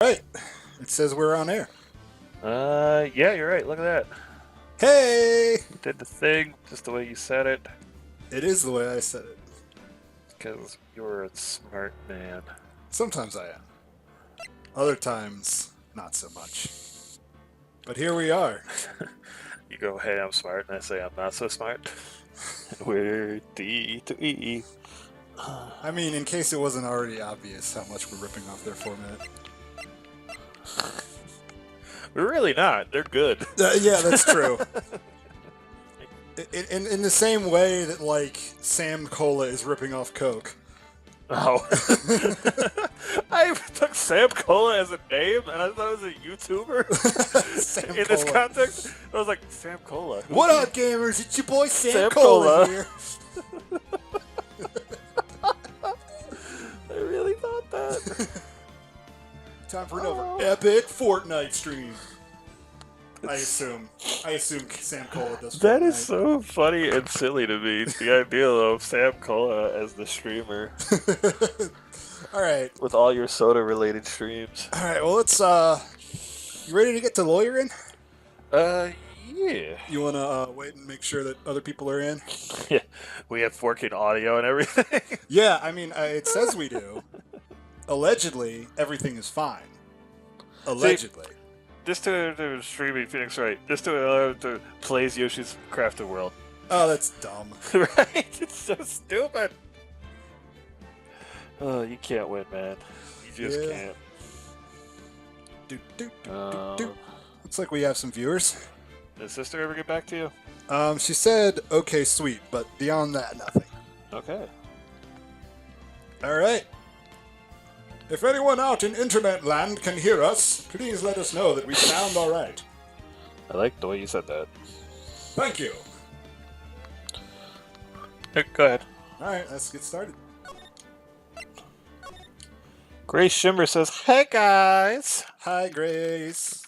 Right. It says we're on air. Yeah, you're right. Look at that. Hey! Did the thing just the way you said it. It is the way I said it. Because you're a smart man. Sometimes I am. Other times, not so much. But here we are. You go, hey, I'm smart, and I say I'm not so smart. We're D2E. I mean, in case it wasn't already obvious how much we're ripping off their format. We're really not. They're good. Yeah, that's true. In the same way that, like, Sam Cola is ripping off Coke. Oh. I took Sam Cola as a name, and I thought it was a YouTuber. In this context, I was like, Sam Cola. What up, gamers? It's your boy Sam Cola here. I really thought that. Time for another epic Fortnite stream. I assume Sam Cola does Fortnite. That is so funny and silly to me. The idea of Sam Cola as the streamer. Alright. With all your soda-related streams. Alright, well, let's, you ready to get to lawyering? Yeah. You wanna, wait and make sure that other people are in? Yeah, we have working audio and everything. Yeah, I mean, it says we do. Allegedly, everything is fine. Allegedly. Just to streaming Phoenix Wright. Just to plays Yoshi's Crafted World. Oh, that's dumb. Right? It's so stupid. Oh, you can't win, man. You just can't. Looks like we have some viewers. Did sister ever get back to you? She said, okay, sweet, but beyond that, nothing. Okay. Alright. If anyone out in internet land can hear us, please let us know that we sound alright. I like the way you said that. Thank you. Go ahead. Alright, let's get started. Grace Shimmer says, hey guys! Hi, Grace.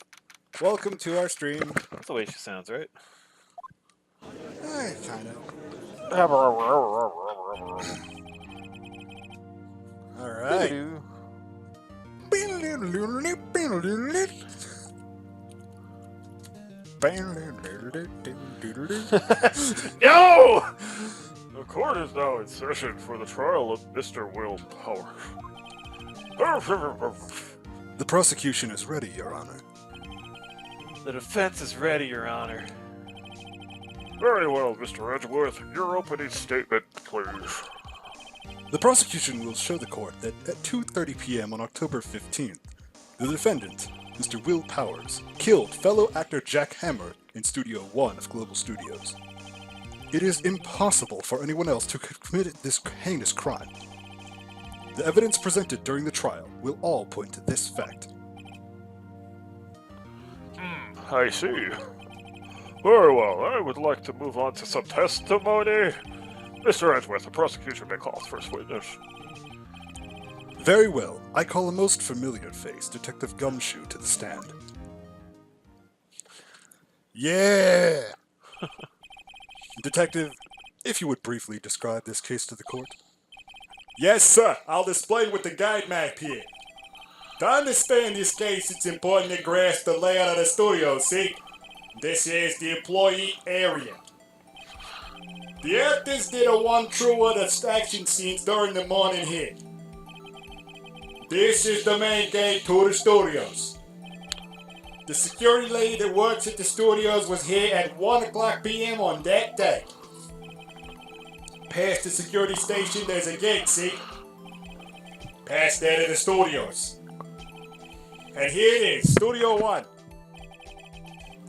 Welcome to our stream. That's the way she sounds, right? Kind of. Alright. No! The court is now in session for the trial of Mr. Will Power. The prosecution is ready, Your Honor. The defense is ready, Your Honor. Very well, Mr. Edgeworth. Your opening statement, please. The prosecution will show the court that at 2:30 p.m. on October 15th, the defendant, Mr. Will Powers, killed fellow actor Jack Hammer in Studio 1 of Global Studios. It is impossible for anyone else to have committed this heinous crime. The evidence presented during the trial will all point to this fact. I see. Very well, I would like to move on to some testimony. Mr. Edgeworth, the prosecution may call the first witness. Very well, I call a most familiar face, Detective Gumshoe, to the stand. Yeah! Detective, if you would briefly describe this case to the court. Yes, sir. I'll display with the guide map here. To understand this case, it's important to grasp the layout of the studio, see? This is the employee area. The actors did a one-through of the action scenes during the morning hit. This is the main gate to the studios. The security lady that works at the studios was here at 1 o'clock p.m. on that day. Past the security station, there's a gate, see? Past that are the studios. And here it is, Studio 1.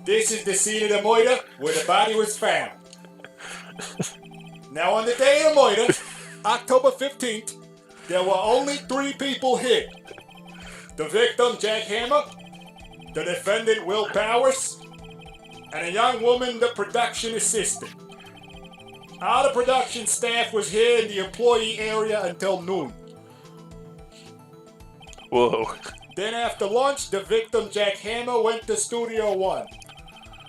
This is the scene of the murder where the body was found. Now on the day of the murder, October 15th, there were only 3 people hit. The victim, Jack Hammer, the defendant, Will Powers, and a young woman, the production assistant. All the production staff was here in the employee area until noon. Whoa. Then after lunch, the victim, Jack Hammer, went to Studio 1.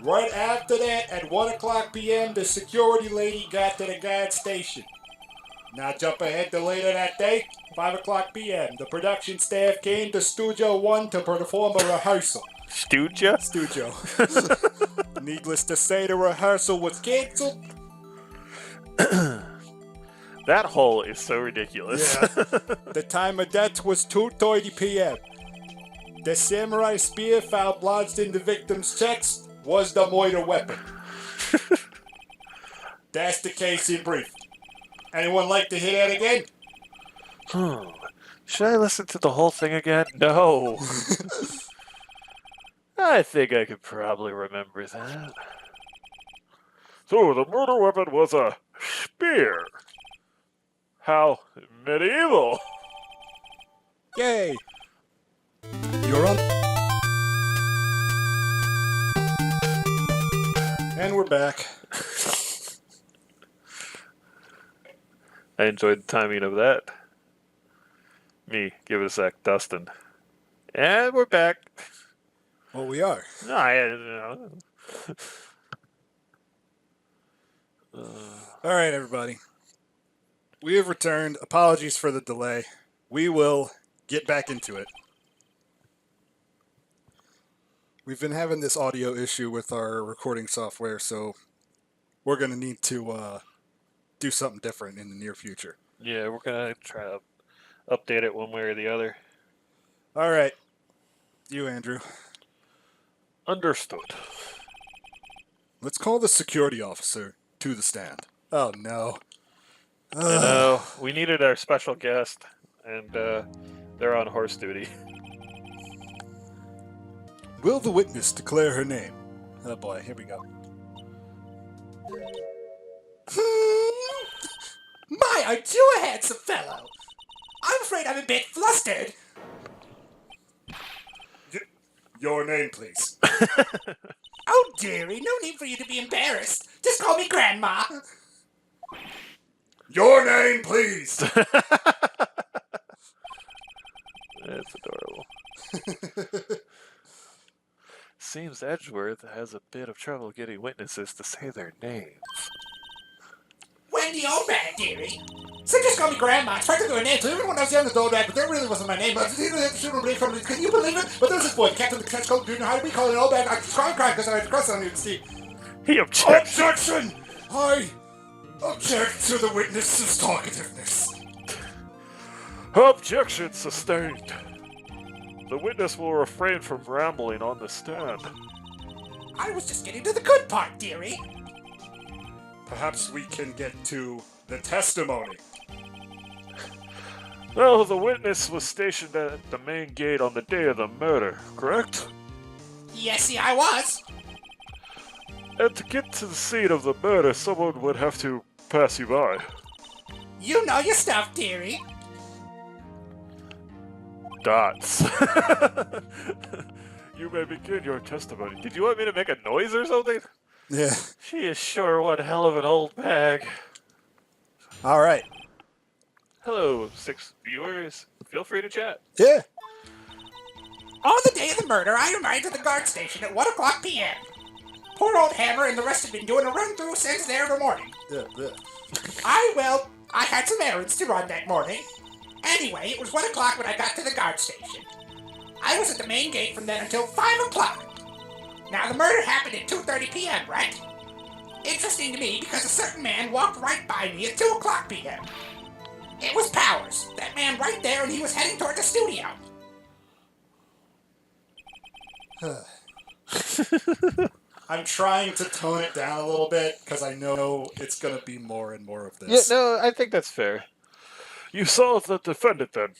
Right after that, at 1 o'clock p.m., the security lady got to the guard station. Now jump ahead to later that day. 5 o'clock p.m. The production staff came to Studio 1 to perform a rehearsal. Studio? Studio. Needless to say, the rehearsal was canceled. That hole is so ridiculous. Yeah. The time of death was 2:30 p.m. The samurai spear found lodged in the victim's chest was the murder weapon. That's the case in brief. Anyone like to hear that again? Should I listen to the whole thing again? No. I think I could probably remember that. So the murder weapon was a spear. How medieval. Yay! You're on. And we're back. I enjoyed the timing of that. Me, give it a sec, Dustin. And we're back. Well, we are. No, All right, everybody. We have returned. Apologies for the delay. We will get back into it. We've been having this audio issue with our recording software, so we're going to need to do something different in the near future. Yeah, we're going to try to update it one way or the other. All right. You, Andrew. Understood. Let's call the security officer to the stand. Oh, no. You know, we needed our special guest, and they're on horse duty. Will the witness declare her name? Oh, boy. Here we go. My, aren't you a handsome fellow? I'm afraid I'm a bit flustered. Your name, please. Oh, dearie, no need for you to be embarrassed. Just call me Grandma. Your name, please. That's adorable. Seems Edgeworth has a bit of trouble getting witnesses to say their names. Wendy Oldbag, dearie. So just call me Grandma. It's practically a name. So even when I was young as Oldbag, but that really wasn't my name. But can you believe it? But there's this boy, the captain of the catch called Junior High. We call it Oldbag. I cry because I had to cross on you to see. He objects. Objection! I object to the witness's talkativeness. Objection sustained. The witness will refrain from rambling on the stand. I was just getting to the good part, dearie. Perhaps we can get to the testimony. Well, the witness was stationed at the main gate on the day of the murder, correct? Yes, I was. And to get to the scene of the murder, someone would have to pass you by. You know your stuff, dearie. Dots. You may begin your testimony. Did you want me to make a noise or something? Yeah. She is sure one hell of an old bag. All right. Hello, 6 viewers. Feel free to chat. Yeah. On the day of the murder, I arrived at the guard station at 1 o'clock p.m. Poor old Hammer and the rest have been doing a run-through since there in the morning. Yeah. I had some errands to run that morning. Anyway, it was 1 o'clock when I got to the guard station. I was at the main gate from then until 5 o'clock. Now, the murder happened at 2:30 p.m., right? Interesting to me because a certain man walked right by me at 2 o'clock p.m. It was Powers, that man right there, and he was heading toward the studio. I'm trying to tone it down a little bit because I know it's going to be more and more of this. Yeah, no, I think that's fair. You saw the defendant then.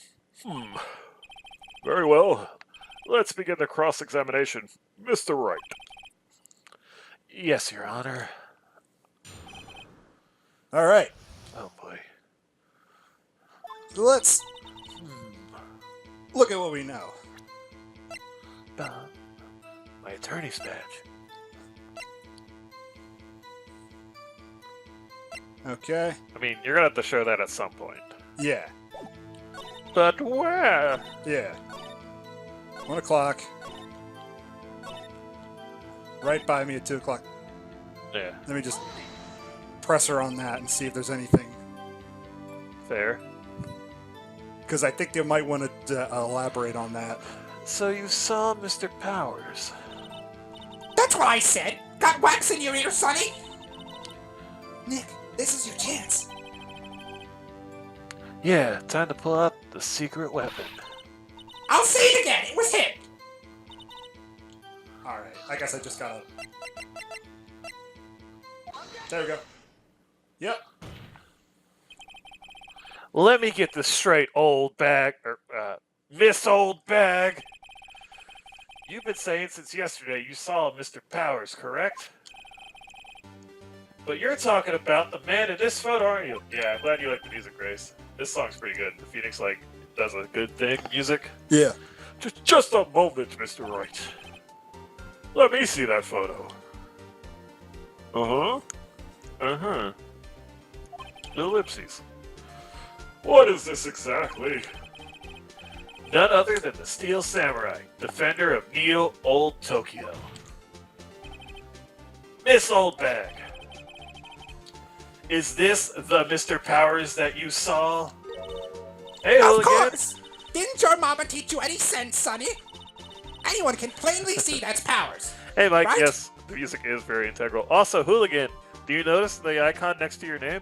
Very well. Let's begin the cross-examination. Mr. Wright. Yes, Your Honor. All right. Oh, boy. Let's look at what we know. My attorney's badge. Okay. I mean, you're going to have to show that at some point. Yeah. But where? Yeah. 1 o'clock. Right by me at 2 o'clock. Yeah, Let me just press her on that and see if there's anything. fair. because I think they might want to elaborate on that. So you saw Mr. Powers. That's what I said. Got wax in your ear, Sonny? Nick, this is your chance. Yeah, time to pull out the secret weapon. I'll say it again. It was him. Alright, I guess I just gotta... There we go. Yep. Let me get this straight, old bag. Miss Old Bag. You've been saying since yesterday you saw Mr. Powers, correct? But you're talking about the man in this photo, aren't you? Yeah, I'm glad you like the music, Grace. This song's pretty good. The Phoenix, does a good thing, music. Yeah. Just a moment, Mr. Wright. Let me see that photo. Uh-huh. Uh-huh. Ellipses. What is this exactly? None other than the Steel Samurai, defender of Neo Old Tokyo. Miss Old Bag. Is this the Mr. Powers that you saw? Hey, Of hooligan. course. Didn't your mama teach you any sense, Sonny? Anyone can plainly see that's Powers. Hey, Mike, Right? yes, the music is very integral. Also, hooligan, do you notice the icon next to your name?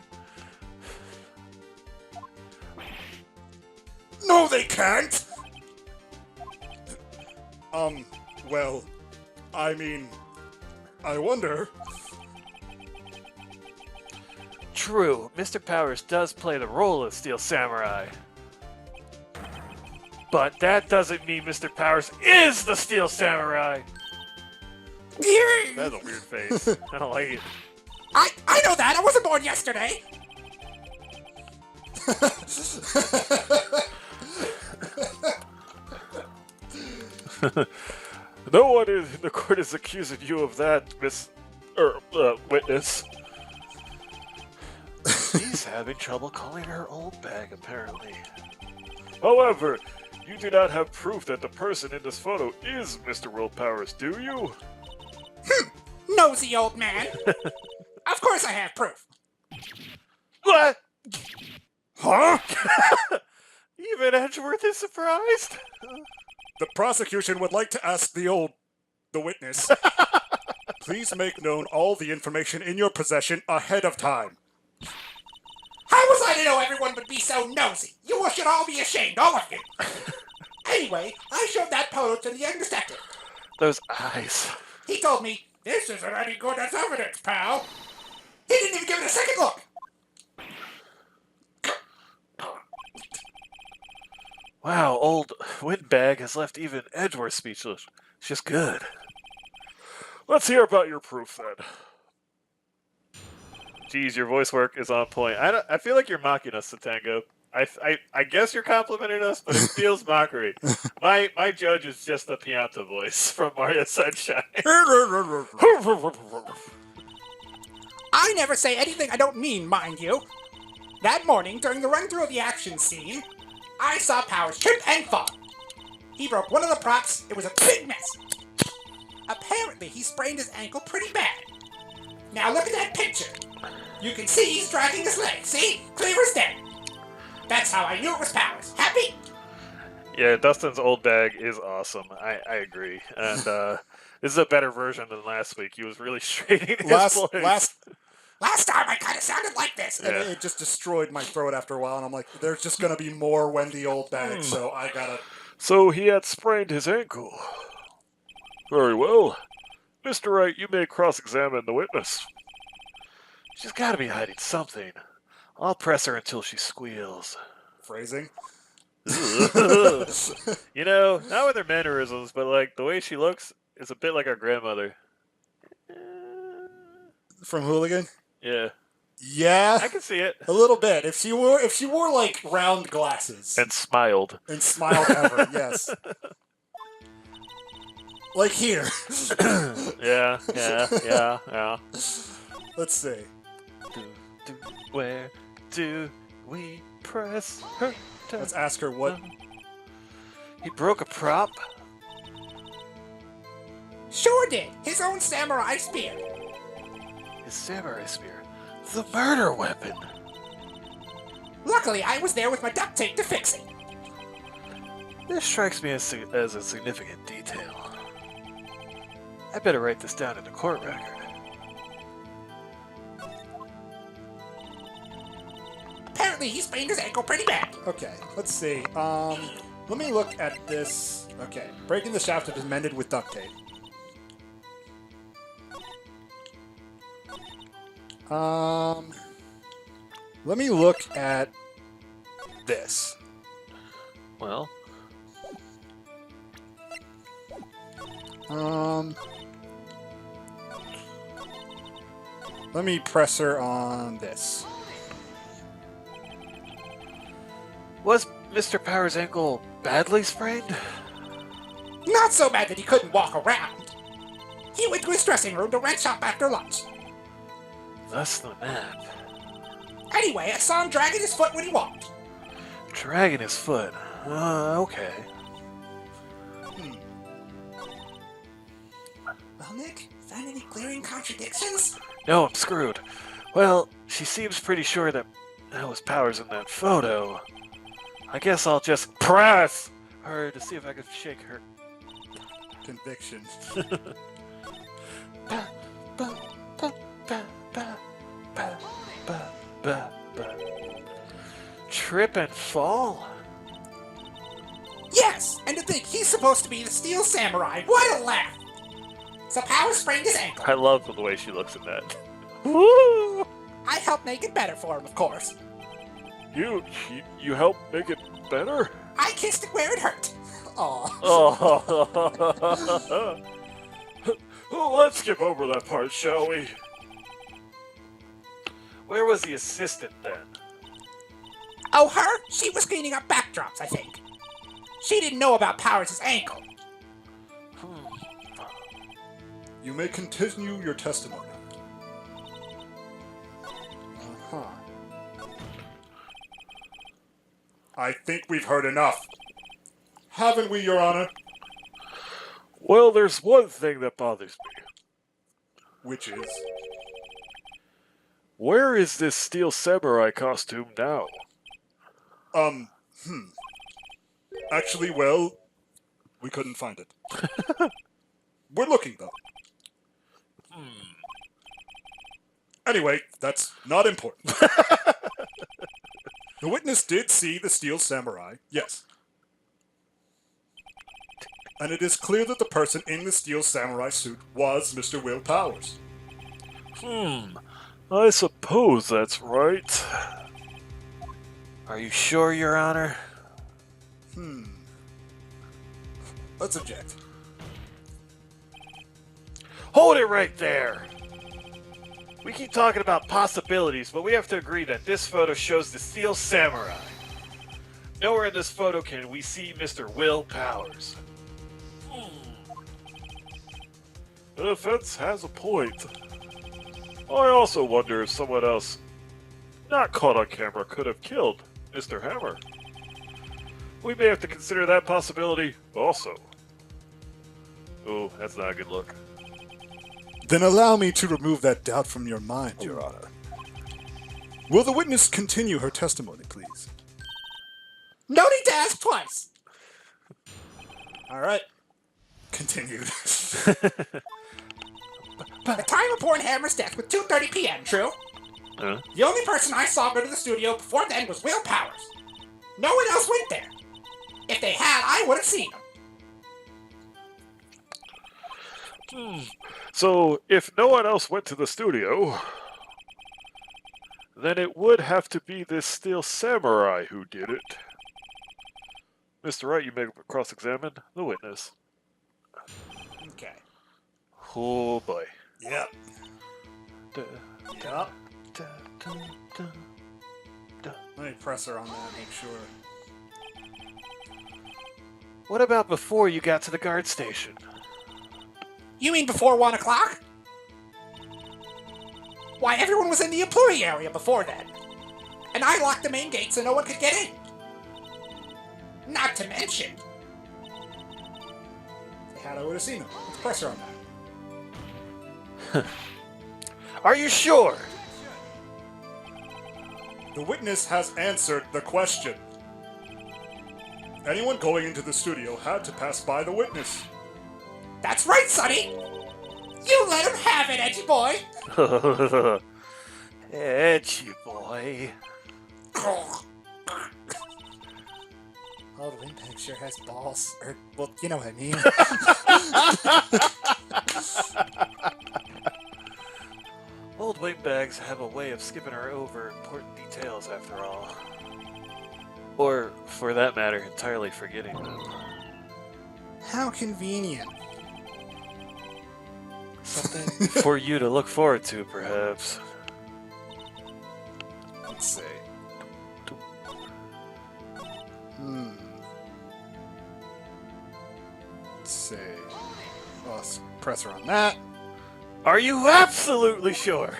No, they can't! Well, I mean, I wonder. True, Mr. Powers does play the role of Steel Samurai. But that doesn't mean Mr. Powers is the Steel Samurai! That's a weird face. I don't like it. I know that. I wasn't born yesterday. No one in the court is accusing you of that, witness. He's having trouble calling her old bag, apparently. However, you do not have proof that the person in this photo is Mr. World Powers, do you? Nosy old man. Of course I have proof. What? Huh? Even Edgeworth is surprised? The prosecution would like to ask the witness. Please make known all the information in your possession ahead of time. How was I to know everyone would be so nosy? You should all be ashamed, all of you. Anyway, I showed that photo to the young detective. Those eyes. He told me, this isn't any good as evidence, pal. He didn't even give it a second look. Wow, old Windbag has left even Edgeworth speechless. It's just good. Let's hear about your proof, then. Geez, your voice work is on point. I feel like you're mocking us, Satango. I guess you're complimenting us, but it feels mockery. My judge is just the Pianta voice from Mario Sunshine. I never say anything I don't mean, mind you. That morning, during the run-through of the action scene, I saw Powers trip and fall. He broke one of the props. It was a big mess. Apparently, he sprained his ankle pretty bad. Now look at that picture. You can see he's dragging his leg. See? Clear as day. That's how I knew it was Powers. Happy? Yeah, Dustin's old bag is awesome. I agree. And this is a better version than last week. He was really straining his voice. Last time I kind of sounded like this. And it just destroyed my throat after a while, and I'm like, there's just gonna be more Wendy Old Bag, so I gotta... So he had sprained his ankle. Very well. Mr. Wright, you may cross-examine the witness. She's gotta be hiding something. I'll press her until she squeals. Phrasing? You know, not with her mannerisms, but the way she looks is a bit like our grandmother. From Hooligan? Yeah. Yeah, I can see it. a little bit. If she wore like round glasses And smiled. and smiled ever, yes. Like here. Yeah. Let's see. Where do we press her? Let's ask her what. He broke a prop? Sure did. His own samurai spear. His samurai spear. The murder weapon. Luckily, I was there with my duct tape to fix it. This strikes me as a significant detail. I better write this down in the court record. Apparently, he sprained his ankle pretty bad. Okay, let's see. Let me look at this. Okay, breaking the shaft is mended with duct tape. Let me look at this. Well, Let me press her on this. was Mr. Power's ankle badly sprained? Not so bad that he couldn't walk around. He went to his dressing room to wrench up after lunch. Thus the map. Anyway, I saw him dragging his foot when he walked. Dragging his foot. Okay. Well, Nick, find any glaring contradictions? No, I'm screwed. Well, she seems pretty sure that was Powers in that photo. I guess I'll just press her to see if I can shake her. Conviction. Trip and fall? Yes, and to think he's supposed to be the Steel Samurai. What a laugh! So Powers sprained his ankle. I love the way she looks at that. Woo! I helped make it better for him, of course. You helped make it better? I kissed it where it hurt. Aw. Oh. Well, let's skip over that part, shall we? Where was the assistant then? Oh, her? She was cleaning up backdrops, I think. She didn't know about Powers' ankle. You may continue your testimony. I think we've heard enough. Haven't we, Your Honor? Well, there's one thing that bothers me. Which is? Where is this Steel Samurai costume now? Actually, well, we couldn't find it. We're looking, though. Anyway, that's not important. The witness did see the Steel Samurai, yes. And it is clear that the person in the Steel Samurai suit was Mr. Will Powers. I suppose that's right. Are you sure, Your Honor? Let's object. Hold it right there! We keep talking about possibilities, but we have to agree that this photo shows the Steel Samurai. Nowhere in this photo can we see Mr. Will Powers. The defense has a point. I also wonder if someone else, not caught on camera, could have killed Mr. Hammer. We may have to consider that possibility also. Oh, that's not a good look. Then allow me to remove that doubt from your mind, Your Honor. Will the witness continue her testimony, please? No need to ask twice. All right. Continued. The time of poor Hammer's death was 2:30 p.m., true? Huh? The only person I saw go to the studio before then was Will Powers. No one else went there. If they had, I would have seen them. So, if no one else went to the studio, then it would have to be this Steel Samurai who did it. Mr. Wright, you may cross-examine the witness. Okay. Oh boy. Yep. Yep. Let me press her on that, make sure. What about before you got to the guard station? You mean before 1 o'clock? Why, everyone was in the employee area before then. And I locked the main gate so no one could get in. Not to mention... If I had, I would have seen them. Let's press her on that. Are you sure? The witness has answered the question. Anyone going into the studio had to pass by the witness. That's right, Sonny! You let him have it, edgy boy! Edgy boy. Oh, the windbag sure has balls. Or, well, you know what I mean. Old wingbags have a way of skipping over important details, after all. Or, for that matter, entirely forgetting them. How convenient. Something for you to look forward to, perhaps. Let's see. Let's see. Let's pressure on that. Are you absolutely sure?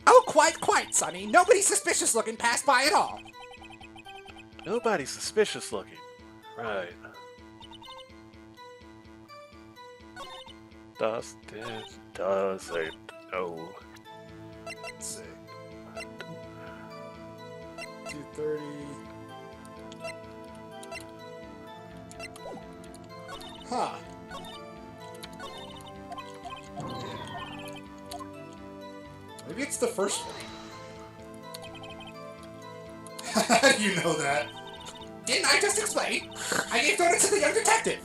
Oh, quite, Sonny. Nobody suspicious looking passed by at all. Nobody's suspicious looking. Right. Dustin doesn't know. Let's see. 230. Huh. Maybe it's the first one. How do you know that? Didn't I just explain? I gave donuts to the young detective.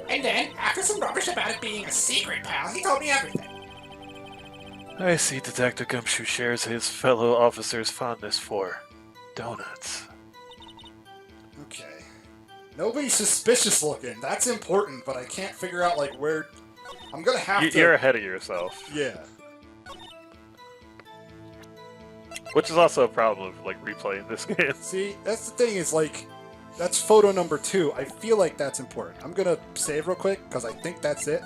And then, after some rubbish about it being a secret, pal, he told me everything. I see Detective Gumshoe shares his fellow officer's fondness for donuts. Okay. Nobody's suspicious looking. That's important, but I can't figure out, like, where... I'm gonna have to... You're ahead of yourself. Yeah. Which is also a problem of, like, replaying this game. See, that's the thing is, like... That's photo number 2. I feel like that's important. I'm gonna save real quick, because I think that's it.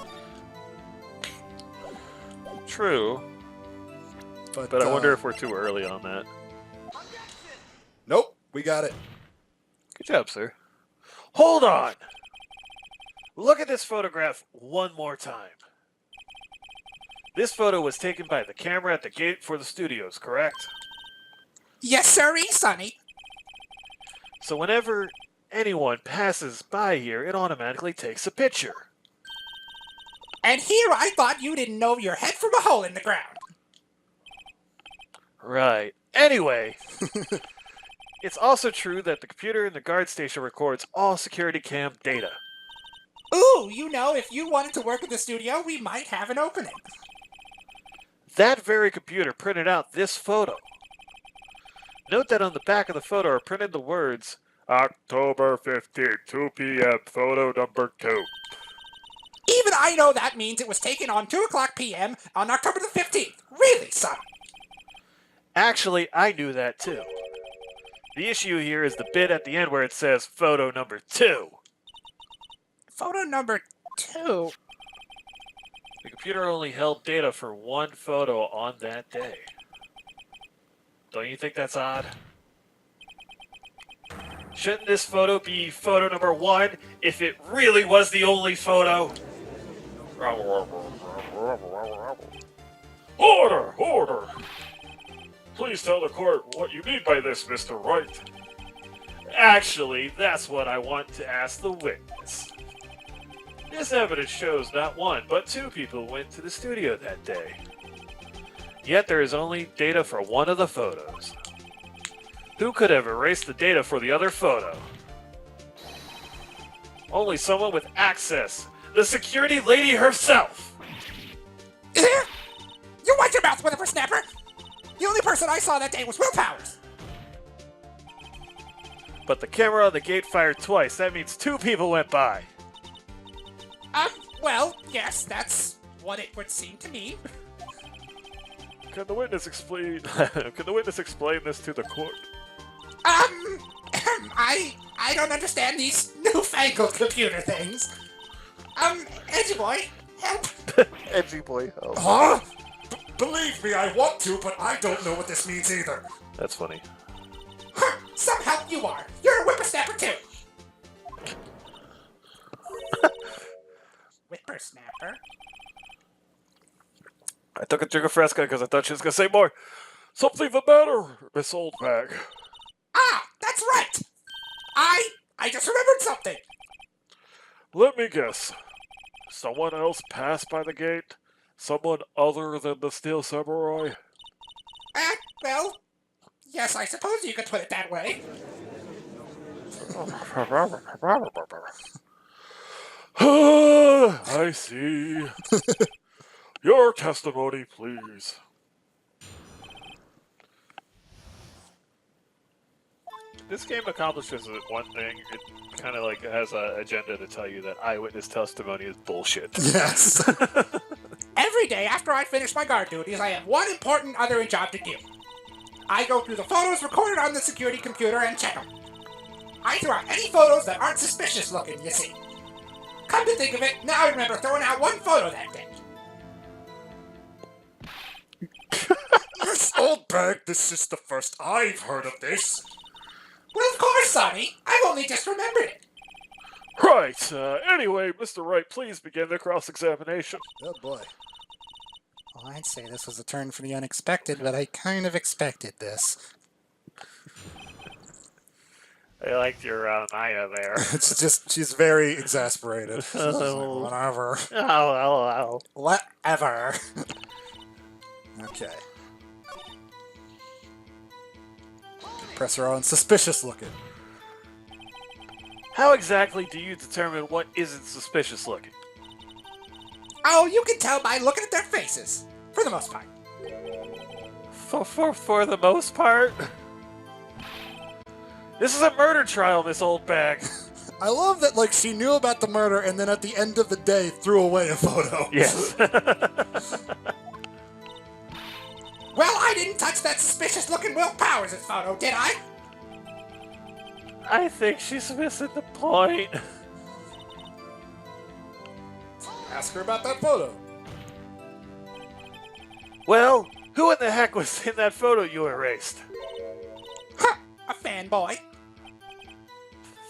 True. But I wonder if we're too early on that. Nope, we got it. Good job, sir. Hold on! Look at this photograph one more time. This photo was taken by the camera at the gate for the studios, correct? Yes, sirree, Sonny. So whenever anyone passes by here, it automatically takes a picture. And here I thought you didn't know your head from a hole in the ground. Right. Anyway, it's also true that the computer in the guard station records all security cam data. Ooh, you know, if you wanted to work at the studio, we might have an opening. That very computer printed out this photo. Note that on the back of the photo are printed the words, October 15th, 2 p.m., photo number 2. Even I know that means it was taken on 2 o'clock p.m. on October the 15th. Really, son? Actually, I knew that too. The issue here is the bit at the end where it says photo number 2. Photo number 2? The computer only held data for one photo on that day. Don't you think that's odd? Shouldn't this photo be photo number 1 if it really was the only photo? Order! Order! Please tell the court what you mean by this, Mr. Wright. Actually, that's what I want to ask the witness. This evidence shows not 1, but 2 people went to the studio that day. Yet there is only data for one of the photos. Who could have erased the data for the other photo? Only someone with access. The security lady herself! You watch your mouth, whippersnapper! The only person I saw that day was Will Powers! But the camera on the gate fired twice. That means 2 people went by. Well, yes, that's what it would seem to me. Can the witness explain? Can the witness explain this to the court? I don't understand these newfangled computer things. Edgy boy, help. Edgy boy, help. Huh? Believe me, I want to, but I don't know what this means either. That's funny. Some help you are. You're a whippersnapper too. Whippersnapper? I took a drink of Fresca because I thought she was going to say more. Something the matter, Miss Oldbag. Ah, that's right. I just remembered something. Let me guess. Someone else passed by the gate? Someone other than the Steel Samurai? Well, yes, I suppose you could put it that way. I see. Your testimony, please. This game accomplishes one thing. It kind of like has an agenda to tell you that eyewitness testimony is bullshit. Yes. Every day after I finish my guard duties, I have one important other job to do. I go through the photos recorded on the security computer and check them. I throw out any photos that aren't suspicious looking, you see. Come to think of it, now I remember throwing out one photo that day. This old bag, this is the first I've heard of this. Well, of course, Sonny. I've only just remembered it. Right. Anyway, Mr. Wright, please begin the cross-examination. Oh boy. Well, I'd say this was a turn for the unexpected, but I kind of expected this. I liked your Maya there. It's just, she's very exasperated. She's just like, whatever. Oh. Whatever. Okay. Press her on suspicious looking. How exactly do you determine what isn't suspicious looking? Oh, you can tell by looking at their faces. For the most part. For the most part? This is a murder trial, Miss Old Bag. I love that, like, she knew about the murder and then at the end of the day threw away a photo. Yes. Well, I didn't touch that suspicious-looking Will Powers' photo, did I? I think she's missing the point. Ask her about that photo. Well, who in the heck was in that photo you erased? Huh, a fanboy.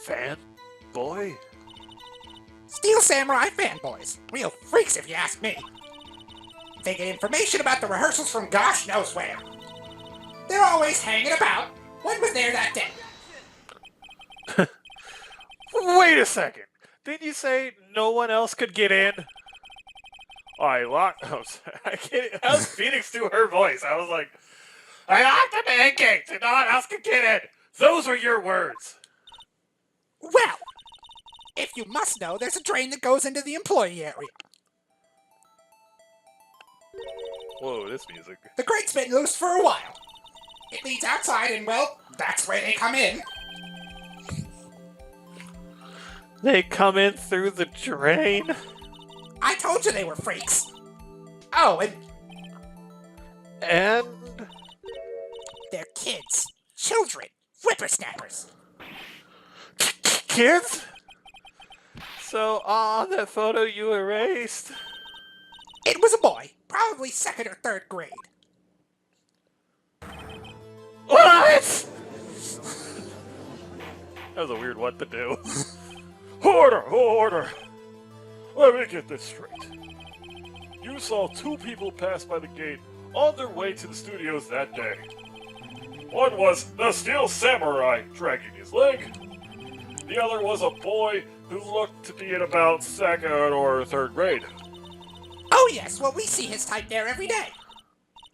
Fanboy? Steel Samurai fanboys. Real freaks, if you ask me. They get information about the rehearsals from gosh knows where. They're always hanging about. One was there that day. Wait a second. Didn't you say no one else could get in? I locked. I can't. How's Phoenix do her voice? I was like, I locked the main gate so no one else could get in. Those were your words. Well, if you must know, there's a drain that goes into the employee area. Whoa, this music. The grate's been loose for a while. It leads outside, and well, that's where they come in. They come in through the drain? I told you they were freaks. Oh, and And? they're kids, children, whippersnappers. Kids? So, on that photo you erased? It was a boy, probably 2nd or 3rd grade. What? That was a weird what to do. Order! Let me get this straight. You saw 2 people pass by the gate on their way to the studios that day. One was the Steel Samurai dragging his leg. The other was a boy who looked to be in about 2nd or 3rd grade. Oh yes, well we see his type there every day.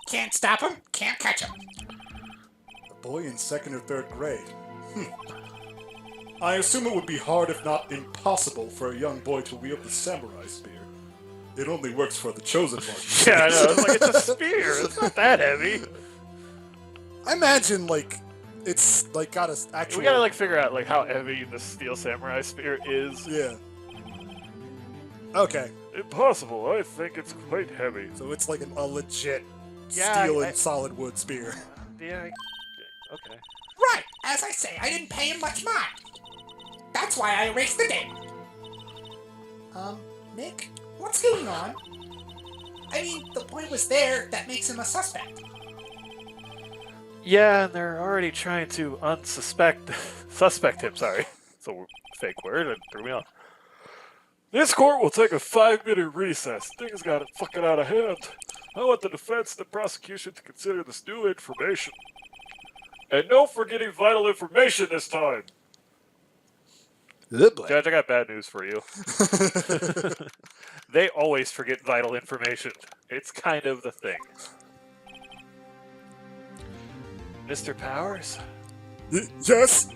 Can't stop him, can't catch him. A boy in 2nd or 3rd grade. I assume it would be hard, if not impossible, for a young boy to wield the samurai spear. It only works for the chosen ones. Yeah, I know. It's like, it's a spear. It's not that heavy. I imagine, like, it's, like, got a actual... We gotta, like, figure out, like, how heavy the Steel Samurai spear is. Yeah. Okay. Impossible. I think it's quite heavy. So it's like a legit Yeah, steel and solid wood spear. Yeah, okay. Right, as I say, I didn't pay him much mind. That's why I erased the date. Nick, what's going on? I mean, the boy was there, that makes him a suspect. Yeah, and they're already trying to suspect him, sorry. It's a fake word, it threw me off. This court will take a 5-minute recess. Things got it fucking out of hand. I want the defense and the prosecution to consider this new information. And no forgetting vital information this time. Judge, I got bad news for you. They always forget vital information. It's kind of the thing. Mr. Powers? Yes?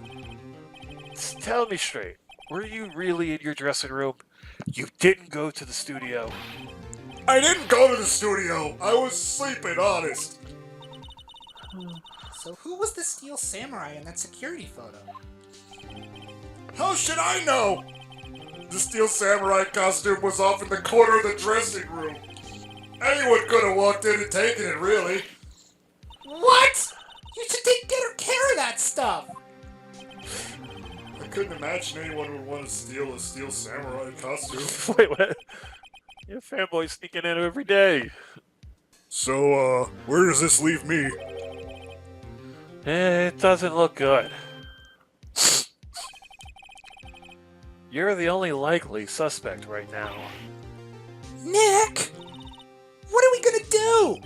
Tell me straight. Were you really in your dressing room? You didn't go to the studio? I didn't go to the studio. I was sleeping, honest. So who was the Steel Samurai in that security photo? How should I know? The Steel Samurai costume was off in the corner of the dressing room. Anyone could have walked in and taken it, really. What? You should take better care of that stuff! I couldn't imagine anyone would want to steal a Steel Samurai costume. Wait, what? Your fanboy's sneaking in every day. So, where does this leave me? It doesn't look good. You're the only likely suspect right now. Nick! What are we gonna do?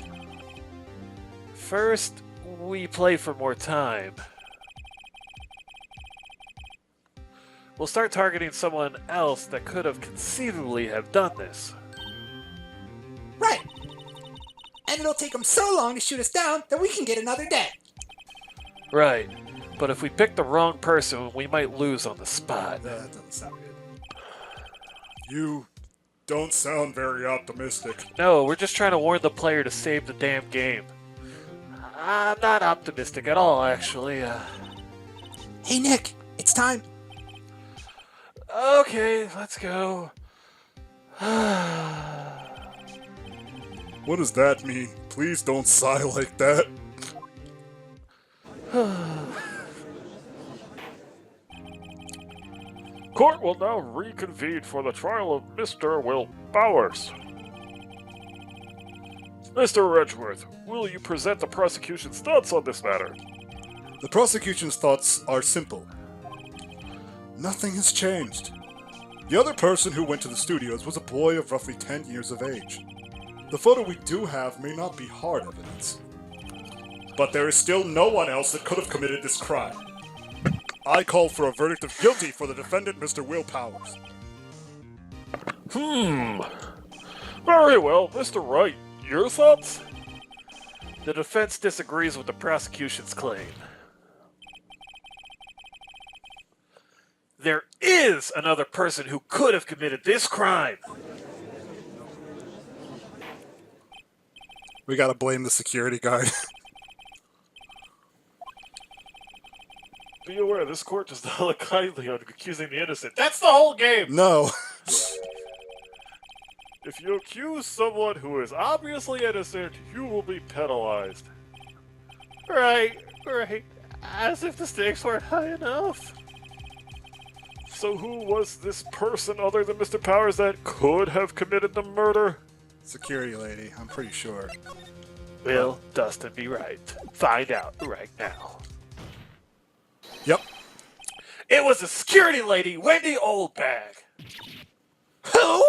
First, we play for more time. We'll start targeting someone else that could have conceivably have done this. Right. And it'll take them so long to shoot us down that we can get another day. Right. But if we pick the wrong person, we might lose on the spot. That doesn't sound good. You don't sound very optimistic. No, we're just trying to warn the player to save the damn game. I'm not optimistic at all, actually. Hey Nick, it's time. Okay, let's go. What does that mean? Please don't sigh like that. Court will now reconvene for the trial of Mr. Will Bowers. Mr. Edgeworth, will you present the prosecution's thoughts on this matter? The prosecution's thoughts are simple. Nothing has changed. The other person who went to the studios was a boy of roughly 10 years of age. The photo we do have may not be hard evidence. But there is still no one else that could have committed this crime. I call for a verdict of guilty for the defendant, Mr. Will Powers. Very well, Mr. Wright. Your thoughts? The defense disagrees with the prosecution's claim. There is another person who could have committed this crime. We gotta blame the security guard. Be aware, this court does not look kindly on accusing the innocent. That's the whole game! No. If you accuse someone who is obviously innocent, you will be penalized. Right. As if the stakes weren't high enough. So who was this person other than Mr. Powers that could have committed the murder? Security lady, I'm pretty sure. Will Dustin be right? Find out right now. Yep. It was the security lady, Wendy Oldbag. Who?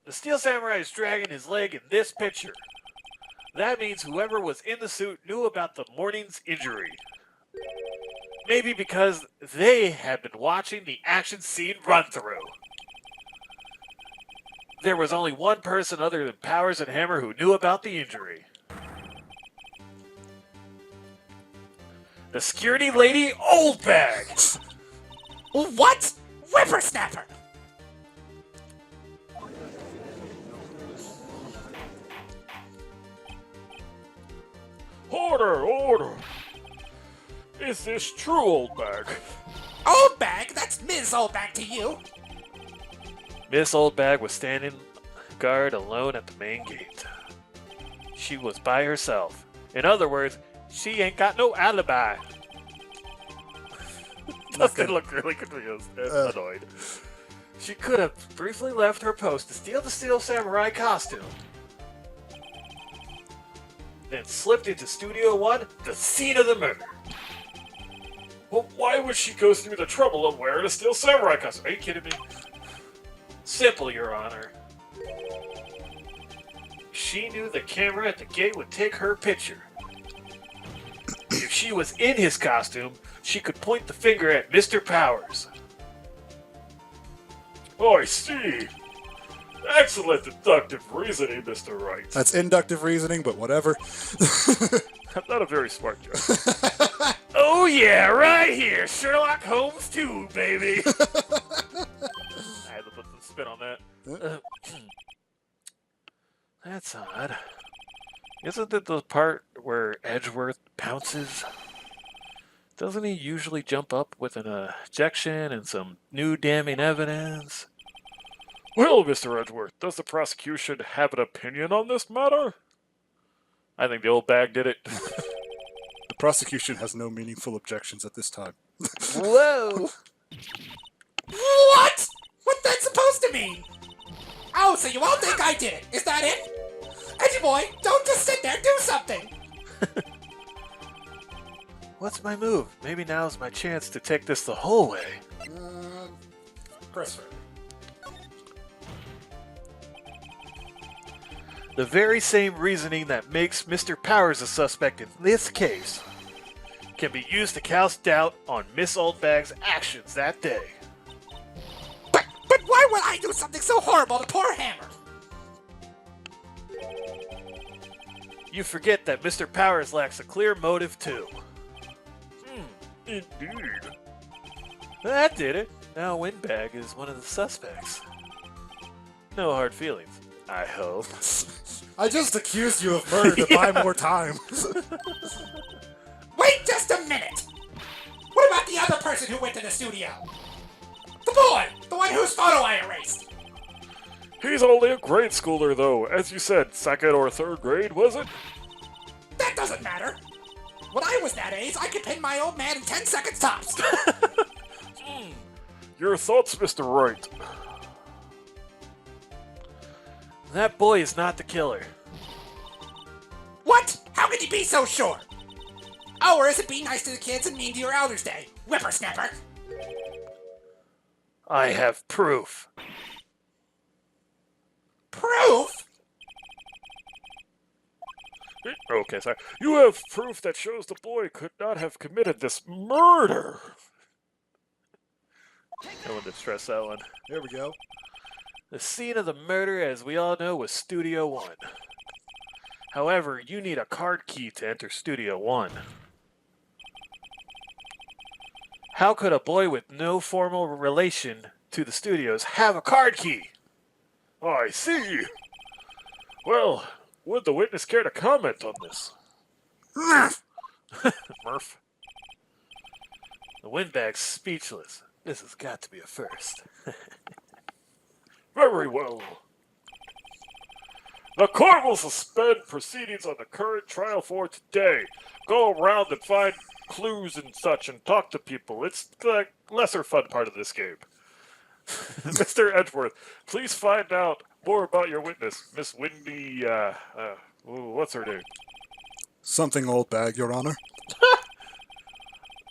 The Steel Samurai is dragging his leg in this picture. That means whoever was in the suit knew about the morning's injury. Maybe because they had been watching the action scene run through. There was only one person other than Powers and Hammer who knew about the injury. The security lady Oldbag! What? Whippersnapper! Order! Is this true, Oldbag? Oldbag? That's Ms. Oldbag to you. Miss Oldbag was standing guard alone at the main gate. She was by herself. In other words, she ain't got no alibi. Dustin looked really confused and annoyed. She could have briefly left her post to steal the Steel Samurai costume. Then slipped into Studio 1, the scene of the murder. Well, why would she go through the trouble of wearing a Steel Samurai costume? Are you kidding me? Simple, Your Honor. She knew the camera at the gate would take her picture. If she was in his costume, she could point the finger at Mr. Powers. Oh, I see. Excellent deductive reasoning, Mr. Wright. That's inductive reasoning, but whatever. I'm not a very smart guy. Oh yeah, right here, Sherlock Holmes 2, baby. I had to put some spin on that. That's odd. Isn't it the part where Edgeworth pounces? Doesn't he usually jump up with an objection and some new damning evidence? Well, Mr. Edgeworth, does the prosecution have an opinion on this matter? I think the old bag did it. The prosecution has no meaningful objections at this time. Whoa! What? What's that supposed to mean? Oh, so you all think I did it? Is that it? Edgy boy, don't just sit there, do something! What's my move? Maybe now's my chance to take this the whole way. Christopher. The very same reasoning that makes Mr. Powers a suspect in this case can be used to cast doubt on Miss Oldbag's actions that day. But why would I do something so horrible to poor Hammer? You forget that Mr. Powers lacks a clear motive too. Indeed. That did it. Now Windbag is one of the suspects. No hard feelings, I hope. I just accused you of murder to buy more time. Wait just a minute! What about the other person who went to the studio? The boy! The one whose photo I erased! He's only a grade schooler, though. As you said, second or third grade, was it? That doesn't matter! When I was that age, I could pin my old man in 10 seconds tops! Your thoughts, Mr. Wright? That boy is not the killer. What? How could you be so sure? Oh, or is it be nice to the kids and mean to your elders day? Whippersnapper! I have proof. Proof? Okay, sorry. You have proof that shows the boy could not have committed this murder. I wanted to stress that one. There we go. The scene of the murder, as we all know, was Studio 1. However, you need a card key to enter Studio 1. How could a boy with no formal relation to the studios have a card key? I see. Well, would the witness care to comment on this? Murph! Murph. The windbag's speechless. This has got to be a first. Very well. The court will suspend proceedings on the current trial for today. Go around and find clues and such and talk to people. It's the lesser fun part of this game. Mr. Edgeworth, please find out more about your witness, Miss Windy, what's her name? Something old bag, Your Honor.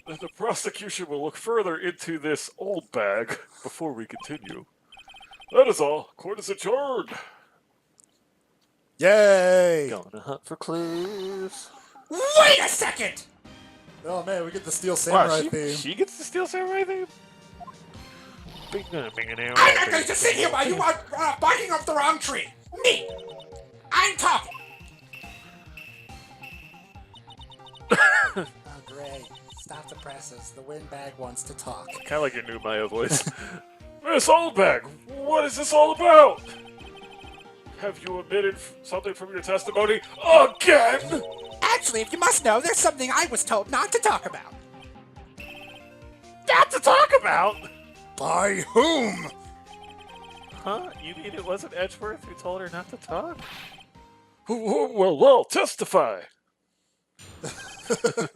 The prosecution will look further into this old bag before we continue. That is all. Court is adjourned. Yay! Gonna hunt for clues. Wait a second! Oh man, we get the Steel Samurai Wow, theme. she gets the Steel Samurai theme? I'm not gonna just sit here while you are barking up the wrong tree. Me! I'm talking! Oh, great. Stop the presses. The windbag wants to talk. Kind of like your new Maya voice. Miss Oldbag, what is this all about? Have you omitted something from your testimony again? Actually, if you must know, there's something I was told not to talk about. Not to talk about? By whom? Huh? You mean it wasn't Edgeworth who told her not to talk? Well, testify.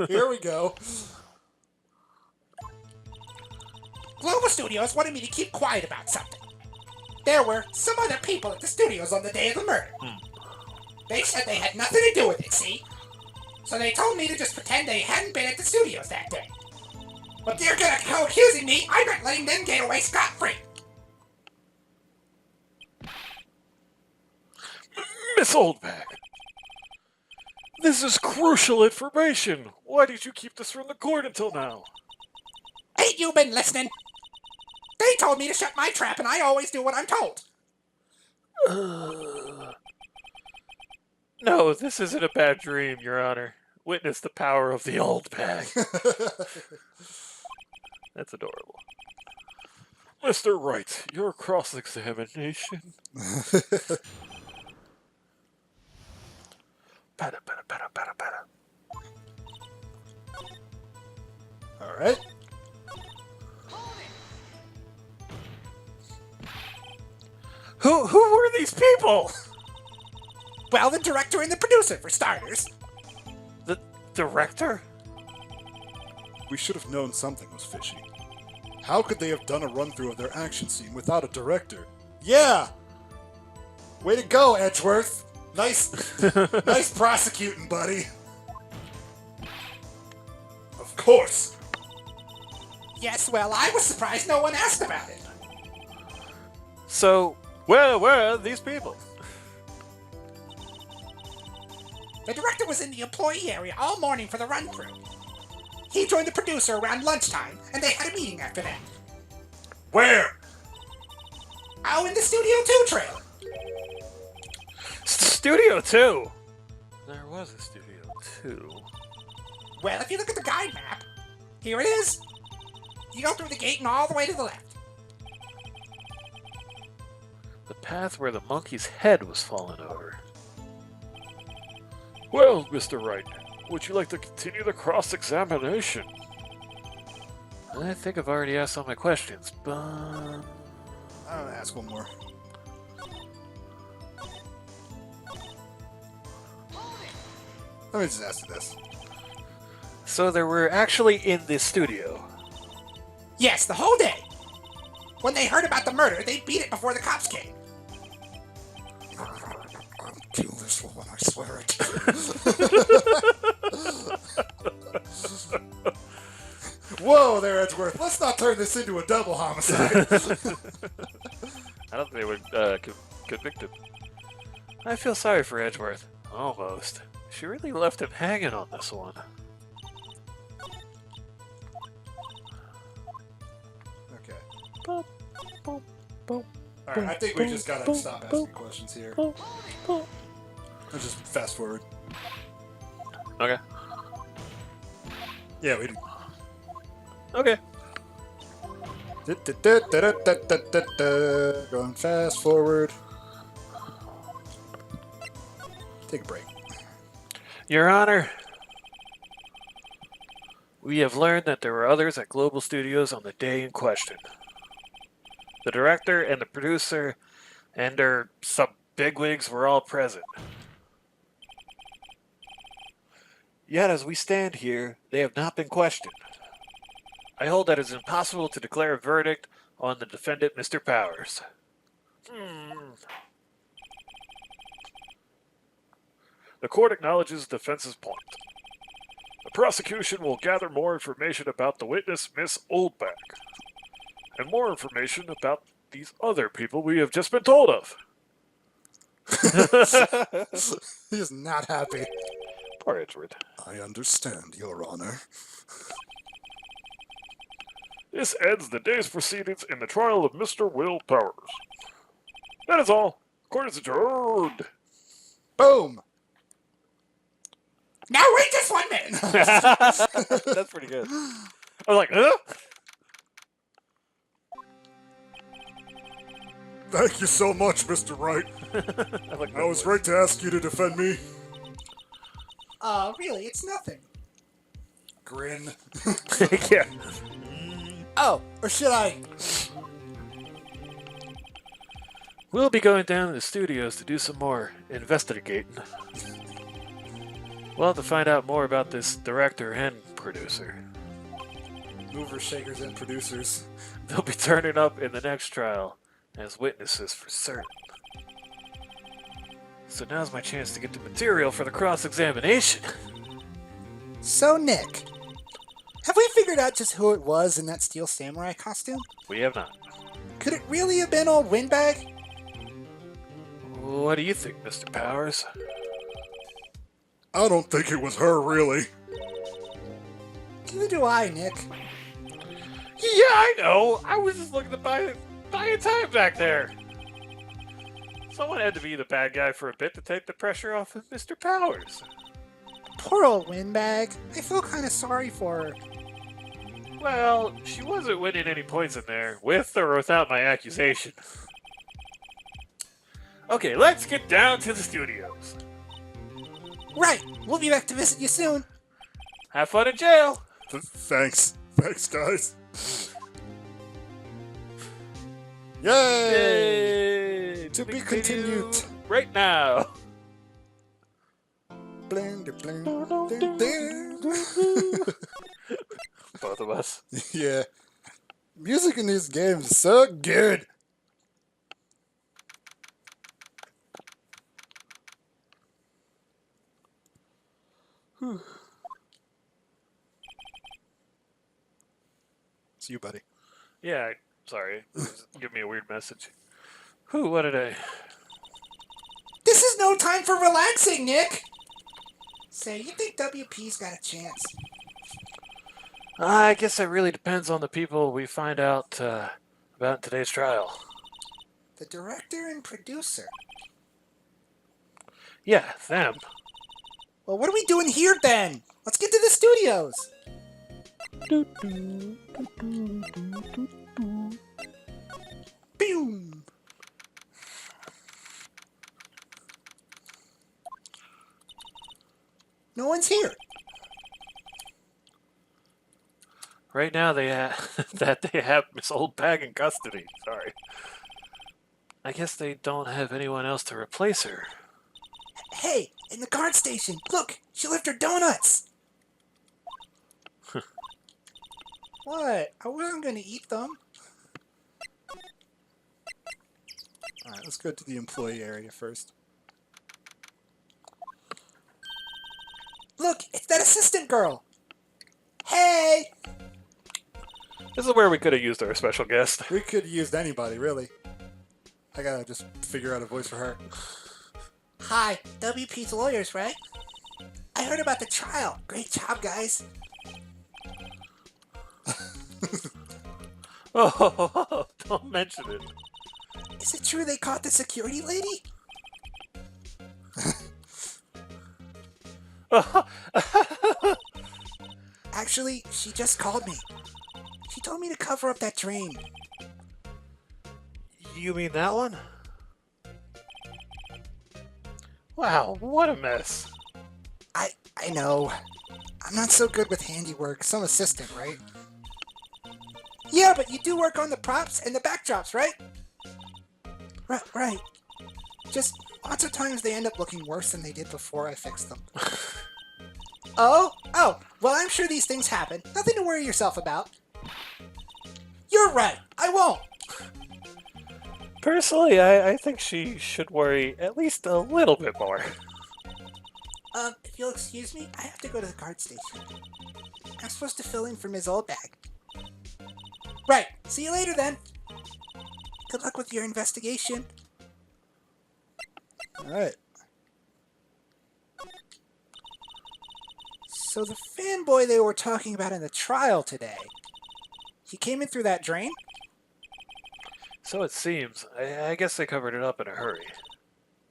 Here we go. Global Studios wanted me to keep quiet about something. There were some other people at the studios on the day of the murder. They said they had nothing to do with it, see? So they told me to just pretend they hadn't been at the studios that day. But they're gonna go accusing me, I'm not letting them get away scot-free. Miss Oldbag, this is crucial information. Why did you keep this from the court until now? you been listening? They told me to shut my trap, and I always do what I'm told. No, this isn't a bad dream, Your Honor. Witness the power of the old bag. That's adorable. Mr. Wright, your cross-examination. Bada, bada, bada, bada, bada. All right. Who were these people? Well, the director and the producer, for starters. The director? We should have known something was fishy. How could they have done a run-through of their action scene without a director? Yeah! Way to go, Edgeworth! Nice, nice prosecuting, buddy. Of course. Yes, well, I was surprised no one asked about it. So, where are these people? The director was in the employee area all morning for the run-through. He joined the producer around lunchtime, and they had a meeting after that. Where? Oh, in the Studio 2 trailer. Studio 2! There was a Studio 2. Well, if you look at the guide map, here it is. You go through the gate and all the way to the left. The path where the monkey's head was fallen over. Well, Mr. Wright, would you like to continue the cross-examination? I think I've already asked all my questions, but... I'm gonna ask one more. Let me just ask you this. So they were actually in this studio. Yes, the whole day. When they heard about the murder, they beat it before the cops came. I'll kill this woman, I swear it. Whoa there, Edgeworth. Let's not turn this into a double homicide. I don't think they would convict him. I feel sorry for Edgeworth. Almost. She really left him hanging on this one. Okay. Boop, boop, boop, Alright, I think we just gotta stop asking questions here. boop, boop. Let's just fast forward. Okay. Yeah, we do. Okay. Going fast forward. Take a break. Your Honor, we have learned that there were others at Global Studios on the day in question. The director and the producer and some bigwigs were all present. Yet as we stand here, they have not been questioned. I hold that it is impossible to declare a verdict on the defendant, Mr. Powers. The court acknowledges the defense's point. The prosecution will gather more information about the witness, Miss Oldback, and more information about these other people we have just been told of. He is not happy. Poor Edgeworth. I understand, Your Honor. This ends the day's proceedings in the trial of Mr. Will Powers. That is all. Court is adjourned. Boom! Now wait just 1 minute. That's pretty good. I was like, huh? Thank you so much, Mr. Wright. I was right to ask you to defend me. Really, it's nothing. Grin. Yeah. Oh, or should I? We'll be going down to the studios to do some more investigating. We'll have to find out more about this director and producer. Movers, shakers, and producers. They'll be turning up in the next trial as witnesses for certain. So now's my chance to get the material for the cross-examination. So, Nick, have we figured out just who it was in that Steel Samurai costume? We have not. Could it really have been old Windbag? What do you think, Mr. Powers? I don't think it was her, really. Neither do I, Nick. Yeah, I know. I was just looking to buy time back there. Someone had to be the bad guy for a bit to take the pressure off of Mr. Powers. Poor old windbag. I feel kind of sorry for her. Well, she wasn't winning any points in there, with or without my accusation. Okay, let's get down to the studios. Right, we'll be back to visit you soon. Have fun in jail. Thanks. Thanks, guys. Yay! Yay! To be continued. Right now. Blender, blender. Both of us. Yeah. Music in these games is so good. It's you, buddy. Yeah, sorry. Give me a weird message. Whew, what did I... This is no time for relaxing, Nick. Say, you think WP's got a chance? I guess it really depends on the people we find out about in today's trial. The director and producer. Yeah, them. Well, what are we doing here then? Let's get to the studios. Boom. No one's here. Right now they have Miss Oldbag in custody. Sorry. I guess they don't have anyone else to replace her. Hey, in the guard station, look, she left her donuts. What? I wasn't going to eat them. Alright, let's go to the employee area first. Look, it's that assistant girl. Hey! This is where we could have used our special guest. We could have used anybody, really. I gotta just figure out a voice for her. Hi, WP's lawyers, right? I heard about the trial. Great job, guys. Oh, don't mention it. Is it true they caught the security lady? Actually, she just called me. She told me to cover up that drain. You mean that one? Wow, what a mess. I know. I'm not so good with handiwork. Some assistant, right? Yeah, but you do work on the props and the backdrops, right? Right. Just lots of times they end up looking worse than they did before I fixed them. Oh, well, I'm sure these things happen. Nothing to worry yourself about. You're right. I won't. Personally, I think she should worry at least a little bit more. If you'll excuse me, I have to go to the guard station. I'm supposed to fill in for Ms. Oldbag. Right. See you later, then. Good luck with your investigation. Alright. So the fanboy they were talking about in the trial today, he came in through that drain? So it seems. I guess they covered it up in a hurry.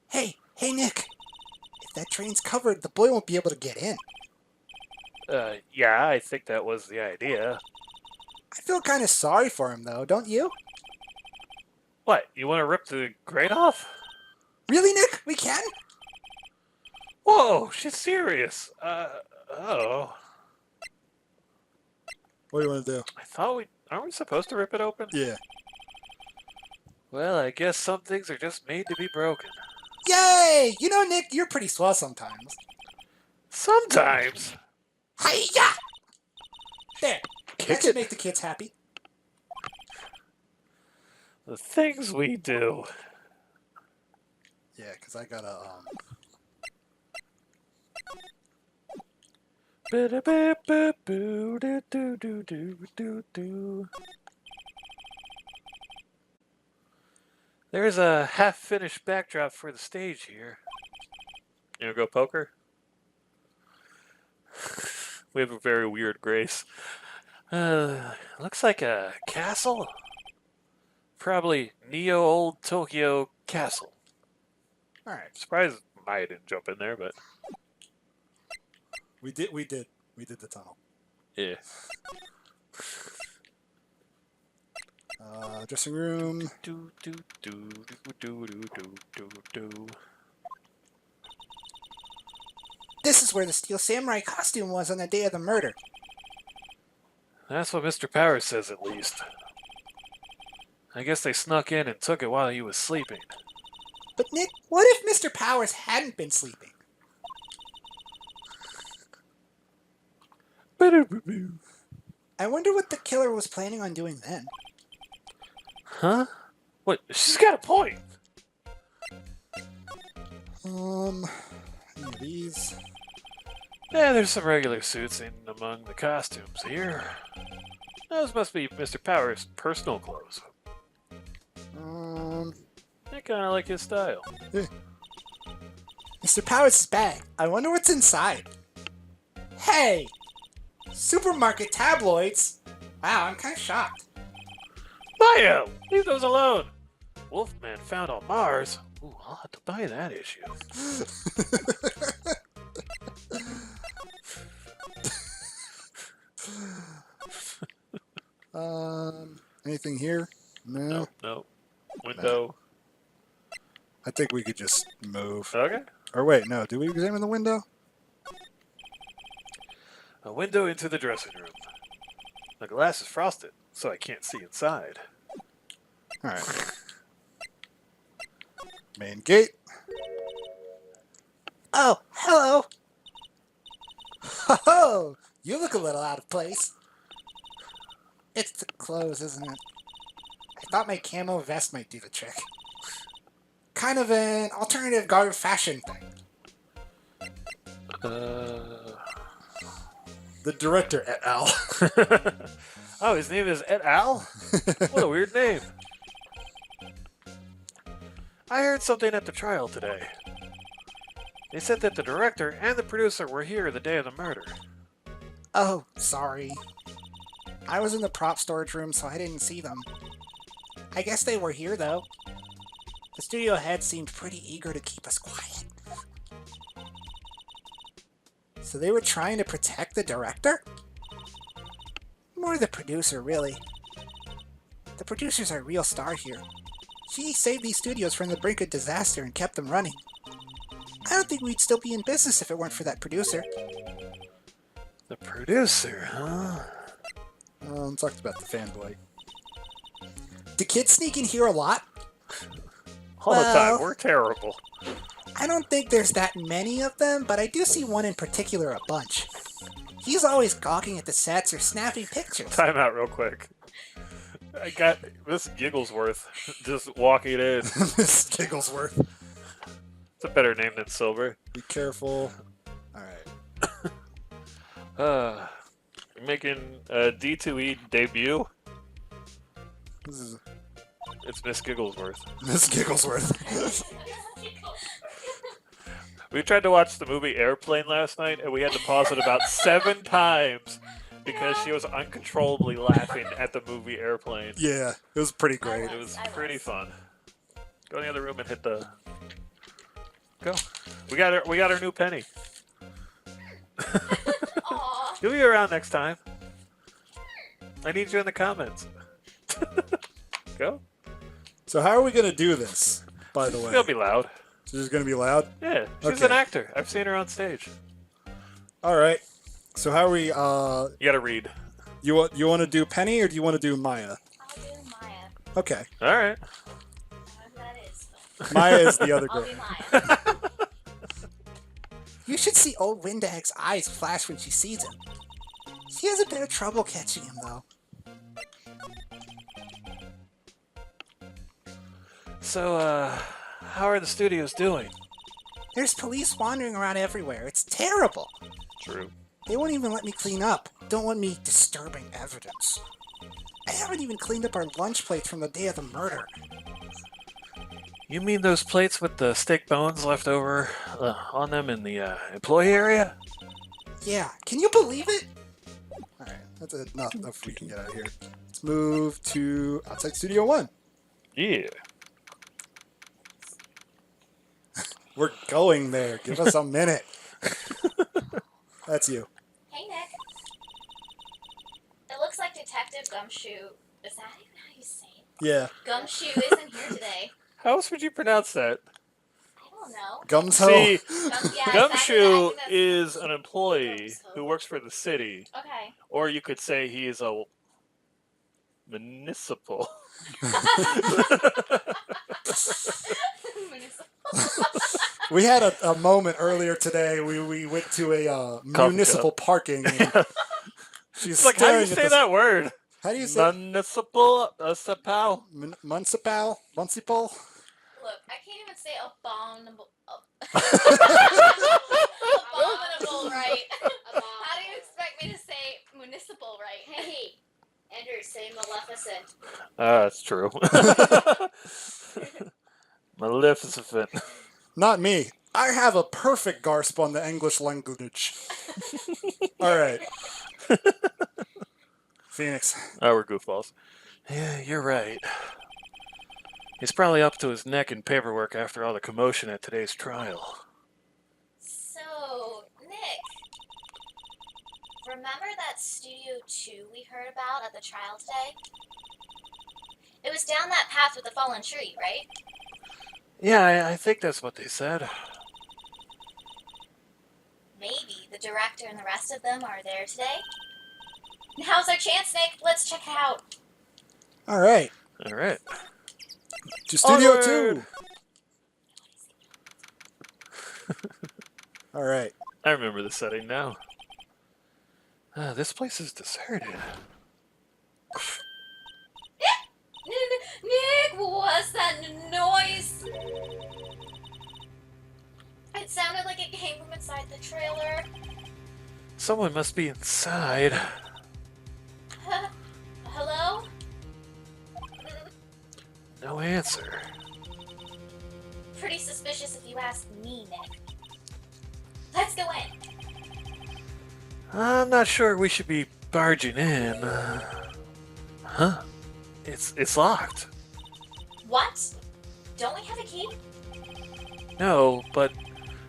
Hey, Nick. If that drain's covered, the boy won't be able to get in. Yeah, I think that was the idea. I feel kind of sorry for him, though, don't you? What, you want to rip the grate off? Really, Nick? We can? Whoa, she's serious. Oh. What do you want to do? I thought aren't we supposed to rip it open? Yeah. Well, I guess some things are just made to be broken. Yay! You know, Nick, you're pretty swell sometimes. Sometimes. Hi-ya! There. Kick That should it. make the kids happy. The things we do. Yeah, because I gotta, There's a half-finished backdrop for the stage here. You wanna go poker? We have a very weird grace. Looks like a castle? Probably Neo Old Tokyo Castle. Alright. Surprised Maya didn't jump in there, but We did the tunnel. yeah. Dressing room. Do, do, do, do, do, do, do, do. This is where the Steel Samurai costume was on the day of the murder. That's what Mr. Powers says, at least. I guess they snuck in and took it while he was sleeping. But Nick, what if Mr. Powers hadn't been sleeping? I wonder what the killer was planning on doing then. Huh? What? She's got a point! Any of these? Yeah, there's some regular suits in among the costumes here. Those must be Mr. Powers' personal clothes. I kind of like his style. Mr. Powers' bag. I wonder what's inside. Hey! Supermarket tabloids? Wow, I'm kind of shocked. Maya! Leave those alone! Wolfman found on Mars. Ooh, I'll have to buy that issue. Anything here? No. No, no. Window. I think we could just move. Okay. Or wait, no. Do we examine the window? A window into the dressing room. The glass is frosted, so I can't see inside. Alright. Main gate. Oh, hello! Ho-ho! You look a little out of place. It's the clothes, isn't it? I thought my camo vest might do the trick. Kind of an alternative garb fashion thing. The director et al. Oh, his name is Et al? What a weird name. I heard something at the trial today. They said that the director and the producer were here the day of the murder. Oh, sorry. I was in the prop storage room, so I didn't see them. I guess they were here, though. The studio head seemed pretty eager to keep us quiet. So they were trying to protect the director? More the producer, really. The producer's our real star here. She saved these studios from the brink of disaster and kept them running. I don't think we'd still be in business if it weren't for that producer. The producer, huh? Talked about the fanboy. Do kids sneak in here a lot? All the Well- time, we're terrible. I don't think there's that many of them, but I do see one in particular a bunch. He's always gawking at the sets or snapping pictures. Time out real quick. I got Miss Gigglesworth just walking in. Miss Gigglesworth. It's a better name than Silver. Be careful. Alright. Making a D2E debut. This is It's Miss Gigglesworth. Miss Gigglesworth. We tried to watch the movie Airplane last night, and we had to pause it about 7 times because she was uncontrollably laughing at the movie Airplane. Yeah, it was pretty great. It was pretty fun. Go in the other room and hit the. Go. We got our new penny. You'll be around next time. I need you in the comments. Go. So how are we gonna do this? By the way, It'll be loud. she's gonna be loud. Yeah, she's Okay. an actor. I've seen her on stage. All right. So how are we? You gotta read. You want to do Penny or do you want to do Maya? I'll do Maya. Okay, All right. Whoever that is. Maya is the other I'll girl. do Maya. You should see old Windag's eyes flash when she sees him. She has a bit of trouble catching him, though. So, how are the studios doing? There's police wandering around everywhere. It's terrible. True. They won't even let me clean up. Don't want me disturbing evidence. I haven't even cleaned up our lunch plates from the day of the murder. You mean those plates with the steak bones left over on them in the employee area? Yeah, can you believe it? All right. That's enough we can get out of here. Let's move to outside Studio 1. Yeah. We're going there. Give us a minute. That's you. Hey, Nick. It looks like Detective Gumshoe. Is that even how you say it? Yeah. Gumshoe isn't here today. How else would you pronounce that? I don't know. Gumsho. See, Yeah, Gumshoe exactly. is an employee Gumshoe. who works for the city. Okay. Or you could say he is a municipal. We had a moment earlier today. We went to a municipal parking. And she's It's like, how do you staring at say this- that word? How do you say Municipal? Municipal? municipal? Municipal? Look, I can't even say abominable. Abominable, right? How do you expect me to say municipal, right? Hey, Andrew, say Maleficent. That's true. Maleficent. Not me. I have a perfect gasp on the English language. All right. Phoenix. Oh, we're goofballs. Yeah, you're right. He's probably up to his neck in paperwork after all the commotion at today's trial. So, Nick, remember that Studio 2 we heard about at the trial today? It was down that path with the fallen tree, right? Yeah, I think that's what they said. Maybe the director and the rest of them are there today? Now's our chance, Nick. Let's check it out. All right. All right. To Studio Onward. 2. All right. I remember the setting now. This place is deserted. Nick, what's that noise? It sounded like it came from inside the trailer. Someone must be inside. Hello? No answer. Pretty suspicious if you ask me, Nick. Let's go in. I'm not sure we should be barging in. Huh? It's locked. What? Don't we have a key? No, but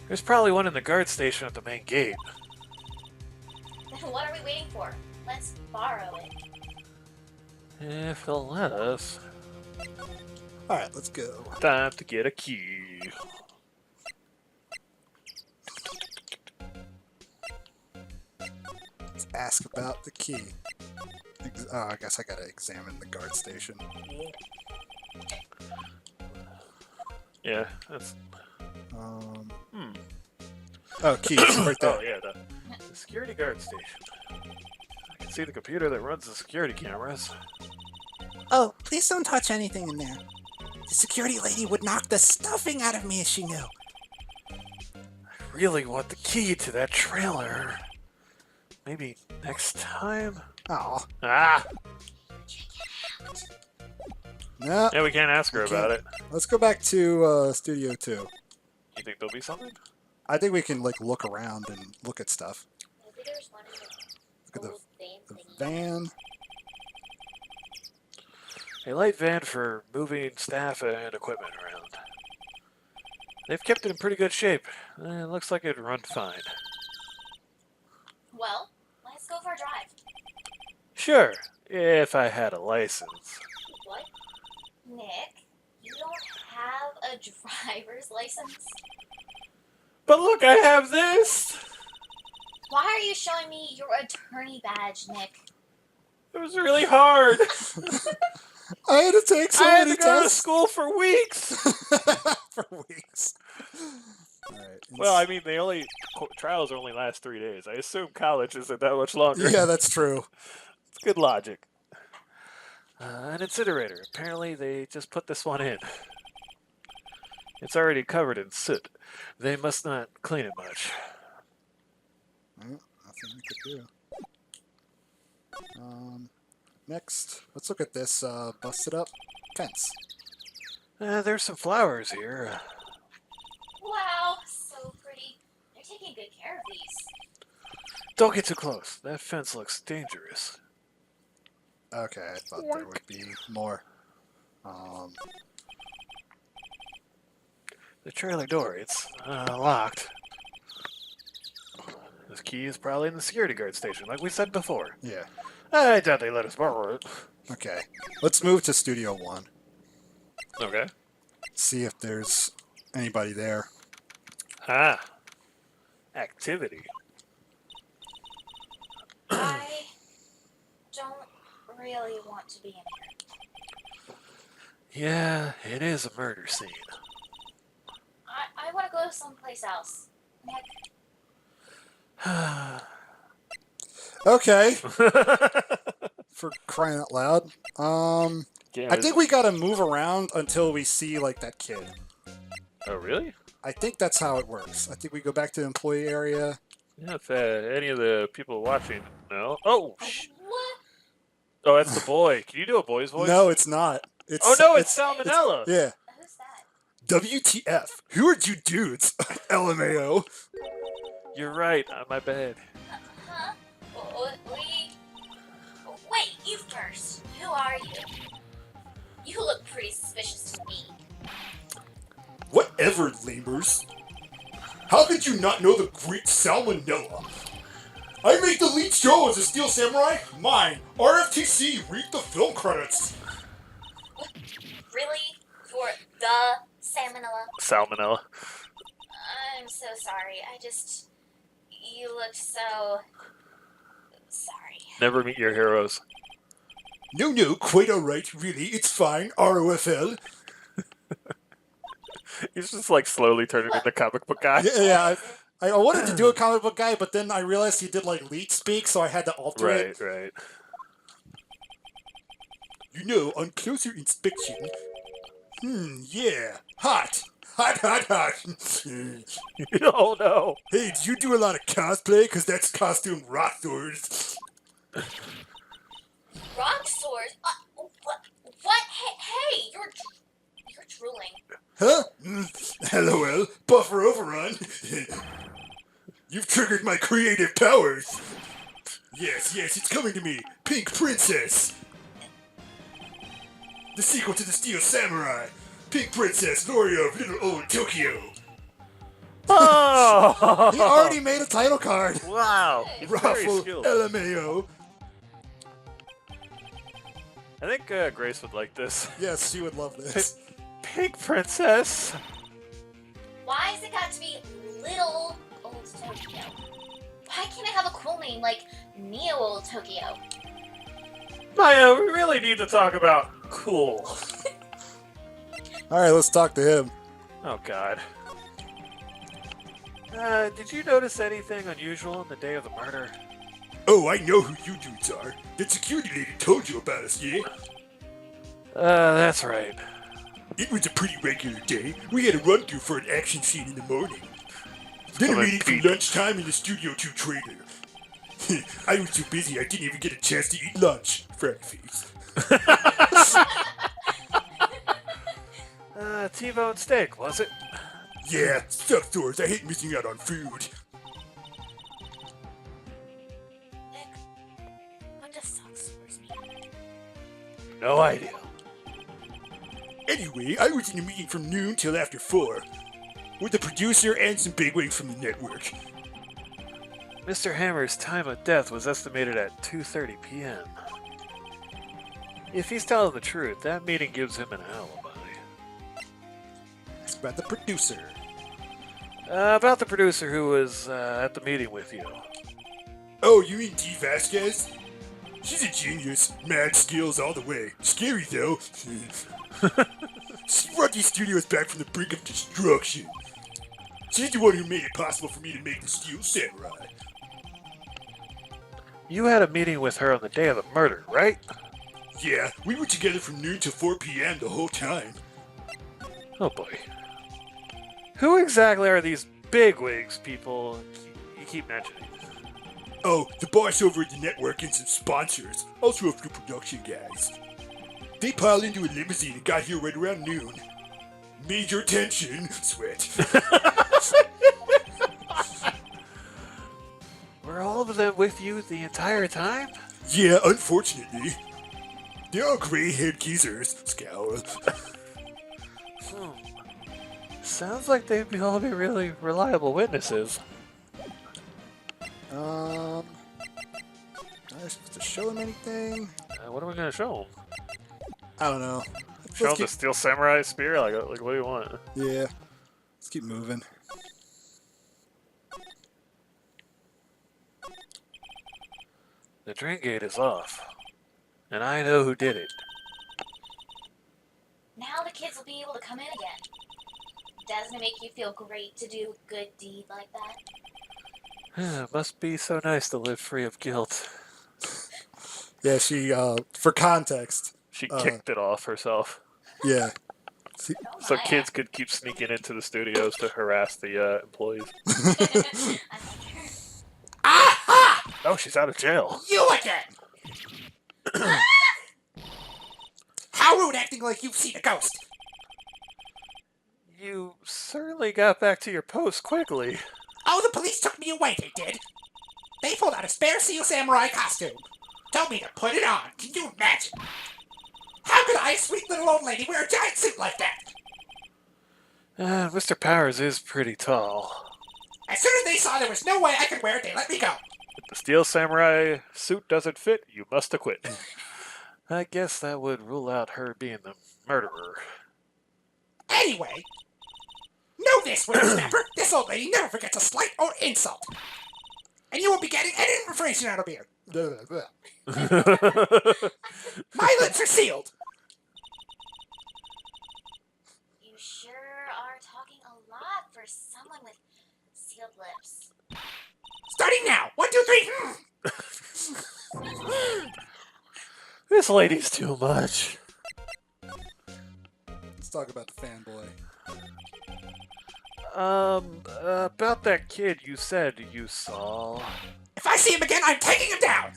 there's probably one in the guard station at the main gate. Then what are we waiting for? Let's borrow it. If they'll let us. All right. Let's go. Time to get a key. Let's ask about the key. Oh, I guess I gotta examine the guard station. Yeah, that's. Oh, keys right there. Oh, yeah, the security guard station. I can see the computer that runs the security cameras. Oh, please don't touch anything in there. The security lady would knock the stuffing out of me if she knew. I really want the key to that trailer. Maybe next time? Oh, Ah! no. Yeah, we can't ask her Okay. about it. Let's go back to Studio 2. You think there'll be something? I think we can like look around and look at stuff. Maybe there's one in Look at the old van the thingy. van. A light van for moving staff and equipment around. They've kept it in pretty good shape. It looks like it'd run fine. Well, let's go for a drive. Sure, if I had a license. What? Nick, you don't have a driver's license? But look, I have this! Why are you showing me your attorney badge, Nick? It was really hard. I had to take so I had many to go to tests school for weeks. for weeks. All right. Well, I mean, trials only last 3 days. I assume college isn't that much longer. yeah, that's true. It's good logic. An incinerator. Apparently, they just put this one in. It's already covered in soot. They must not clean it much. Well, nothing we could do. Next, let's look at this busted up fence. There's some flowers here. Wow, so pretty. They're taking good care of these. Don't get too close. That fence looks dangerous. Okay, I thought there would be more. The trailer door, it's locked. This key is probably in the security guard station, like we said before. Yeah. I doubt they let us borrow it. Okay. Let's move to Studio 1. Okay. See if there's anybody there. Ah. Activity. I don't really want to be in here. Yeah, it is a murder scene. I want to go to someplace else. Nick, Okay. For crying out loud. I think we gotta move around until we see, like, that kid. Oh, really? I think that's how it works. I think we go back to the employee area. Yeah, if any of the people watching know. Oh, what? oh, that's the boy. Can you do a boy's voice? No, it's not. It's, Oh, no, it's Salmonella. Yeah. Who's that? WTF? Who are you dudes? LMAO. You're right. My bad. Huh? Wait, you first. Who are you? You look pretty suspicious to me. Whatever, lamers. How did you not know the great Salmonella? I made the lead show as a Steel Samurai. Mine. RFTC. Read the film credits. Really? You're the Salmonella? Salmonella. I'm so sorry. You looked so... sorry. Never meet your heroes. No, quite alright, really. It's fine. ROFL. He's just like slowly turning into comic book guy. Yeah, I wanted to do a comic book guy, but then I realized he did like leet speak, so I had to alter it. Right. You know, on closer inspection. Yeah. Hot. Oh no. Hey, did you do a lot of cosplay? Because that's costume rock stores. Rock swords? What? Hey, you're drooling. Huh? LOL. Buffer overrun. You've triggered my creative powers. Yes, it's coming to me. Pink Princess. The sequel to the Steel Samurai. Pink Princess, glory of little old Tokyo. Oh! He already made a title card. Wow. He's very Raffle skilled. LMAO. I think Grace would like this. Yes, she would love this. Pink Princess. Why has it got to be little old Tokyo? Why can't I have a cool name like Neo Old Tokyo? Maya, we really need to talk about cool. Alright, let's talk to him. Oh God. Did you notice anything unusual on the day of the murder? Oh, I know who you dudes are. The security lady told you about us, yeah? That's right. It was a pretty regular day. We had a run-through for an action scene in the morning. Then a meeting for lunchtime in the Studio 2 trailer. I was too busy I didn't even get a chance to eat lunch. Frowny face. T-bone steak, was it? Yeah, suck stores. I hate missing out on food. Nick, what does sock stores mean? No idea. Anyway, I was in a meeting from noon till after 4. With the producer and some bigwigs from the network. Mr. Hammer's time of death was estimated at 2:30 p.m. If he's telling the truth, that meeting gives him an alibi. Ask about the producer. About the producer who was at the meeting with you. Oh, you mean Dee Vasquez? She's a genius. Mad skills all the way. Scary, though. She brought these studios back from the brink of destruction. She's the one who made it possible for me to make the Steel Samurai. You had a meeting with her on the day of the murder, right? Yeah, we were together from noon till 4 p.m. the whole time. Oh boy. Who exactly are these bigwigs people you keep mentioning? Oh, the boss over at the network and some sponsors. Also a few production guys. They piled into a limousine and got here right around noon. Major tension. Sweat. Were all of them with you the entire time? Yeah, unfortunately. They're gray-haired geezers, Scour. Sounds like they'd all be really reliable witnesses. Am I supposed to show him anything? What are we gonna show them? I don't know. Show Let's them the steel samurai spear? Like what do you want? Yeah. Let's keep moving. The drain gate is off, and I know who did it. Now the kids will be able to come in again. Doesn't it make you feel great to do a good deed like that? It must be so nice to live free of guilt. Yeah, she, for context. She kicked it off herself, Yeah. Oh so my. kids could keep sneaking into the studios to harass the employees. I like her. Aha! Oh, she's out of jail. You again! How rude acting like you've seen a ghost! You certainly got back to your post quickly. Oh, the police took me away, they did. They pulled out a spare Seal Samurai costume. Told me to put it on. Can you imagine? How could I, a sweet little old lady, wear a giant suit like that? Mr. Powers is pretty tall. As soon as they saw there was no way I could wear it, they let me go. If the steel samurai suit doesn't fit, you must acquit. I guess that would rule out her being the murderer. Anyway, know this, whippersnapper. This old lady never forgets a slight or insult. And you won't be getting any information out of here. My lips are sealed. You sure are talking a lot for someone with sealed lips. Starting now. 1, 2, 3. This lady's too much. Let's talk about the fanboy. About that kid you said you saw. If I see him again, I'm taking him down.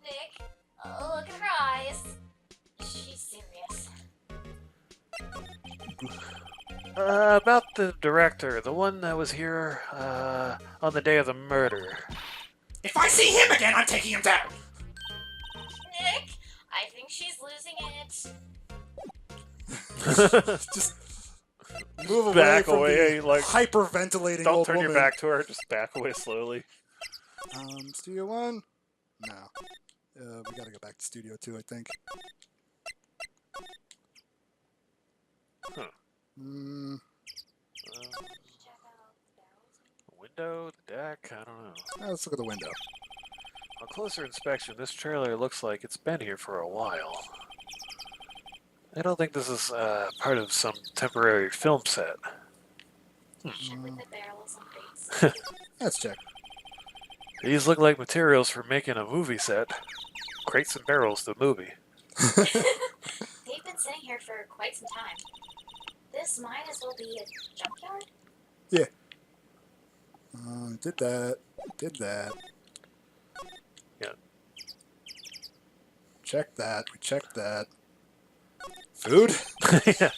Nick, look at her eyes. She's serious. About the director, the one that was here, on the day of the murder. If I see him again, I'm taking him down. Nick, I think she's losing it. Just move away Back from away, the like, hyperventilating Don't old turn woman. your back to her, just back away slowly. Studio 1? No. We gotta go back to Studio 2, I think. Huh. Mm, Check out the barrels. Window, the deck, I don't know. let's look at the window. On closer inspection, this trailer looks like it's been here for a while. I don't think this is part of some temporary film set. Should we put barrels on crates? Let's check. These look like materials for making a movie set. Crates and barrels, the movie. They've been sitting here for quite some time. This might as well be a junkyard. Yeah. Did that. Did that. Yeah. Check that. We checked that. Food? Yeah.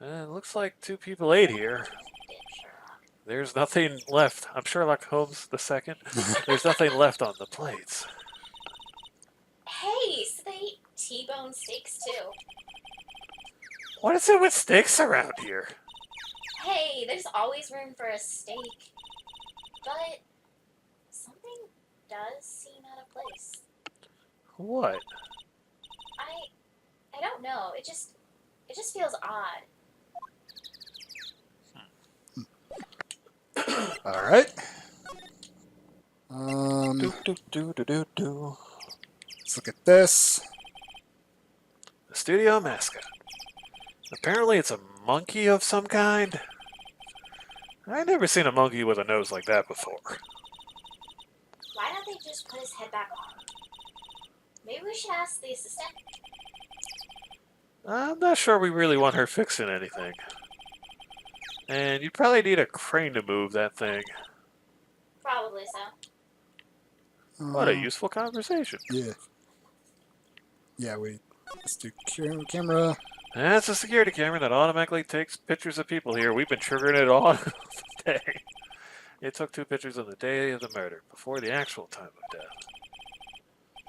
It looks like 2 people ate here. Did Sherlock. There's nothing left. I'm Sherlock Holmes the second. There's nothing left on the plates. Hey, so they eat T-bone steaks too. What is it with steaks around here? Hey, there's always room for a steak. But something does seem out of place. What? I don't know. It just feels odd. All right. Do. Let's look at this. The studio mascot. Apparently it's a monkey of some kind. I've never seen a monkey with a nose like that before. Why don't they just put his head back on? Maybe we should ask the assistant. I'm not sure we really want her fixing anything. And you'd probably need a crane to move that thing. Probably so. What a useful conversation. Yeah. Yeah, let's do camera. That's a security camera that automatically takes pictures of people here. We've been triggering it all day. It took 2 pictures on the day of the murder, before the actual time of death.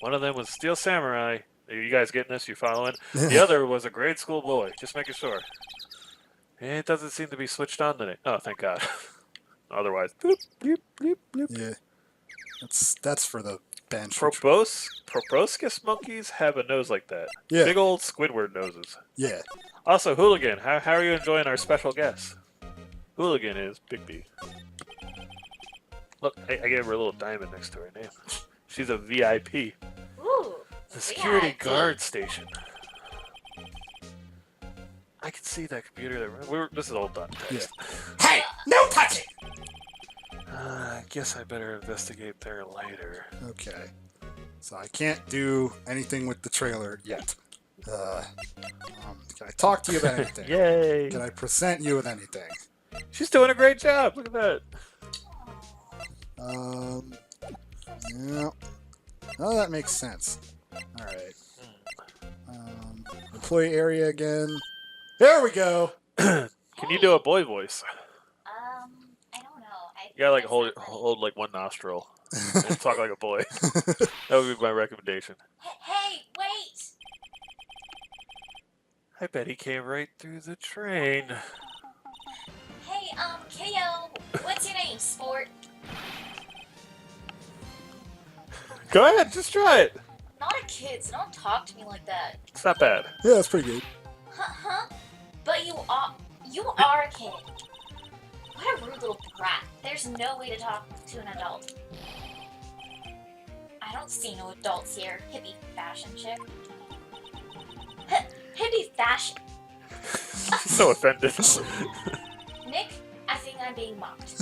One of them was Steel Samurai. Are you guys getting this? You following? The other was a grade school boy. Just making sure. It doesn't seem to be switched on today. Oh, thank God. Otherwise, bloop, bloop, bloop, bloop. Yeah. That's for the bench. which- Proboscis monkeys have a nose like that. Yeah. Big old Squidward noses. Yeah. Also, Hooligan, how are you enjoying our special guest? Hooligan is Big B. Look, I gave her a little diamond next to her name. She's a VIP. Ooh. The security VIP. guard station. I can see that computer there. This is all done. Text. Hey, no touching! I guess I better investigate there later. Okay. So I can't do anything with the trailer yet. Can I talk to you about anything? Yay! Can I present you with anything? She's doing a great job. Look at that. Yeah. Oh, that makes sense. All right. Employee area again. There we go. Can you do a boy voice? I don't know. You gotta like hold like one nostril and talk like a boy. That would be my recommendation. Hey, wait! I bet he came right through the train. Hey, Kiddo, what's your name, sport? Go ahead, just try it. Not a kid, so don't talk to me like that. It's not bad. Yeah, that's pretty good. Huh? But you are a kid. What a rude little brat. There's no way to talk to an adult. I don't see no adults here, hippie fashion chick. Hippie fashion. She's so offended. Nick, I think I'm being mocked.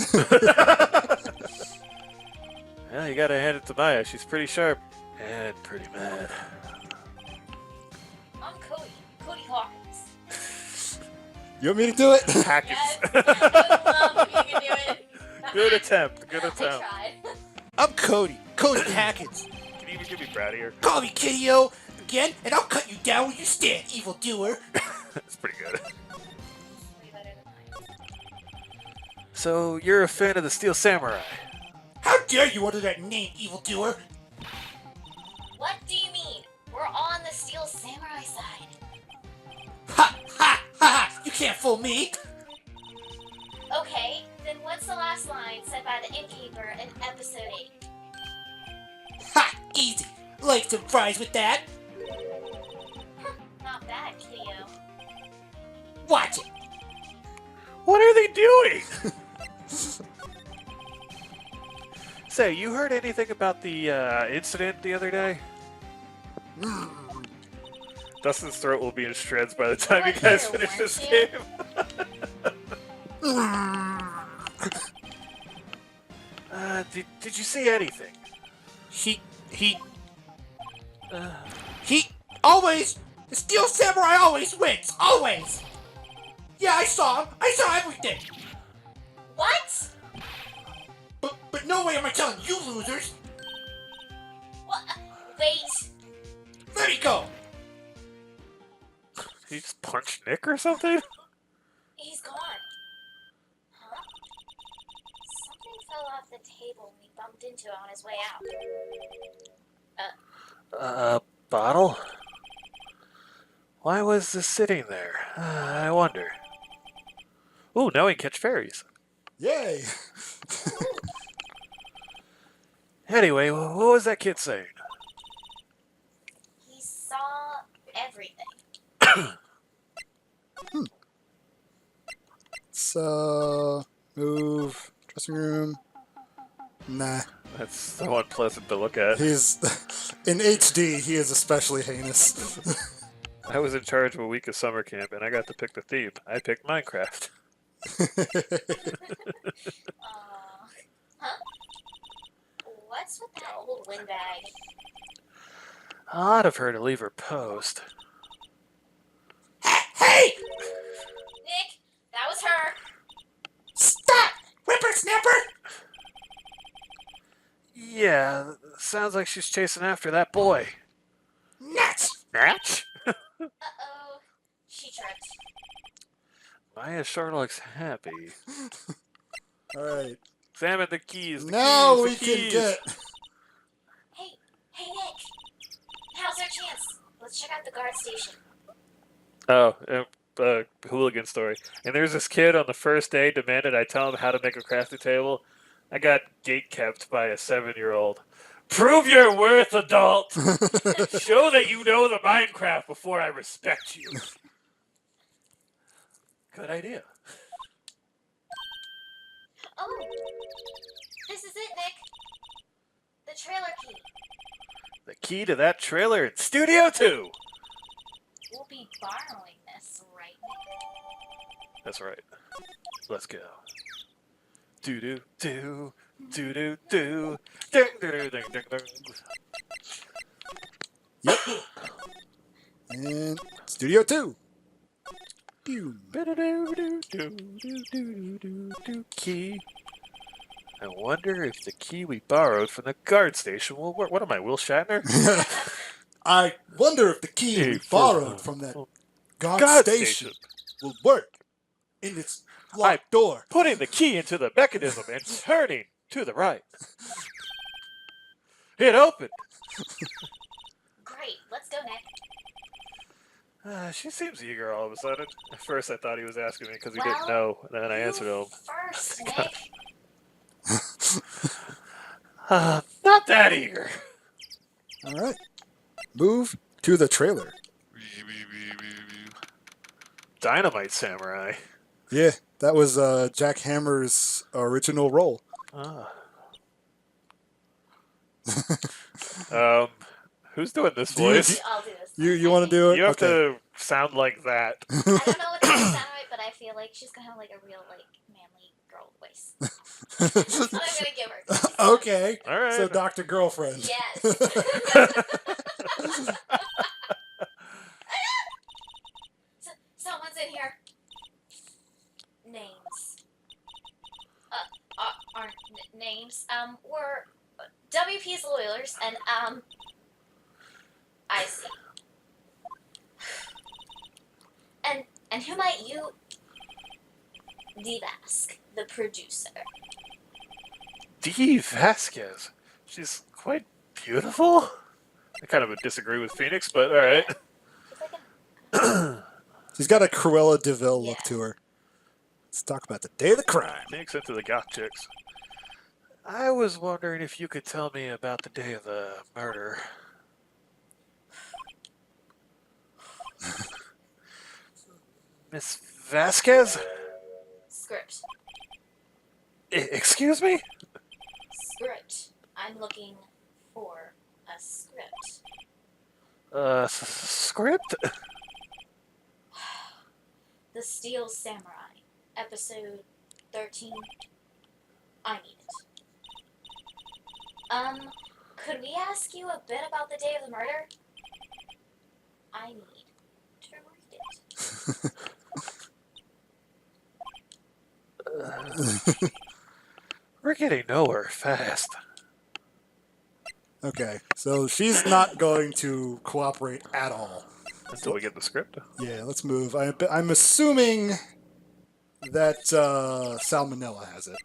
Well, you gotta hand it to Maya. She's pretty sharp and pretty mad. I'm Cody Hawkins. You want me to do it? Hackers. Yes, I love if you can do it. Good attempt. Good I attempt. tried. I'm Cody Hackins. Can you even give me Brad here? Call me Kiddo again, and I'll cut you down where you stand, evildoer. That's pretty good. Way better than mine. So you're a fan of the Steel Samurai? How dare you utter that name, evildoer? What do you mean? We're on the Steel Samurai side. Ha ha ha ha! You can't fool me. Okay, then what's the last line said by the innkeeper in episode 8? Ha! Easy. Like some fries with that. Not bad, kiddo. Watch it. What are they doing? Say, you heard anything about the incident the other day? Dustin's throat will be in shreds by the time you guys Here, finish this weren't game. Did you see anything? He always, the Steel Samurai always wins, always. Yeah, I saw him. I saw everything. What? But no way am I telling you losers. What? Wait. Let me go. Did he just punch Nick or something? He's gone. Huh? Something fell off the table and he bumped into it on his way out. Bottle? Why was this sitting there? I wonder. Ooh, now we can catch fairies. Yay! Anyway, what was that kid saying? He saw everything. So, move, dressing room. Nah. That's so unpleasant to look at. He's in HD. He is especially heinous. I was in charge of a week of summer camp, and I got to pick the theme. I picked Minecraft. Huh? What's with that old windbag? I'd have her to leave her post. Hey! Nick, that was her. Stop! Whippersnapper! Yeah, sounds like she's chasing after that boy. Nuts! Natch? Uh-oh. She tripped. Maya sure looks happy. Alright. Examine the keys. Now the we keys. can get. Hey, Nick. Let's check out the guard station. Oh, hooligan story. And there's this kid on the first day demanded I tell him how to make a crafting table. I got gate kept by a 7-year-old. Prove your worth, adult! Show that you know the Minecraft before I respect you. Good idea. Oh, this is it, Nick. The trailer key. The key to that trailer in Studio 2! We'll be borrowing this, right, Nick? That's right. Let's go. Do-do-do, do-do-do, ding-ding-ding-ding-ding. Yep. And Studio 2. Pew. Do-do-do-do-do-do-do-do. Key. I wonder if the key we borrowed from the guard station will work. What am I, Will Shatner? I wonder if the key we borrowed from that guard station will work in its locked door. Putting the key into the mechanism and turning to the right. It opened. Great, let's go, Nick. She seems eager all of a sudden. At first I thought he was asking me because he Well, didn't know, and then I answered him. First, Nick. Not that eager. All right. Move to the trailer. Dynamite Samurai. Yeah, that was Jack Hammer's original role. Who's doing this Do you- voice? I'll do this. You want to do it? You have to sound like that. I don't know what it's gonna sound right, but I feel like she's gonna have like a real like manly girl voice. That's what I'm gonna give her. Okay. All right. So Dr. Girlfriend. Yes. Someone's in here. Names. Aren't names. We're WP's lawyers, and I see. And who might you? Divask, the producer. Dee Vasquez. She's quite beautiful. I kind of would disagree with Phoenix, but all right. She's like She's got a Cruella de Vil look Yeah. to her. Let's talk about the day of the crime. Phoenix into the goth chicks. I was wondering if you could tell me about the day of the murder. Miss Vasquez? script. Excuse me? Script. I'm looking for a script. Script? The Steel Samurai, episode 13. I need it. Could we ask you a bit about the day of the murder? I need to read it. We're getting nowhere fast. Okay, so she's not going to cooperate at all. Until we get the script. Yeah, let's move. I'm assuming that Salmonella has it.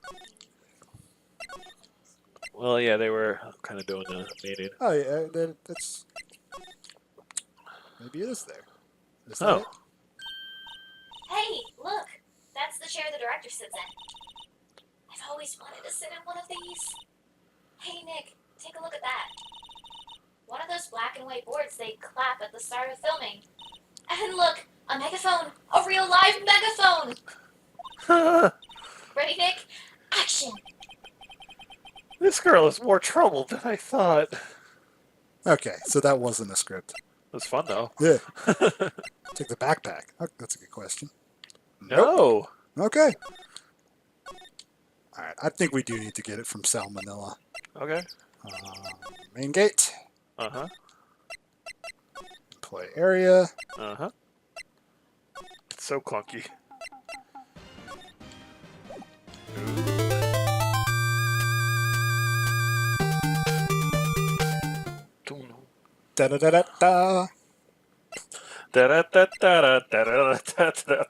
Well, yeah, they were kind of doing the meeting. Oh, yeah, that's... Maybe it is there. Is that Oh. it? Hey, look! That's the chair the director sits in. I've always wanted to sit in one of these. Hey, Nick, take a look at that. One of those black and white boards they clap at the start of filming. And look, a megaphone! A real live megaphone! Ready, Nick? Action! This girl is more trouble than I thought. Okay, so that wasn't a script. It was fun, though. Yeah. Take the backpack. Oh, that's a good question. No. Okay. All right, I think we do need to get it from Salmonella. Okay. Main gate. Uh-huh. Play area. Uh-huh. It's so clunky. Da da da da da. Da-da-da-da-da-da-da-da-da-da.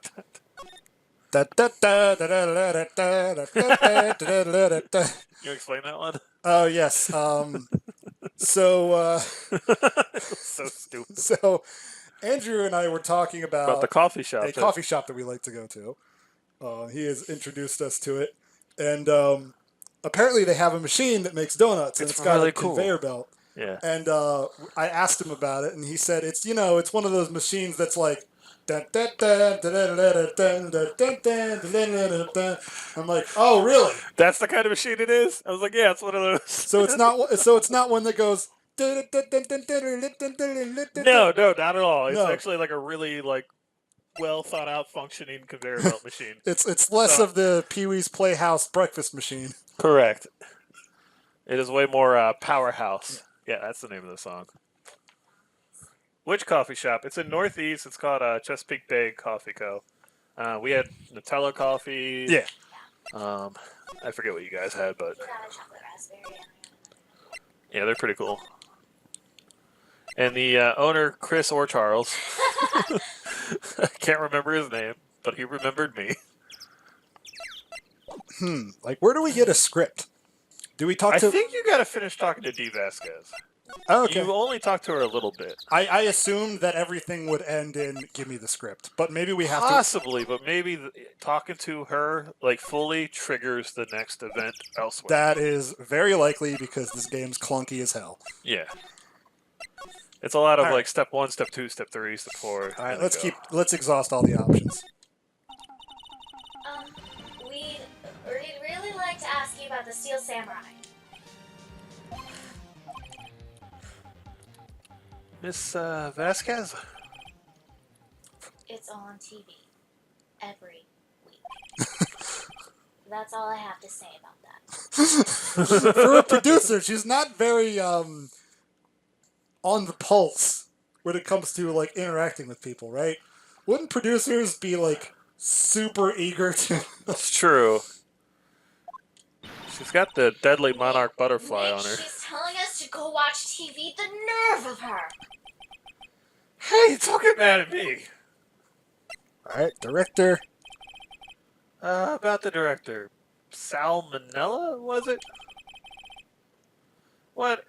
Da da da da da da da da da da da da da. You explain that one? Oh yes. So, So stupid. so Andrew and I were talking About the coffee shop. a too. coffee shop that we like to go to. He has introduced us to it, and apparently they have a machine that makes donuts, and It's it's got really a cool. conveyor belt. Yeah. And I asked him about it, and he said it's one of those machines that's like. I'm like, oh really? That's the kind of machine it is? I was like, yeah, it's one of those. So it's not one that goes. No, not at all. It's No. actually like a really well thought out functioning conveyor belt machine. It's less of the Pee-wee's Playhouse breakfast machine. Correct. It is way more powerhouse. Yeah, that's the name of the song. Which coffee shop? It's in Northeast. It's called Chesapeake Bay Coffee Co. We had Nutella coffee. Yeah. I forget what you guys had, but You got a chocolate raspberry. yeah, they're pretty cool. And the owner, Chris or Charles, I can't remember his name, but he remembered me. Like, where do we get a script? Do we talk I to? think you got to finish talking to Dee Vasquez. Oh, okay. You only talked to her a little bit. I assumed that everything would end in "give me the script," but maybe we have to. Possibly, but maybe talking to her fully triggers the next event elsewhere. That is very likely because this game's clunky as hell. Yeah. It's a lot of All right. step 1, step 2, step 3, step 4. All right, and let's go. let's exhaust all the options. We'd really like to ask you about the Steel Samurai. Miss Vasquez? It's on TV every week. That's all I have to say about that. For a producer, she's not very on the pulse when it comes to interacting with people, right? Wouldn't producers be super eager to? That's true. She's got the deadly monarch butterfly on her. She's telling us to go watch TV. The nerve of her! Hey, don't get mad at me. All right, director. About the director. Salmonella, was it? What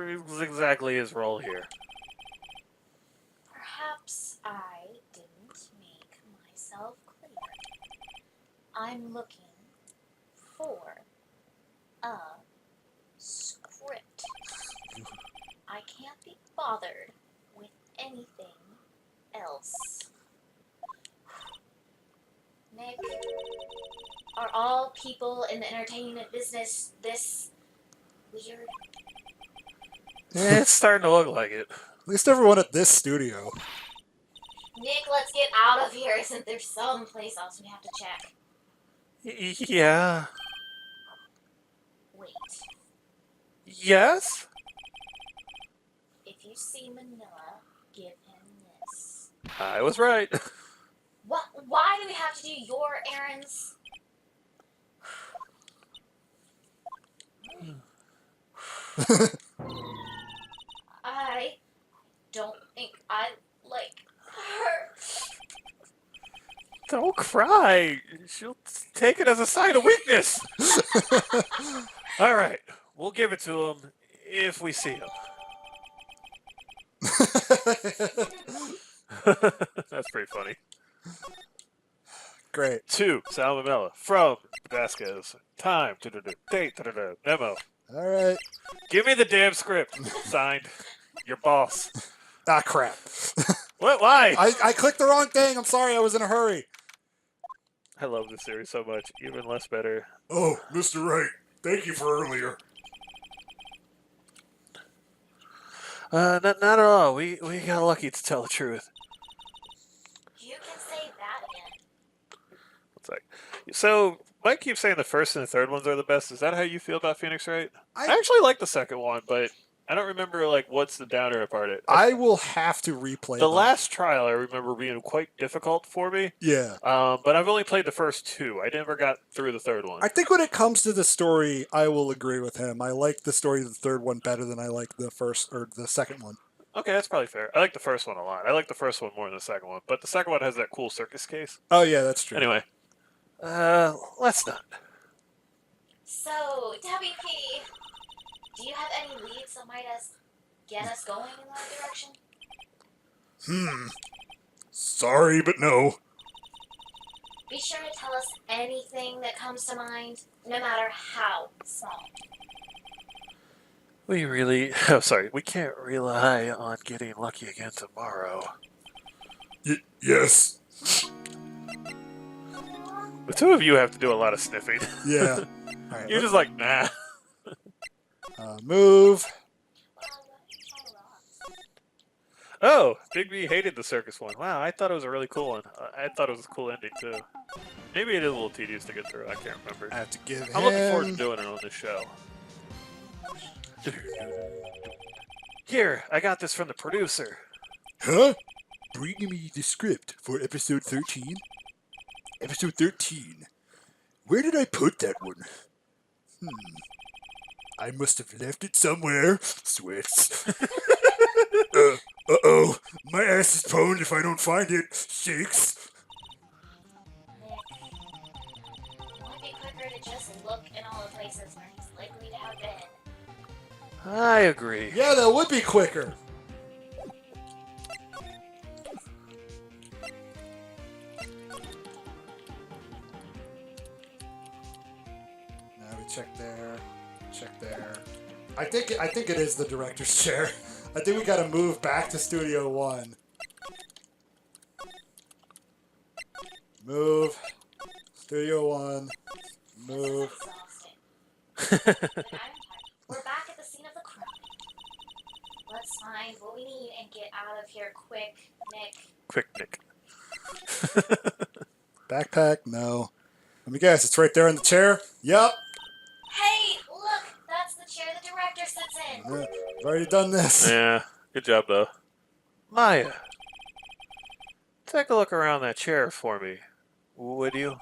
is exactly his role here? Perhaps I didn't make myself clear. I'm looking for a script. I can't be bothered with anything else. Nick, are all people in the entertainment business this weird? It's starting to look like it. At least everyone at this studio. Nick, let's get out of here. Isn't there someplace else we have to check? Yeah. Wait. Yes? If you see Manila, give him this. I was right. What? Why do we have to do your errands? I don't think I like her. Don't cry. She'll take it as a sign of weakness. All right. We'll give it to him if we see him. That's pretty funny. Great. To Salmonella from Vasquez. Time. Date. Memo. All right. Give me the damn script. Signed. Your boss. Ah, crap. What? Why? I clicked the wrong thing. I'm sorry. I was in a hurry. I love this series so much. Even less better. Oh, Mr. Wright. Thank you for earlier. Not at all. We got lucky, to tell the truth. You can say that again. It's like, so Mike keeps saying the first and the third ones are the best. Is that how you feel about Phoenix Wright? I actually like the second one, but I don't remember what's the downer about it. I will have to replay The them. last trial I remember being quite difficult for me. Yeah. But I've only played the first two. I never got through the third one. I think when it comes to the story, I will agree with him. I like the story of the third one better than I like the first or the second one. Okay, that's probably fair. I like the first one a lot. I like the first one more than the second one, but the second one has that cool circus case. Oh yeah, that's true. Anyway, let's not. So, WP, Do you have any leads that might get us going in that direction? Sorry, but no. Be sure to tell us anything that comes to mind, no matter how small. We really... Oh, sorry. We can't rely on getting lucky again tomorrow. Yes. The two of you have to do a lot of sniffing. Yeah. All right. You're just like, nah. Move. Oh, Big B hated the circus one. Wow, I thought it was a really cool one. I thought it was a cool ending, too. Maybe it is a little tedious to get through. I can't remember. I have to give I'm looking forward to doing it on this show. Here, I got this from the producer. Huh? Bringing me the script for episode 13? Episode 13. Where did I put that one? I must have left it somewhere. Sweats. Uh-oh. My ass is pwned if I don't find it. Shakes. It might be quicker to just look in all the places where he's likely to have been. I agree. Yeah, that would be quicker. Now we check there. Check there. I think it is the director's chair. I think we gotta move back to Studio 1. Move. Studio 1. Move. Exhausting. We're back at the scene of the crime. Let's find what we need and get out of here quick, Nick. Quick, Nick. Backpack? No. Let me guess, it's right there in the chair? Yup. Hey, look! That's the chair the director sits in! I've already done this. Yeah, good job, though. Maya, take a look around that chair for me, would you?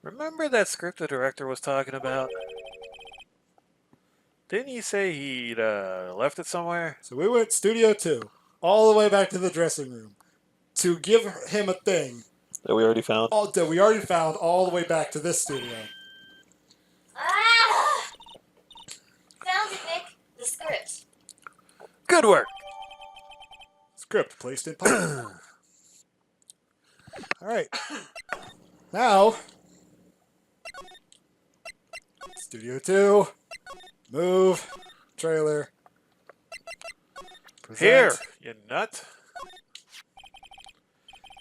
Remember that script the director was talking about? Didn't he say he'd left it somewhere? So we went Studio 2, all the way back to the dressing room, to give him a thing That we already found? that we already found all the way back to this studio. Ah! Found it, Nick. The script. Good work! Script placed in pocket. Alright. Now, Studio 2, move, trailer. Present. Here, you nut.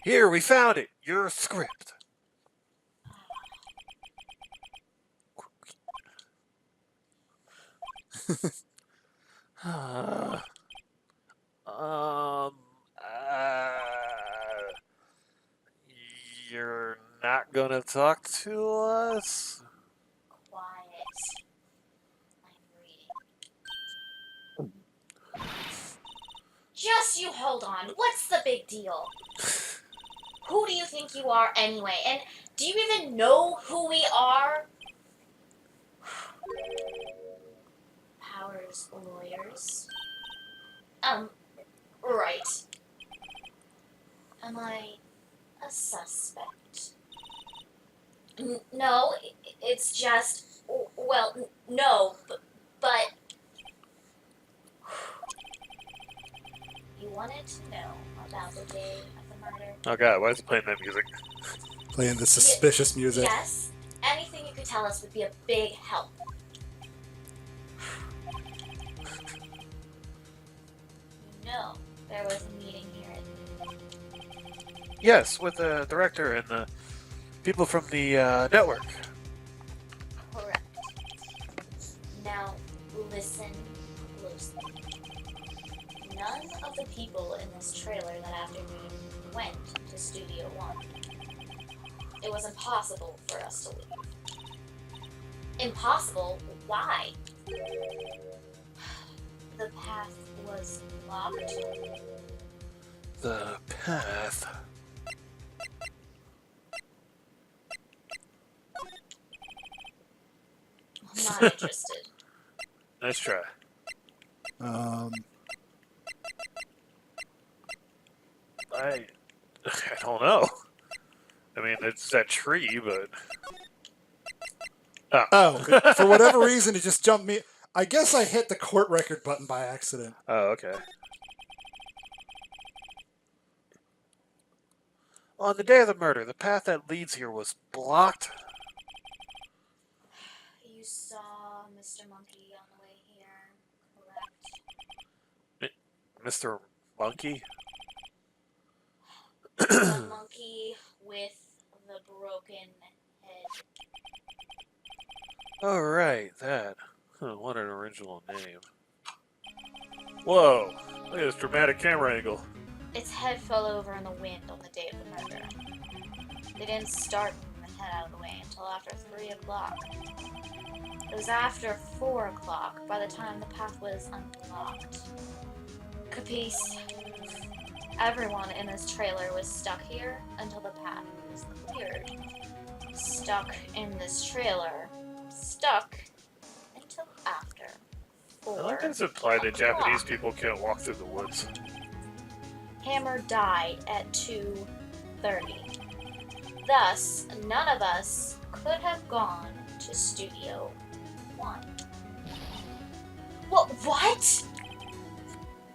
Here, we found it. Your script. You're not gonna talk to us? Quiet. I'm reading. Just you hold on. What's the big deal? Who do you think you are anyway? And do you even know who we are? Powers lawyers. Right. Am I a suspect? No, it's just, well, no, but you wanted to know about the day of the murder? Oh god, why is it playing that music? Playing the suspicious music. Yes, anything you could tell us would be a big help. You know, there was a meeting here at Yes, with the director and the people from the network. Correct. Now, listen closely. None of the people in this trailer that afternoon went to Studio 1. It was impossible for us to leave. Impossible? Why? The path was locked. The path. I'm not interested. Nice try. I don't know. I mean, it's that tree, but... Oh, for whatever reason, it just jumped me. I guess I hit the court record button by accident. Oh, okay. On the day of the murder, the path that leads here was blocked. You saw Mr. Monkey on the way here, correct? Mr. Monkey? The monkey with the broken head. Oh, right, that. Huh, what an original name. Whoa, look at this dramatic camera angle. Its head fell over in the wind on the day of the murder. They didn't start moving the head out of the way until after 3 o'clock. It was after 4 o'clock by the time the path was unblocked. Capiche? Everyone in this trailer was stuck here until the path was cleared. Stuck in this trailer. Stuck until after 4 I think it's implied that Japanese o'clock. people can't walk through the woods. Hammer died at 2:30. Thus, none of us could have gone to Studio 1. What?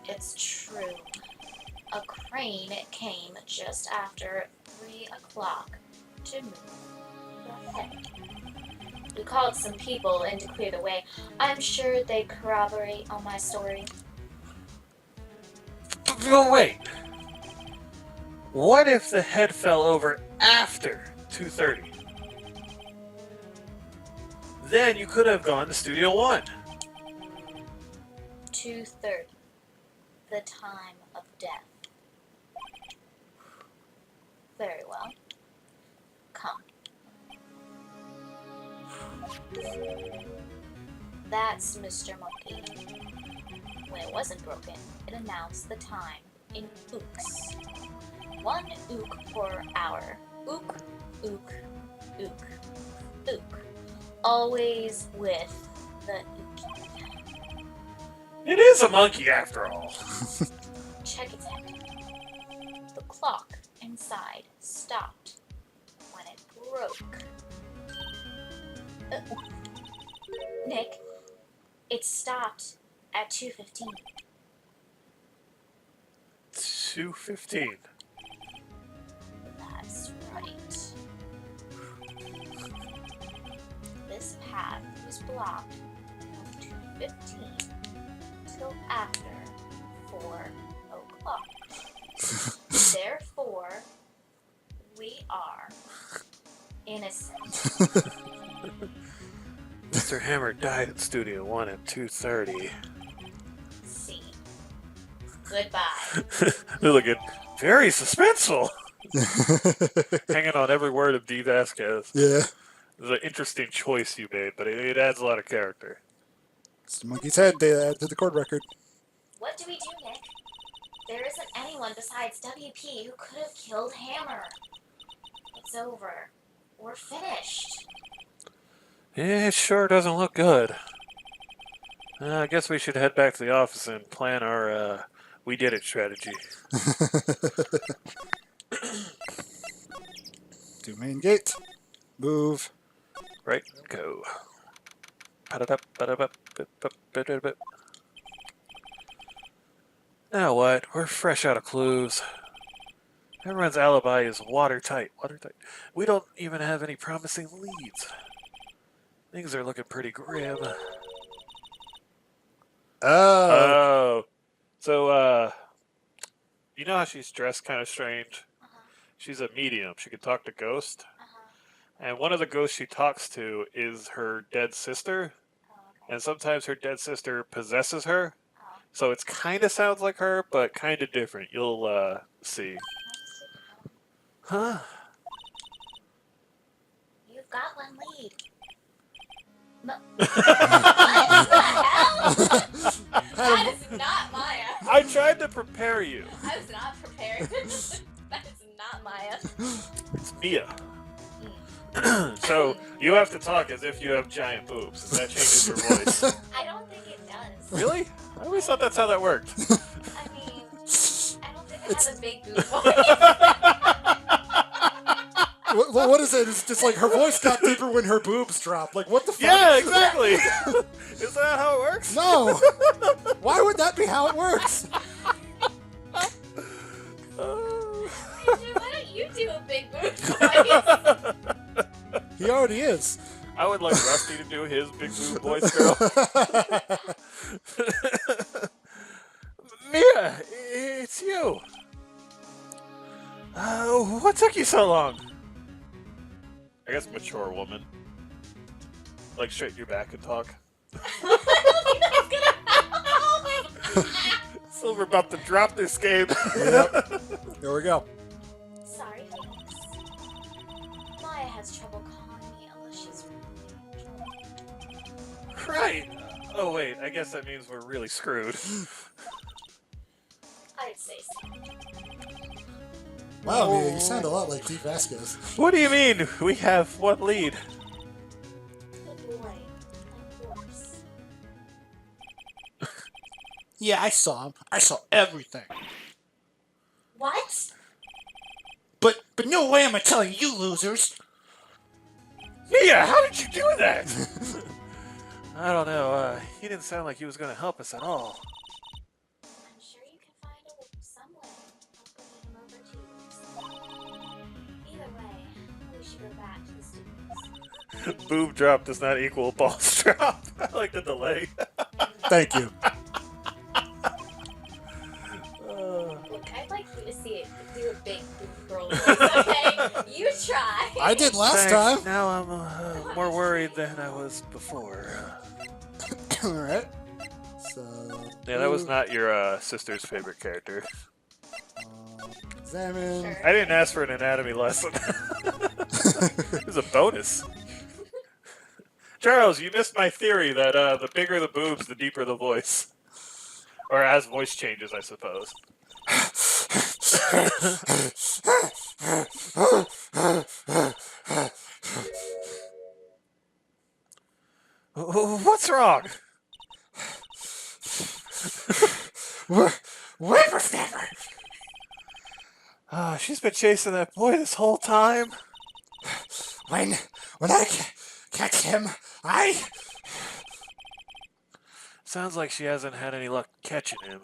It's true. A crane came just after 3 o'clock to move the head. We called some people in to clear the way. I'm sure they corroborate on my story. But wait. What if the head fell over after 2:30? Then you could have gone to Studio 1. 2:30. The time of death. Very well. Come. That's Mr. Monkey. When it wasn't broken, it announced the time in ooks. 1 ook per hour. Ook, ook, ook, ook. Always with the ookie. It is a monkey after all. Check its head. The clock inside stopped when it broke. Nick, it stopped at 2:15. 2:15. That's right. This path was blocked from 2:15 till after 4 o'clock. Therefore, we are innocent. Mr. Hammer died at Studio 1 at 2:30. See. Goodbye. They're looking very suspenseful. Hanging on every word of D. Vasquez. Yeah. It was an interesting choice you made, but it adds a lot of character. It's the monkey's head. They added to the court record. What do we do, Nick? There isn't anyone besides WP who could have killed Hammer. It's over. We're finished. Yeah, it sure doesn't look good. I guess we should head back to the office and plan our we did it strategy. To main gate. Move. Right, go. Now what? We're fresh out of clues. Everyone's alibi is watertight. Watertight. We don't even have any promising leads. Things are looking pretty grim. Oh. So, you know how she's dressed kind of strange? She's a medium. She can talk to ghosts. And one of the ghosts she talks to is her dead sister. And sometimes her dead sister possesses her. So it kind of sounds like her, but kind of different. You'll see. Huh? You've got one lead. No. That is not Maya. I tried to prepare you. I was not prepared. That is not Maya. It's Mia. So you have to talk as if you have giant boobs, and that changes your voice. I don't think it does. Really? I always thought that's how that worked. I mean, I don't think it has a big boob voice. What is it? It's just like her voice got deeper when her boobs dropped. Like, what the fuck? Yeah, exactly. Is that how it works? No! Why would that be how it works? Why don't you do a big boob voice? He already is. I would like Rusty to do his big boob voice, girl. Mia, it's you. What took you so long? I guess mature woman. Like straighten your back and talk. Silver about to drop this game. Yep. Here we go. Sorry, Phoenix. Maya has trouble calling me unless she's really Right. Oh wait, I guess that means we're really screwed. I'd say so. Wow, Mia, you sound a lot like Pete Vasquez. What do you mean? We have one lead. The boy, of course. Yeah, I saw him. I saw everything. What? But no way am I telling you losers. Mia, how did you do that? I don't know. He didn't sound like he was going to help us at all. I'm sure you can find some way of bringing him over to you. Either way, we should go back to the studios. Boob drop does not equal balls drop. I like the delay. Thank you. Look, I'd like you to see it do a big boob girl voice, okay? You try. I did last time. Now I'm more worried than I was before. Alright. So. Yeah, that was not your sister's favorite character. Examine. Sure. I didn't ask for an anatomy lesson. It was a bonus. Charles, you missed my theory that the bigger the boobs, the deeper the voice. Or as voice changes, I suppose. What's wrong? Whippersnapper! She's been chasing that boy this whole time. When I catch him, I... Sounds like she hasn't had any luck catching him.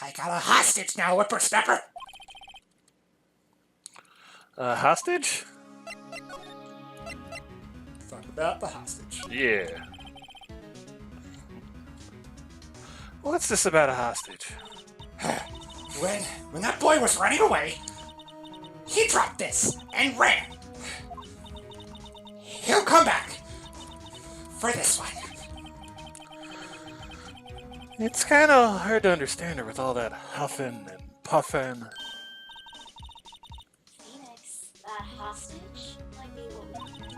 I got a hostage now, whippersnapper! Hostage? Talk about the hostage. Yeah. What's this about a hostage? When that boy was running away, he dropped this and ran. He'll come back for this one. It's kind of hard to understand her with all that huffing and puffing. Phoenix, that hostage might be what we need.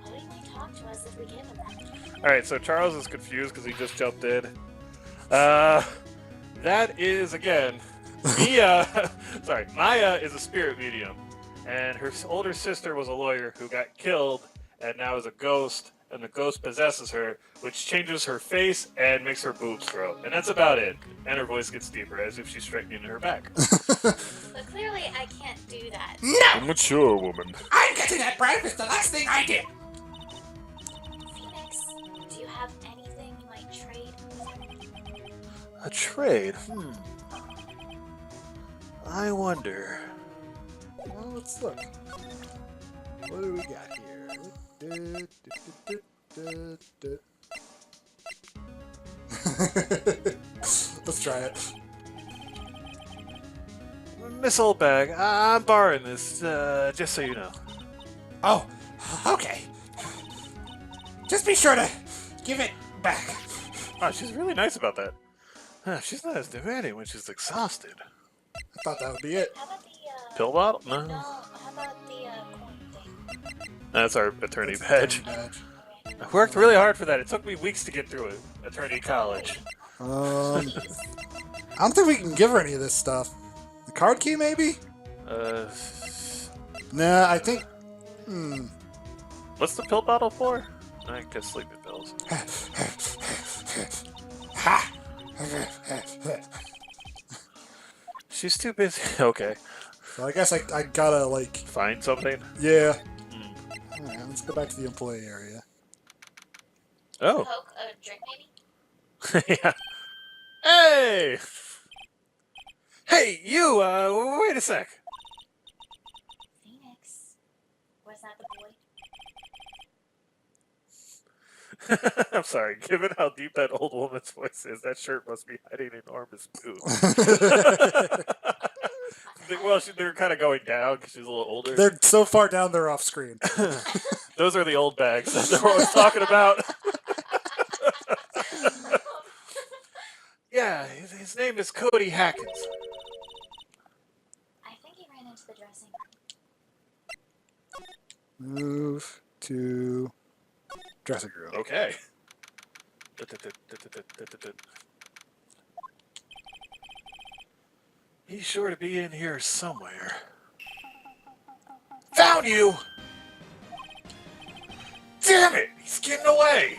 Cody might talk to us if we give him that. Alright, so Charles is confused because he just jumped in. That is, again, Maya is a spirit medium. And her older sister was a lawyer who got killed and now is a ghost. And the ghost possesses her, which changes her face and makes her boobs grow. And that's about it. And her voice gets deeper, as if she's straightening her back. But clearly I can't do that. No! Mature woman. I'm getting that breakfast the last thing I did. Phoenix, do you have anything you might trade with him? A trade? I wonder. Well, let's look. What do we got here? Let's try it. Miss Oldbag, I'm borrowing this, just so you know. Oh, okay. Just be sure to give it back. Oh, she's really nice about that. She's not as demanding when she's exhausted. I thought that would be it. How about the, Pill bottle? No, No. how about the, coin thing? That's our attorney badge. Badge. I worked really hard for that. It took me weeks to get through it. Attorney college. I don't think we can give her any of this stuff. The card key, maybe? Nah, I think. What's the pill bottle for? I guess sleeping pills. Ha! She's too busy. Okay. So I guess I gotta, like... Find something? Yeah. Alright, let's go back to the employee area. Oh. Coke, a drink maybe? Yeah. Hey! Hey, you, wait a sec. Phoenix. Was that the boy? I'm sorry, given how deep that old woman's voice is, that shirt must be hiding enormous poo. Well, they're kind of going down because she's a little older. They're so far down, they're off screen. Those are the old bags that they're always talking about. Yeah, his name is Cody Hackins. I think he ran into the dressing room. Move to dressing room. Okay. He's sure to be in here somewhere. Found you! Damn it! He's getting away!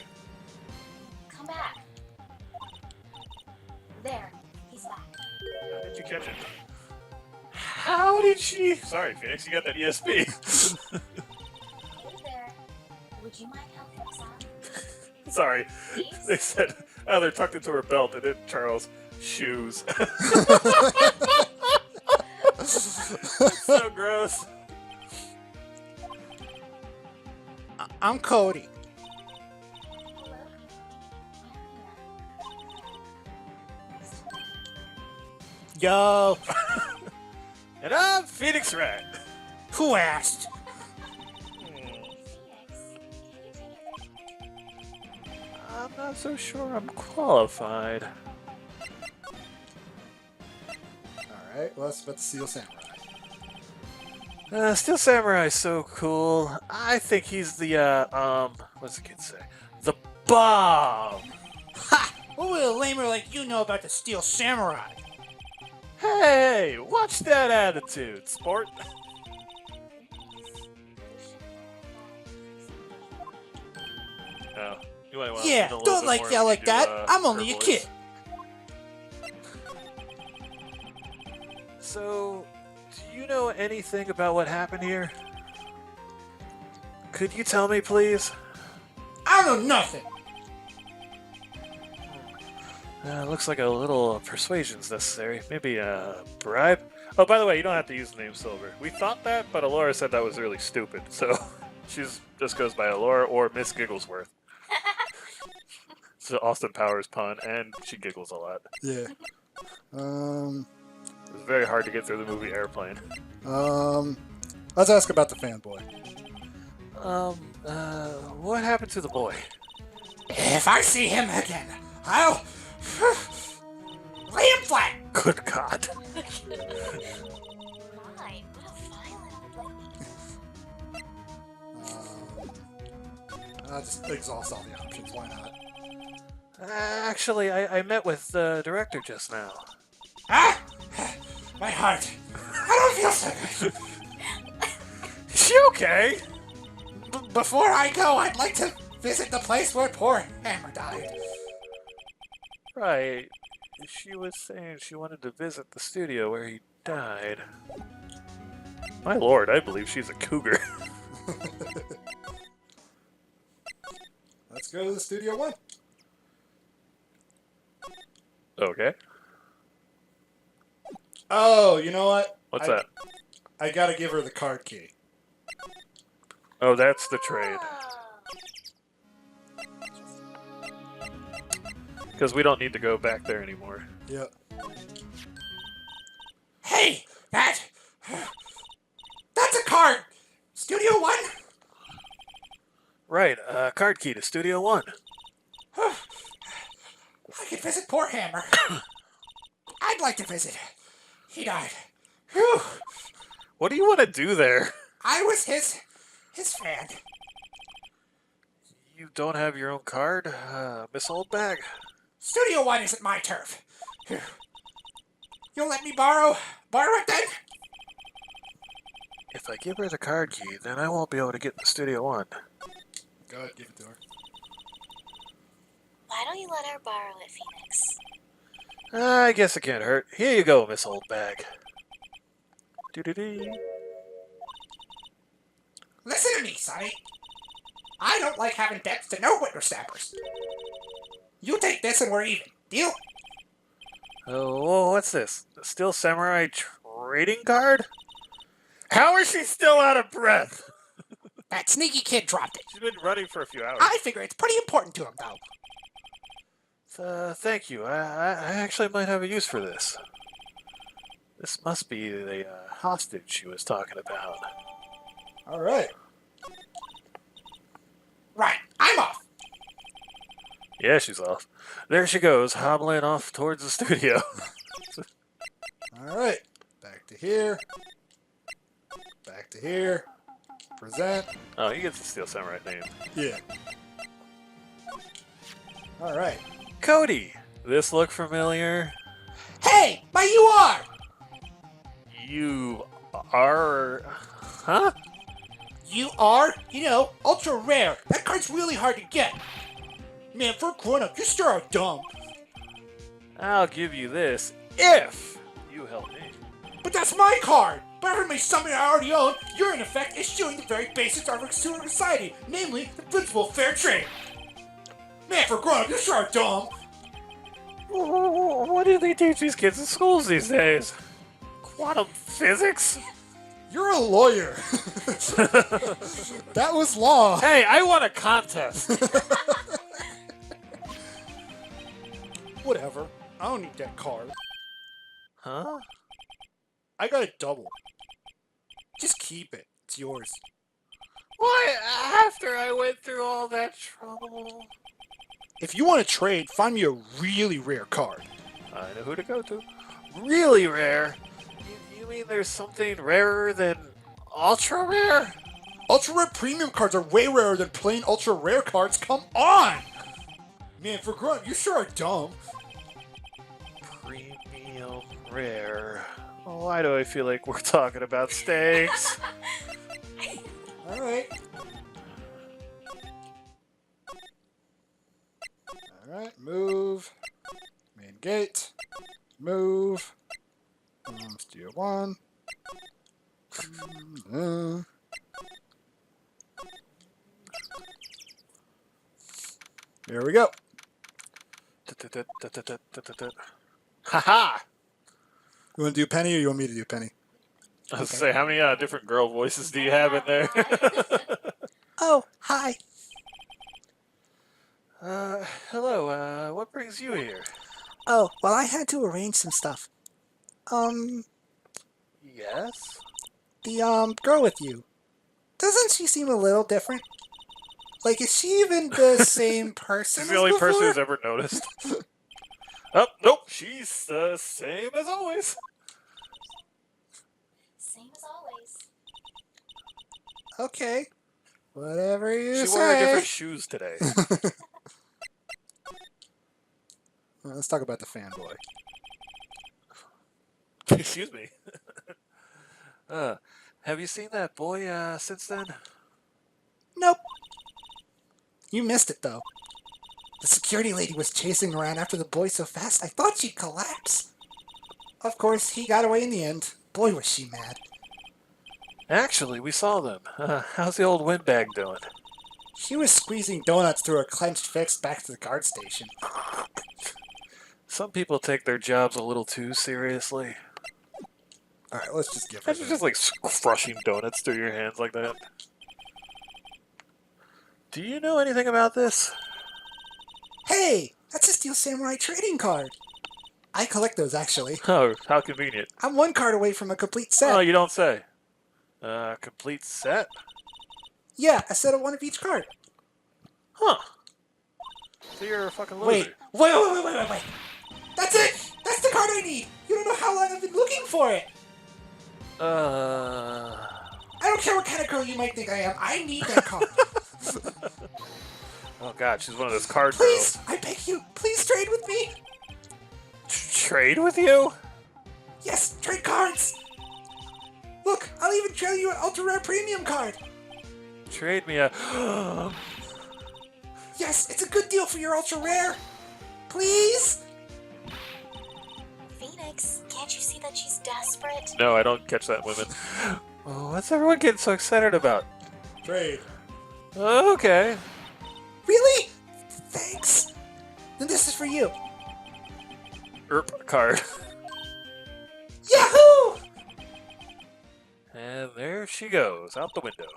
Come back. There. He's back. How did you catch it? How did she... Sorry, Phoenix, you got that ESP. Hey there. Would you mind helping us out? Sorry. Please? They said, oh, they're tucked into her belt, and then Charles, shoes. So gross. I'm Cody. Hello? Yo, And I'm Phoenix Wright. who asked? Phoenix, can you take it? I'm not so sure I'm qualified. Alright, well, that's about the Steel Samurai. Steel Samurai's so cool. I think he's the, what's the kid say? The bomb! Ha! What would a lamer like you know about the Steel Samurai? Hey, watch that attitude, sport. Oh, you might want to Yeah, don't like yell like that. I'm only a kid. So, do you know anything about what happened here? Could you tell me, please? I don't know nothing. Looks like a little persuasion's necessary. Maybe a bribe? Oh, by the way, you don't have to use the name Silver. We thought that, but Alora said that was really stupid, so she's just goes by Alora or Miss Gigglesworth. It's an Austin Powers pun, and she giggles a lot. Yeah. It was very hard to get through the movie Airplane. Let's ask about the fanboy. What happened to the boy? If I see him again, I'll lay him flat. Good God. Fine. What a violent old lady. I'll just exhaust all the options, why not? Actually, I met with the director just now. Ah, my heart. I don't feel so good. Is she okay? Before I go, I'd like to visit the place where poor Hammer died. Right. She was saying she wanted to visit the studio where he died. My lord, I believe she's a cougar. Let's go to the Studio One. Okay. Oh, you know what? What's I- that? I gotta give her the card key. Oh, that's the trade. Because we don't need to go back there anymore. Yep. Hey, that's a card. Studio One. Right, card key to Studio One. I could visit poor Hammer. I'd like to visit. He died. Whew. What do you want to do there? I was his fan. You don't have your own card, Miss Oldbag? Studio One isn't my turf. Phew. You'll let me borrow it then? If I give her the card key, then I won't be able to get into Studio One. Go ahead, give it to her. Why don't you let her borrow it, Phoenix? I guess it can't hurt. Here you go, Miss Oldbag. Do-do-dee. Listen to me, Sonny. I don't like having debts to no whippersnappers. You take this and we're even. Deal? Oh, what's this? The Steel Samurai trading card? How is she still out of breath? That sneaky kid dropped it. She's been running for a few hours. I figure it's pretty important to him, though. Thank you. I actually might have a use for this. This must be the hostage she was talking about. All right. Right, I'm off. Yeah, she's off. There she goes, hobbling off towards the studio. All right. Back to here. Back to here. Present. Oh, he gets the Steel Samurai name. Yeah. All right. Cody! This look familiar? Hey, but you are! You are... Huh? You are, ultra rare. That card's really hard to get. Man, for a grown-up, you sure are dumb. I'll give you this if you help me. But that's my card! By having something I already own, you're in effect eschewing the very basics of our society, namely the principle of fair trade. Man, for a grown-up, you sure are dumb. What do they teach these kids in schools these days? Quantum physics? You're a lawyer. That was law. Hey, I won a contest. Whatever. I don't need that card. Huh? I got a double. Just keep it. It's yours. Why, after I went through all that trouble? If you want to trade, find me a really rare card. I know who to go to. Really rare? You mean there's something rarer than ultra rare? Ultra rare premium cards are way rarer than plain ultra rare cards. Come on! Man, for grown, you sure are dumb. Premium rare. Why do I feel like we're talking about steaks? All right. All right, move. Main gate. Move. Studio 1. There we go. Haha! You want to do Penny or you want me to do Penny? I was gonna say, how many different girl voices do you have in there? Oh, hi. Hello, what brings you here? Oh, well, I had to arrange some stuff. Yes? The, girl with you. Doesn't she seem a little different? Like, is she even the same person She's as the only person before? who's ever noticed. Oh, nope, she's the same as always. Same as always. Okay. Whatever you She say. wore different shoes today. Well, let's talk about the fanboy. Excuse me. Have you seen that boy since then? Nope. You missed it, though. The security lady was chasing around after the boy so fast, I thought she'd collapse. Of course, he got away in the end. Boy, was she mad. Actually, we saw them. How's the old windbag doing? She was squeezing donuts through a clenched fist back to the guard station. Some people take their jobs a little too seriously. All right, let's just give her Imagine just like crushing donuts through your hands like that. Do you know anything about this? Hey, that's a Steel Samurai trading card. I collect those, actually. Oh, how convenient. I'm one card away from a complete set. Oh, you don't say. Complete set? Yeah, a set of one of each card. Huh. So you're a fucking loser. Wait. That's it! That's the card I need! You don't know how long I've been looking for it! I don't care what kind of girl you might think I am. I need that card. Oh god, she's one of those card Please, girls. I beg you, please trade with me. Trade with you? Yes, trade cards. Look, I'll even trade you an ultra rare premium card. Trade me a... Yes, it's a good deal for your ultra rare. Please. Phoenix, can't Can't you see that she's desperate? No, I don't catch that, women. Oh, what's everyone getting so excited about? Trade. Okay. Really? Thanks. Then this is for you. Card. Yahoo! And there she goes, out the window.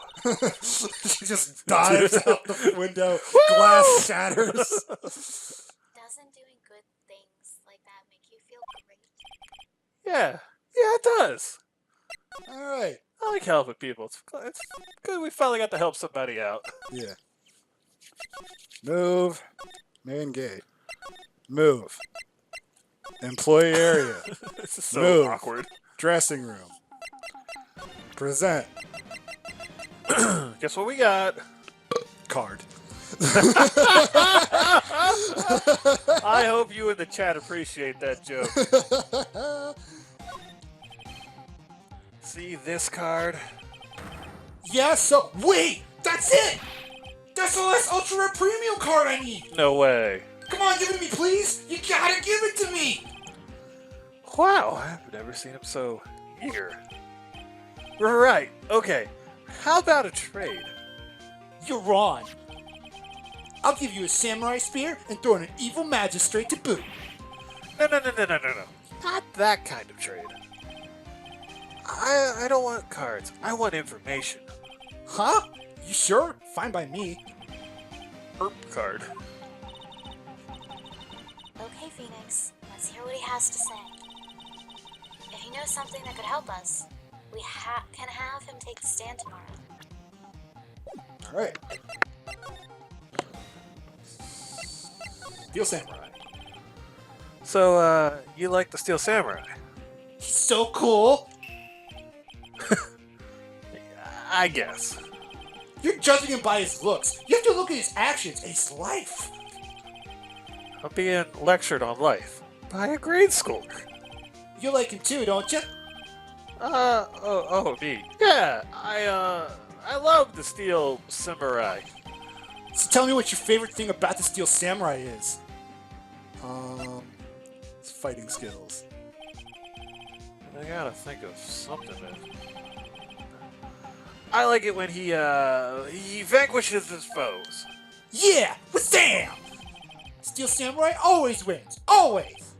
She just dives out the window. Glass shatters. Doesn't doing good things like that make you feel great? Yeah, it does. All right. I like helping people. It's good we finally got to help somebody out. Yeah. Move. Main gate. Move. Employee area. This is so Move. awkward. Dressing room. Present. Guess what we got? Card. I hope you in the chat appreciate that joke. See this card? Yeah, so wait! That's it! That's the last Ultra Rare Premium card I need! No way. Come on, give it to me, please! You gotta give it to me! Wow, I've never seen him so eager. Right, okay. How about a trade? You're wrong. I'll give you a samurai spear and throw in an evil magistrate to boot. No. Not that kind of trade. I don't want cards. I want information. Huh? You sure? Fine by me. Card. Okay, Phoenix. Let's hear what he has to say. If he knows something that could help us, we can have him take the stand tomorrow. All right. Steel Samurai. So, you like the Steel Samurai? He's so cool! I guess. You're judging him by his looks. You have to look at his actions and his life. I'm being lectured on life by a grade schooler. You like him too, don't you? Me. Yeah, I love the Steel Samurai. So tell me what your favorite thing about the Steel Samurai is. His fighting skills. I gotta think of something. I like it when he vanquishes his foes. Yeah, with Sam! Steel Samurai always wins. Always!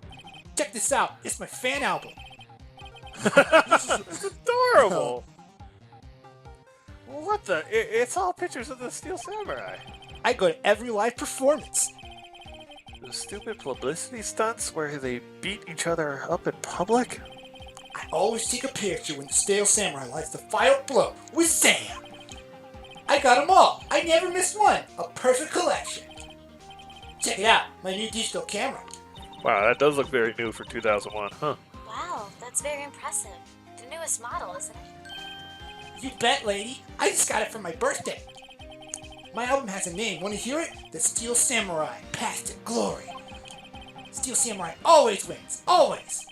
Check this out. It's my fan album. It's adorable. What the? It's all pictures of the Steel Samurai. I go to every live performance. The stupid publicity stunts where they beat each other up in public? I always take a picture when the Steel Samurai lights the final blow with Sam. I got them all. I never missed one. A perfect collection. Check it out. My new digital camera. Wow, that does look very new for 2001, huh? Wow, that's very impressive. The newest model, isn't it? You bet, lady. I just got it for my birthday. My album has a name. Want to hear it? The Steel Samurai. Path to Glory. Steel Samurai always wins. Always.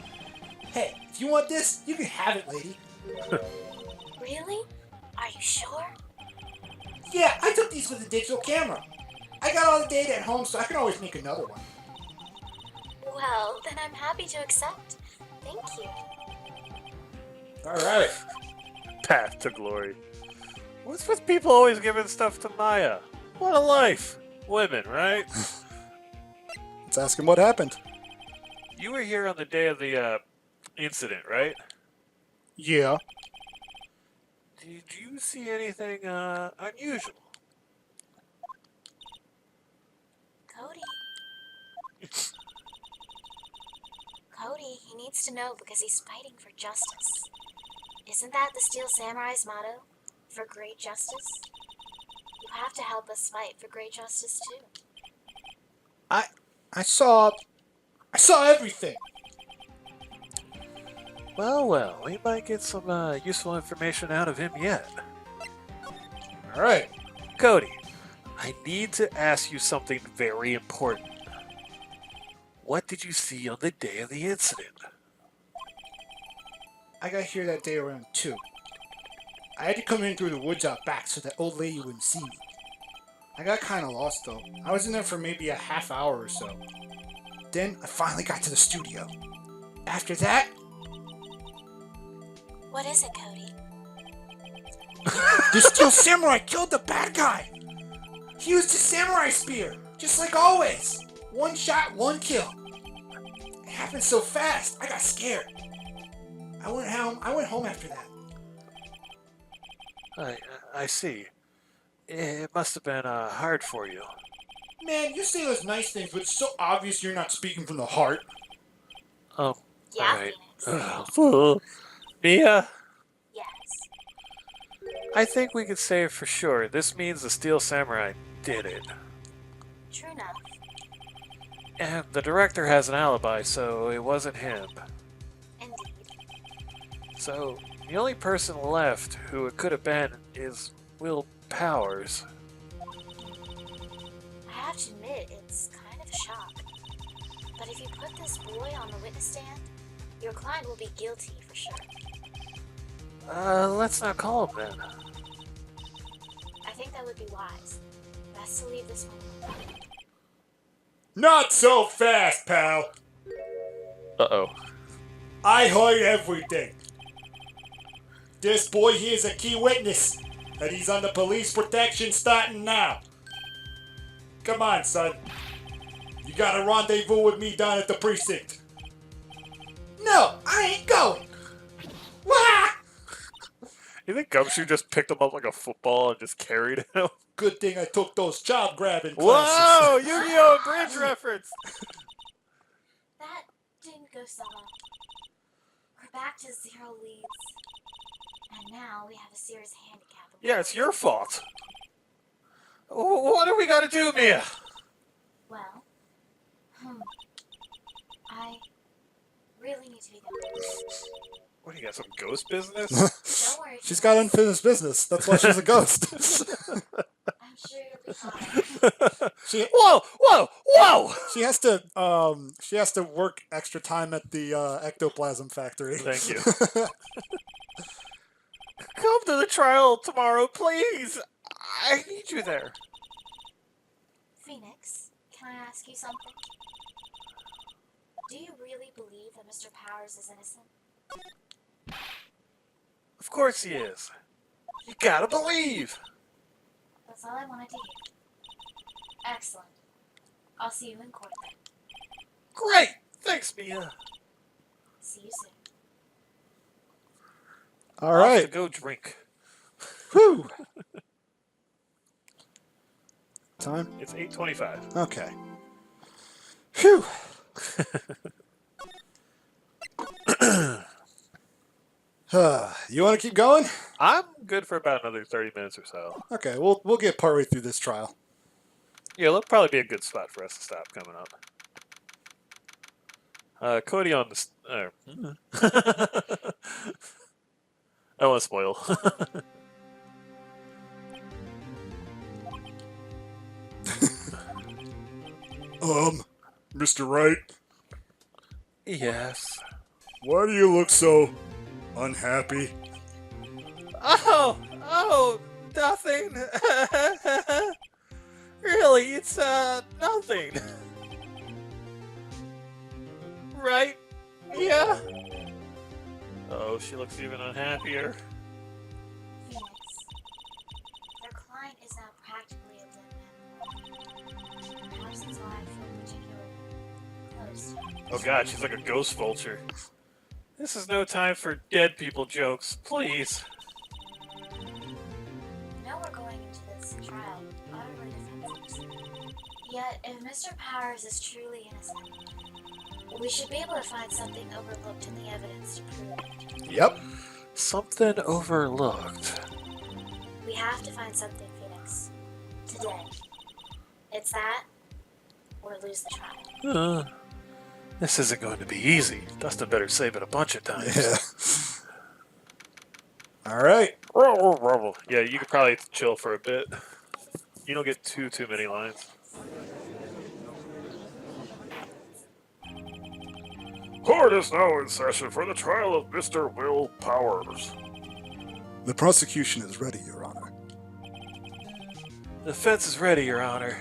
Hey, if you want this, you can have it, lady. Really? Are you sure? Yeah, I took these with a digital camera. I got all the data at home, so I can always make another one. Well, then I'm happy to accept. Thank you. All right. Path to glory. What's with people always giving stuff to Maya? What a life. Women, right? Let's ask him what happened. You were here on the day of the incident, right? Yeah. Did you see anything unusual? Cody. Cody, he needs to know because he's fighting for justice. Isn't that the Steel Samurai's motto? For great justice? You have to help us fight for great justice too. I saw everything. Well, we might get some useful information out of him yet. All right. Cody, I need to ask you something very important. What did you see on the day of the incident? I got here that day around 2. I had to come in through the woods out back so that old lady wouldn't see me. I got kind of lost though. I was in there for maybe a half hour or so. Then I finally got to the studio. After that, What is it, Cody? The Steel Samurai killed the bad guy! He used his samurai spear, just like always. One shot, one kill. It happened so fast, I got scared. I went home after that. I see. It must have been hard for you. Man, you say those nice things, but it's so obvious you're not speaking from the heart. Oh, Yeah, right. Phoenix. Mia, Yes. I think we could say for sure this means the Steel Samurai did it. True enough. And the director has an alibi, so it wasn't him. Indeed. So, the only person left who it could have been is Will Powers. I have to admit, it's kind of a shock. But if you put this boy on the witness stand, your client will be guilty for sure. Let's not call him then. I think that would be wise. Best to leave this one alone. Not so fast, pal. Uh-oh. I heard everything. This boy here is a key witness, and he's under police protection starting now. Come on, son. You got a rendezvous with me down at the precinct. No, I ain't going. Wah! You think Gumshoe just picked him up like a football and just carried him? Good thing I took those child grabbing classes. Whoa! Yu-Gi-Oh! Bridge reference! That didn't go so well. We're back to 0 leads. And now we have a serious handicap. Yeah, it's your fault. What do we gotta do, Mia? Well, I really need to be going. What, do you got some ghost business? Don't worry. She's got unfinished business. That's why she's a ghost. I'm sure you'll be fine. Whoa! She has to work extra time at the ectoplasm factory. Thank you. Come to the trial tomorrow, please! I need you there. Phoenix, can I ask you something? Do you really believe that Mr. Powers is innocent? Of course he is. You gotta believe! That's all I wanted to hear. Excellent. I'll see you in court then. Great! Thanks, Mia. See you soon. All Off to right. go drink. Whew. Time? It's 8:25. Okay. Phew. You want to keep going? I'm good for about another 30 minutes or so. Okay, we'll get partway through this trial. Yeah, that'll probably be a good spot for us to stop coming up. Cody on the... I don't want to spoil. Mr. Wright, Yes. why do you look so unhappy? Oh, nothing. Really, it's, nothing. Right? Yeah. Oh, she looks even unhappier. Phoenix, their client is now practically a dead man. Perhaps that's why I feel particularly close to him. Oh god, she's like a ghost vulture. This is no time for dead people jokes, please. Now we're going into this trial utterly defenseless. Yet, if Mr. Powers is truly innocent, we should be able to find something overlooked in the evidence to prove it. Yep. Something overlooked. We have to find something, Phoenix. Today. It's that, or lose the trial. This isn't going to be easy. Dustin better save it a bunch of times. Yeah. All right. Yeah, you could probably chill for a bit. You don't get too many lines. Court is now in session for the trial of Mr. Will Powers. The prosecution is ready, Your Honor. The defense is ready, Your Honor.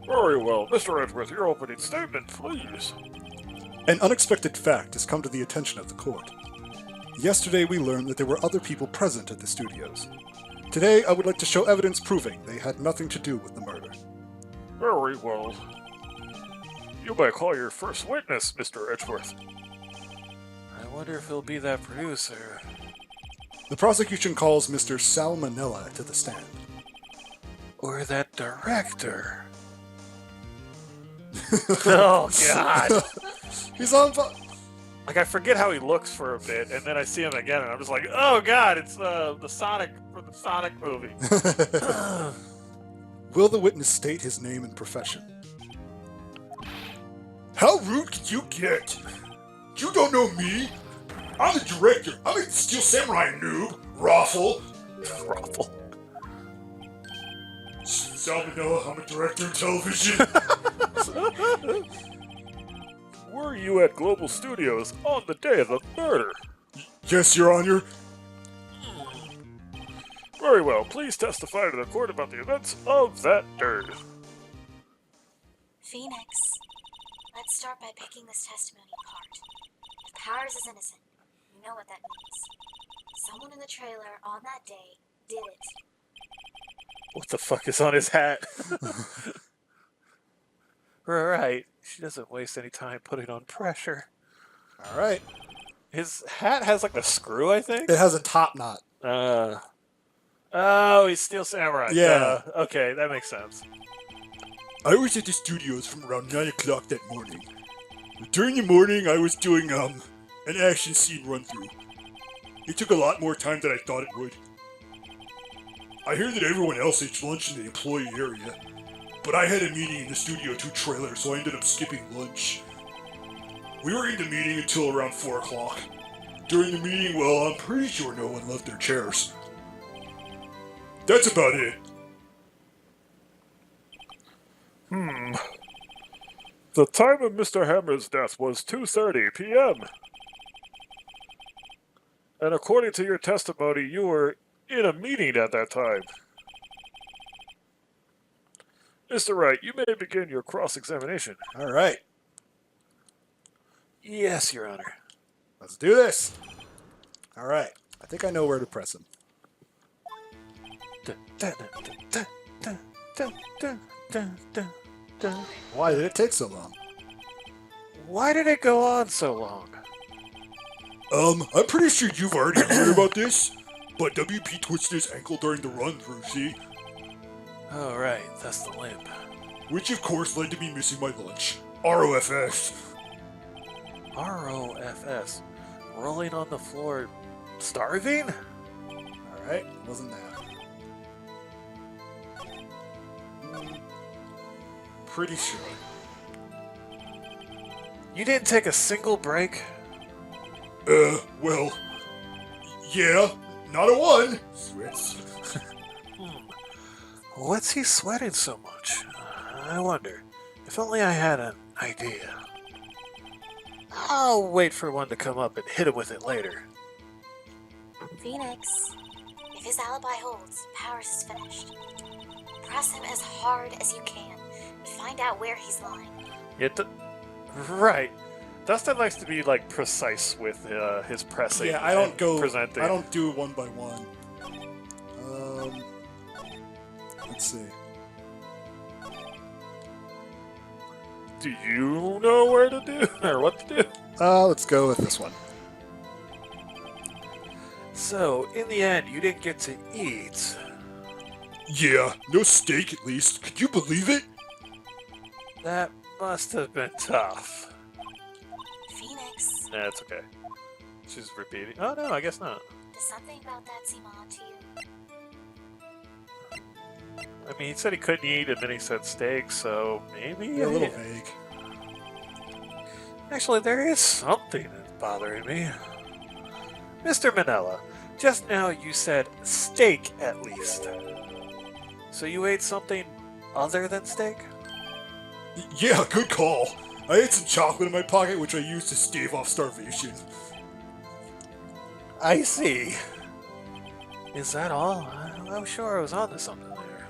Very well. Mr. Edgeworth, your opening statement, please. An unexpected fact has come to the attention of the court. Yesterday we learned that there were other people present at the studios. Today I would like to show evidence proving they had nothing to do with the murder. Very well. You may call your first witness, Mr. Edgeworth. I wonder if he'll be that producer. The prosecution calls Mr. Salmonella to the stand. Or that director. Oh, God. He's on fire. Like, I forget how he looks for a bit, and then I see him again, and I'm just like, oh, God, it's the Sonic from the Sonic movie. Will the witness state his name and profession? How rude can you get? You don't know me. I'm the director. I'm a Steel Samurai noob. Raffle. Ruffle. Salmonella, I'm a director of television. Were you at Global Studios on the day of the murder? Yes, Your Honor. Very well. Please testify to the court about the events of that day. Phoenix, let's start by picking this testimony apart. If Powers is innocent, you know what that means. Someone in the trailer on that day did it. What the fuck is on his hat? Right. She doesn't waste any time putting on pressure. All right. His hat has like a screw, I think? It has a top knot. Oh, he's Steel Samurai. Yeah. Okay, that makes sense. I was at the studios from around 9 o'clock that morning. During the morning, I was doing, an action scene run-through. It took a lot more time than I thought it would. I hear that everyone else eats lunch in the employee area, but I had a meeting in the Studio 2 trailer, so I ended up skipping lunch. We were in the meeting until around 4 o'clock. During the meeting, well, I'm pretty sure no one left their chairs. That's about it. The time of Mr. Hammer's death was 2:30 p.m. And according to your testimony, you were in a meeting at that time. Mr. Wright, you may begin your cross-examination. All right. Yes, Your Honor. Let's do this. All right. I think I know where to press him. Why did it take so long? Why did it go on so long? I'm pretty sure you've already heard about this, but WP twisted his ankle during the run-through, see? Oh, right. That's the limp. Which of course led to me missing my lunch. ROFS. ROFS. Rolling on the floor, starving? Alright, wasn't that. Pretty sure. You didn't take a single break? Well, yeah, not a one. Sweats. What's he sweating so much? I wonder. If only I had an idea. I'll wait for one to come up and hit him with it later. Phoenix, if his alibi holds, Powers is finished. Press him as hard as you can and find out where he's lying. Right. Dustin likes to be like precise with his pressing. Yeah, I don't and go. presenting. I don't do one by one. Let's see. Do you know where to do or what to do? Let's go with this one. So, in the end, you didn't get to eat. Yeah, no steak at least. Could you believe it? That must have been tough. Phoenix, That's okay. She's repeating. Oh no, I guess not. does something about that seem odd to you? I mean, he said he couldn't eat, and then he said steak, so maybe Yeah, a little vague. Actually, there is something that's bothering me. Mr. Manella, just now you said steak at least. So you ate something other than steak? Yeah, good call. I had some chocolate in my pocket, which I used to stave off starvation. I see. Is that all? I'm sure I was onto something there.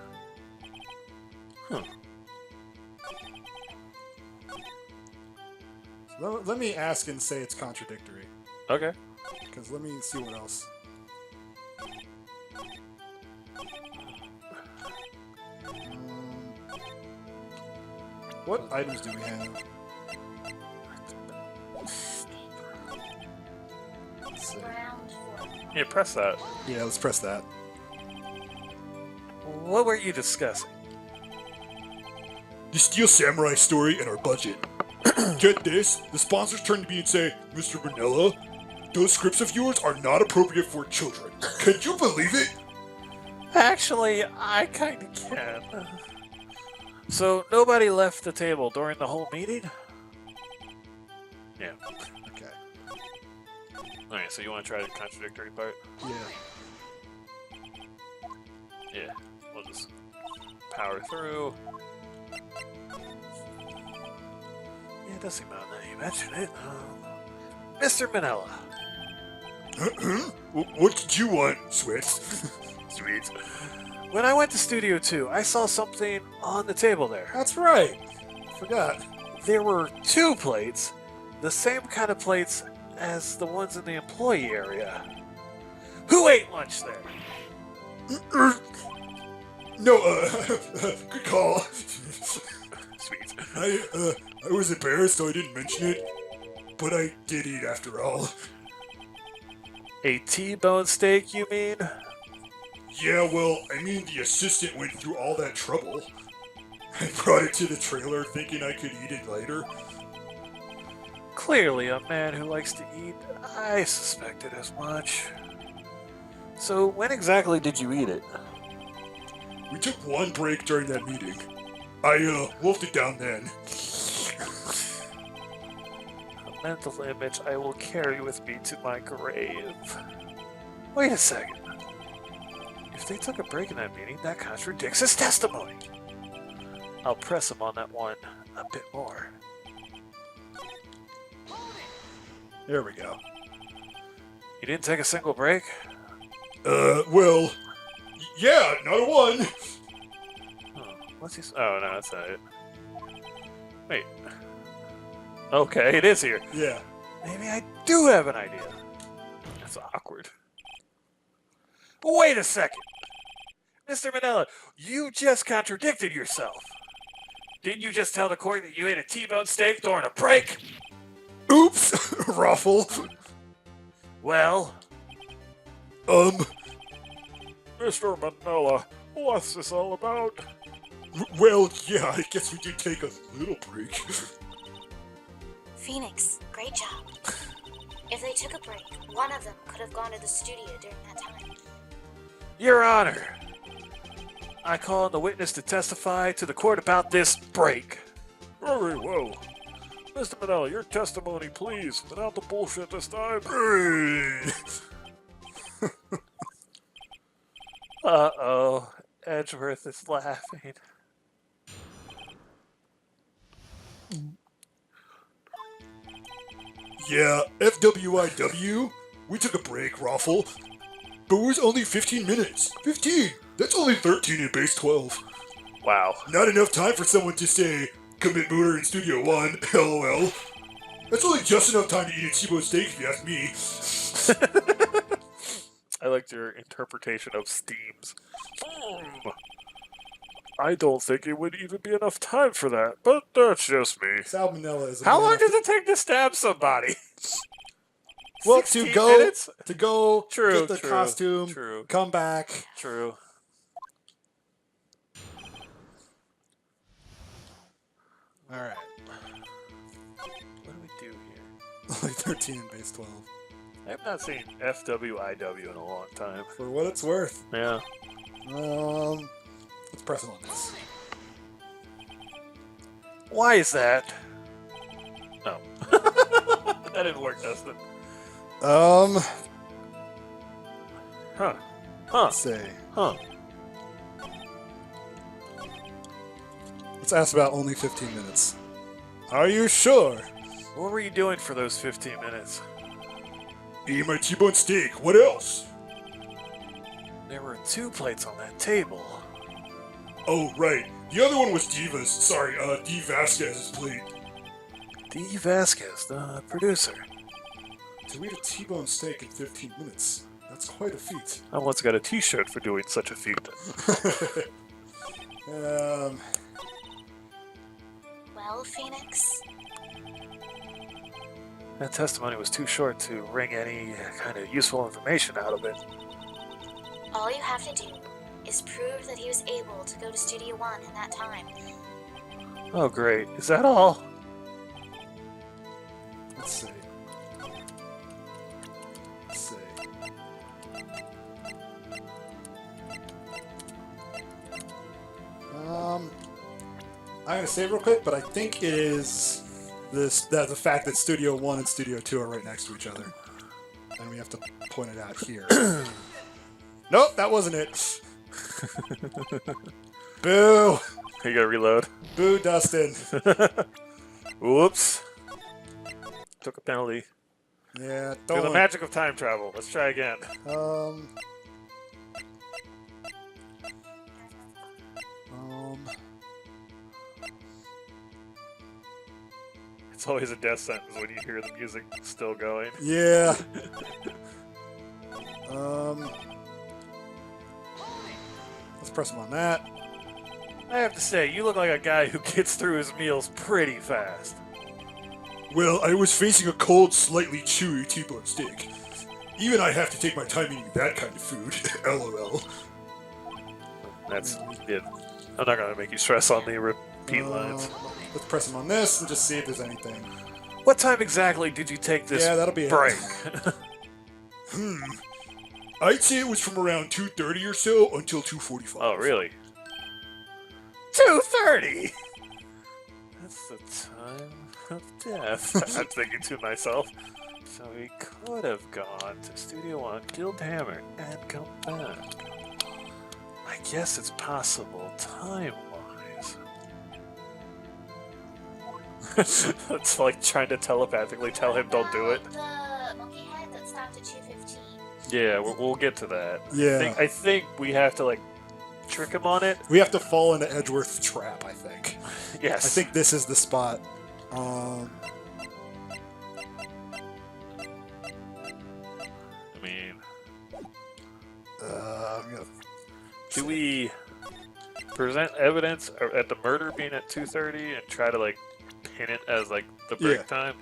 Let me ask and say it's contradictory. Okay. because let me see what else. What items do we have? Let's see. Round 4. Yeah, press that. Yeah, let's press that. What were you discussing? The Steel Samurai story and our budget. Get this, the sponsors turn to me and say, Mr. Vanilla, those scripts of yours are not appropriate for children. Can you believe it? Actually, I kinda can. So, nobody left the table during the whole meeting? Yeah. Okay. Alright, so you want to try the contradictory part? Yeah. Yeah. We'll just power through. Yeah, it does seem odd that you mentioned it. Mr. Manila. What did you want, Sweet? Sweet. When I went to Studio 2, I saw something on the table there. That's right. Forgot. There were 2 plates, the same kind of plates as the ones in the employee area. Who ate lunch there? No, good call. Sweet. I was embarrassed, so I didn't mention it. But I did eat after all. A T-bone steak, you mean? Yeah, well, I mean, the assistant went through all that trouble. I brought it to the trailer thinking I could eat it later. Clearly a man who likes to eat. I suspected as much. So when exactly did you eat it? We took one break during that meeting. I, wolfed it down then. A mental image I will carry with me to my grave. Wait a second. If they took a break in that meeting, that contradicts his testimony. I'll press him on that one a bit more. There we go. You didn't take a single break? Well, yeah, not a one. What's he? Oh no, that's not it. Wait. Okay, it is here. Yeah. Maybe I do have an idea. That's awkward. Wait a second! Mr. Manila, you just contradicted yourself. Didn't you just tell the court that you ate a T-bone steak during a break? Oops, Ruffle. Well? Mr. Manila, what's this all about? Well, yeah, I guess we did take a little break. Phoenix, great job. If they took a break, one of them could have gone to the studio during that time. Your Honor, I call on the witness to testify to the court about this break. Very well. Mr. Manila, your testimony, please, without the bullshit this time. Uh-oh, Edgeworth is laughing. Yeah, FWIW. We took a break, Ruffle. But it was only 15 minutes. 15! That's only 13 in base 12. Wow. Not enough time for someone to say, commit murder in Studio 1, lol. That's only just enough time to eat a T-bone steak if you ask me. I liked your interpretation of steams. I don't think it would even be enough time for that, but that's just me. Salmonella is a How long man- does it take to stab somebody? Well, 16 to minutes? go, True, get the true, costume, true. come back. True. Alright. What do we do here? Only 13 in base 12. I have not seen FWIW in a long time. For what it's worth. Yeah. Let's press it on this. Why is that? No. That didn't work, does it? Huh. Huh. Let's see. Huh. Let's ask about only 15 minutes. Are you sure? What were you doing for those 15 minutes? Eat my T-bone steak. What else? There were 2 plates on that table. Oh, right. The other one was Diva's. Sorry, D. Vasquez's plate. D. Vasquez, the producer. To eat a T-bone steak in 15 minutes. That's quite a feat. I once got a T-shirt for doing such a feat. Well, Phoenix, That testimony was too short to wring any kind of useful information out of it. all you have to do is prove that he was able to go to Studio One in that time. Oh, great. Is that all? Let's see. Let's see. I'm gonna say it real quick, but I think it is the fact that Studio 1 and Studio 2 are right next to each other. And we have to point it out here. Nope, that wasn't it. Boo! You gotta reload. Boo, Dustin. Whoops. Took a penalty. Yeah, Through the don't. magic of time travel. Let's try again. Um, It's always a death sentence when you hear the music still going. yeah. Let's press him on that. I have to say, you look like a guy who gets through his meals pretty fast. Well, I was facing a cold, slightly chewy T-bone steak. Even I have to take my time eating that kind of food. LOL. That's it. I'm not gonna make you stress on the repeat lines. Let's press him on this and just see if there's anything. What time exactly did you take this Yeah, that'll be it. break? I'd say it was from around 2:30 or so until 2:45. Oh, really? 2:30. That's the time of death. I'm thinking to myself. So he could have gone to Studio One, killed Hammer, and come back. I guess it's possible time-wise. It's like trying to telepathically tell him don't do it. The monkey head that stopped at 2:15. Yeah, we'll get to that. Yeah. I think we have to like trick him on it. We have to fall into Edgeworth's trap, I think. Yes. I think this is the spot. I mean, I'm gonna... do we present evidence at the murder being at 2:30 and try to like pin it as like the break Yeah. time?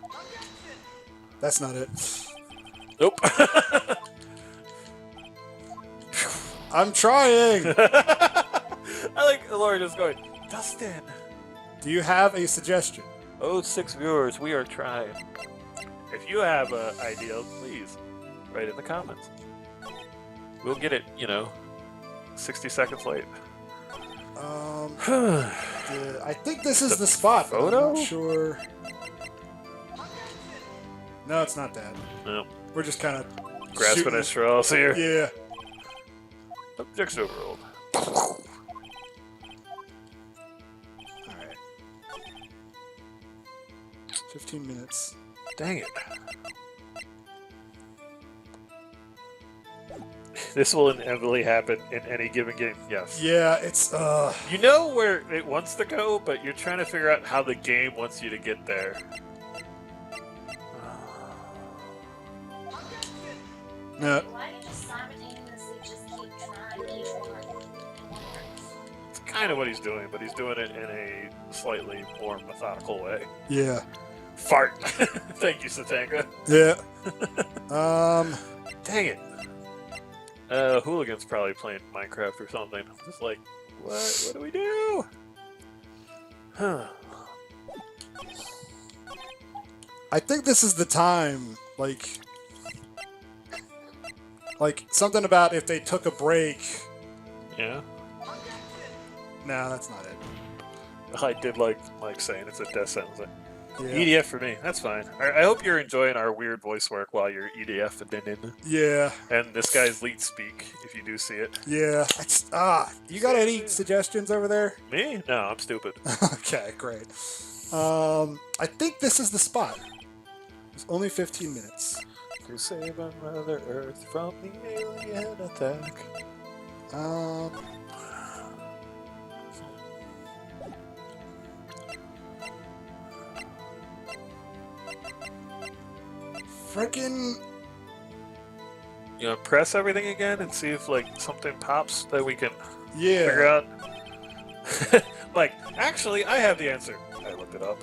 That's not it. Nope. I'm trying! I like Laura just going, Dustin. Do you have a suggestion? Oh, 6 viewers, we are trying. If you have an idea, please write in the comments. We'll get it, 60 seconds late. I think this is the spot, but photo? I'm not sure. No, it's not that. No. We're just kind of Grasping at straws here. Yeah. Objects overruled. Alright. 15 minutes. Dang it. This will inevitably happen in any given game, yes. Yeah, it's, You know where it wants to go, but you're trying to figure out how the game wants you to get there. no. Why do you just simultaneously just keep trying each one? It's kind of what he's doing, but he's doing it in a slightly more methodical way. Yeah. Fart. Thank you, Satanga. Yeah. Dang it. Hooligan's probably playing Minecraft or something. Just like, what do we do? Huh. I think this is the time, like something about if they took a break. Yeah. No, that's not it. I did like Mike saying it's a death sentence. Yeah. EDF for me. That's fine. I hope you're enjoying our weird voice work while you're EDF-ing. Yeah. And this guy's lead speak, if you do see it. Yeah. You got any suggestions over there? Me? No, I'm stupid. Okay, great. I think this is the spot. It's only 15 minutes. To save our Mother Earth from the alien attack. Frickin'. You know, press everything again and see if like something pops that we can figure Yeah. out. Like, actually, I have the answer. I looked it up.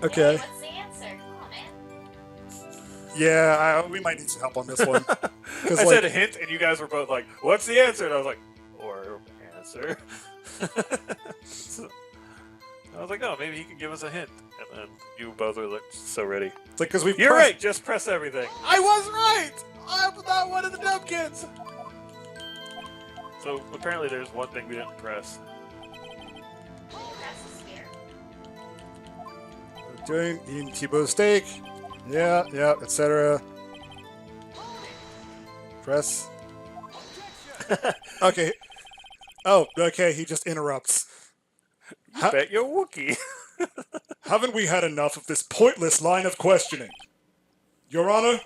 Okay. Hey, what's the answer? Come on, man. Yeah, we might need some help on this one. I said a hint, and you guys were both like, "What's the answer?" And I was like, "Or answer." So, I was like, "Oh, maybe he can give us a hint." And then you both were like, so ready. It's like, because we've You're pressed- right. Just press everything. I was right. I'm not one of the dumb kids. So apparently, there's one thing we didn't press. That's a sphere. Doing eating T-bone steak. Yeah, etc. Press. Okay. Oh, okay, he just interrupts. Bet you're Wookiee. Haven't we had enough of this pointless line of questioning? Your Honor,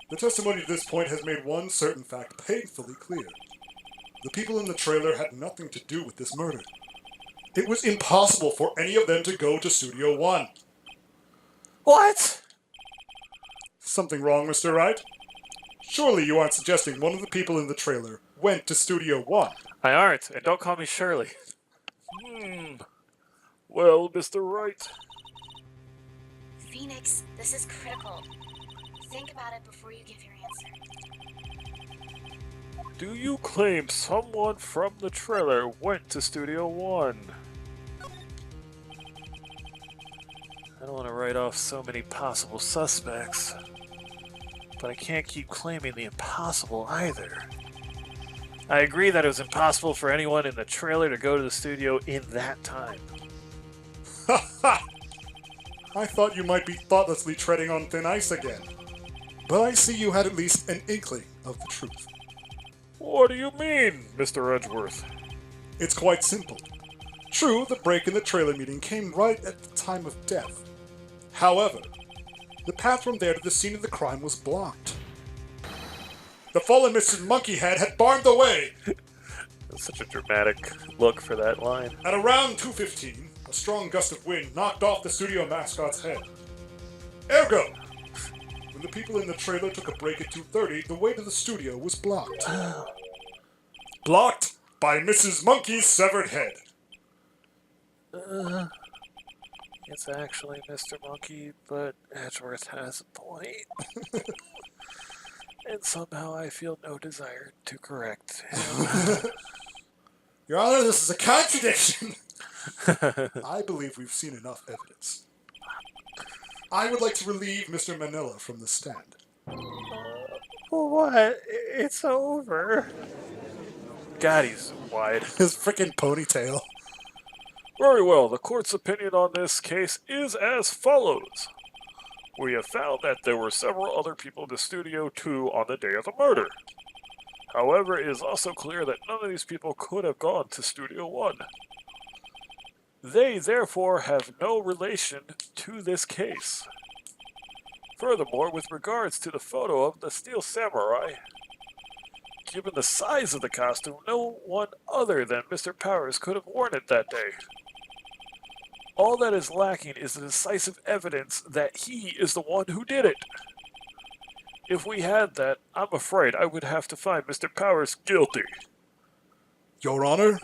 the testimony to this point has made one certain fact painfully clear. The people in the trailer had nothing to do with this murder. It was impossible for any of them to go to Studio One. What? Something wrong, Mr. Wright? Surely you aren't suggesting one of the people in the trailer went to Studio One. I aren't, and don't call me Shirley. Well, Mr. Wright, Phoenix, this is critical. Think about it before you give your answer. do you claim someone from the trailer went to Studio One? I don't want to write off so many possible suspects, but I can't keep claiming the impossible either. I agree that it was impossible for anyone in the trailer to go to the studio in that time. Ha ha! I thought you might be thoughtlessly treading on thin ice again. But I see you had at least an inkling of the truth. What do you mean, Mr. Edgeworth? It's quite simple. True, the break in the trailer meeting came right at the time of death. However, the path from there to the scene of the crime was blocked. The fallen Mr. Monkeyhead had barred the way. That's such a dramatic look for that line. At around 2:15, a strong gust of wind knocked off the studio mascot's head. Ergo, when the people in the trailer took a break at 2:30, the way to the studio was blocked. Blocked by Mrs. Monkey's severed head. It's actually Mr. Monkey, but Edgeworth has a point. And somehow I feel no desire to correct him. Your Honor, this is a contradiction. I believe we've seen enough evidence. I would like to relieve Mr. Manila from the stand. What? It's over. God, he's wide. His frickin' ponytail. Very well, the court's opinion on this case is as follows. We have found that there were several other people in the studio too on the day of the murder. However, it is also clear that none of these people could have gone to Studio One. They, therefore, have no relation to this case. Furthermore, with regards to the photo of the Steel Samurai, given the size of the costume, no one other than Mr. Powers could have worn it that day. All that is lacking is the decisive evidence that he is the one who did it. If we had that, I'm afraid I would have to find Mr. Powers guilty. Your Honor,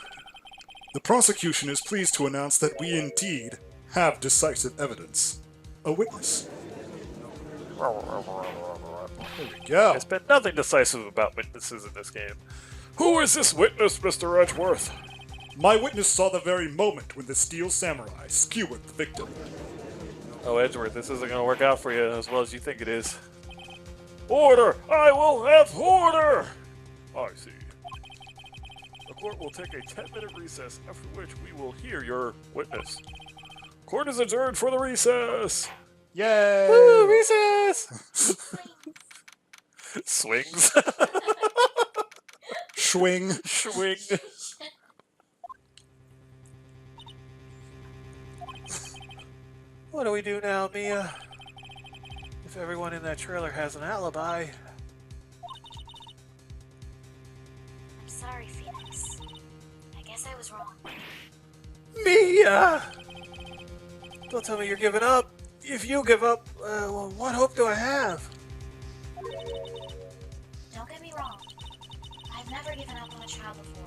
the prosecution is pleased to announce that we indeed have decisive evidence. A witness. There we go. There's been nothing decisive about witnesses in this game. Who is this witness, Mr. Edgeworth? My witness saw the very moment when the Steel Samurai skewered the victim. Oh, Edgeworth, this isn't going to work out for you as well as you think it is. Order! I will have order! I see. The court will take a 10-minute recess, after which we will hear your witness. Court is adjourned for the recess! Yay! Woo, recess! Swings. Swing. Swing. What do we do now, Mia? If everyone in that trailer has an alibi. I'm sorry, Phoenix. I guess I was wrong. Mia! Don't tell me you're giving up. if you give up, what hope do I have? Don't get me wrong. I've never given up on a child before.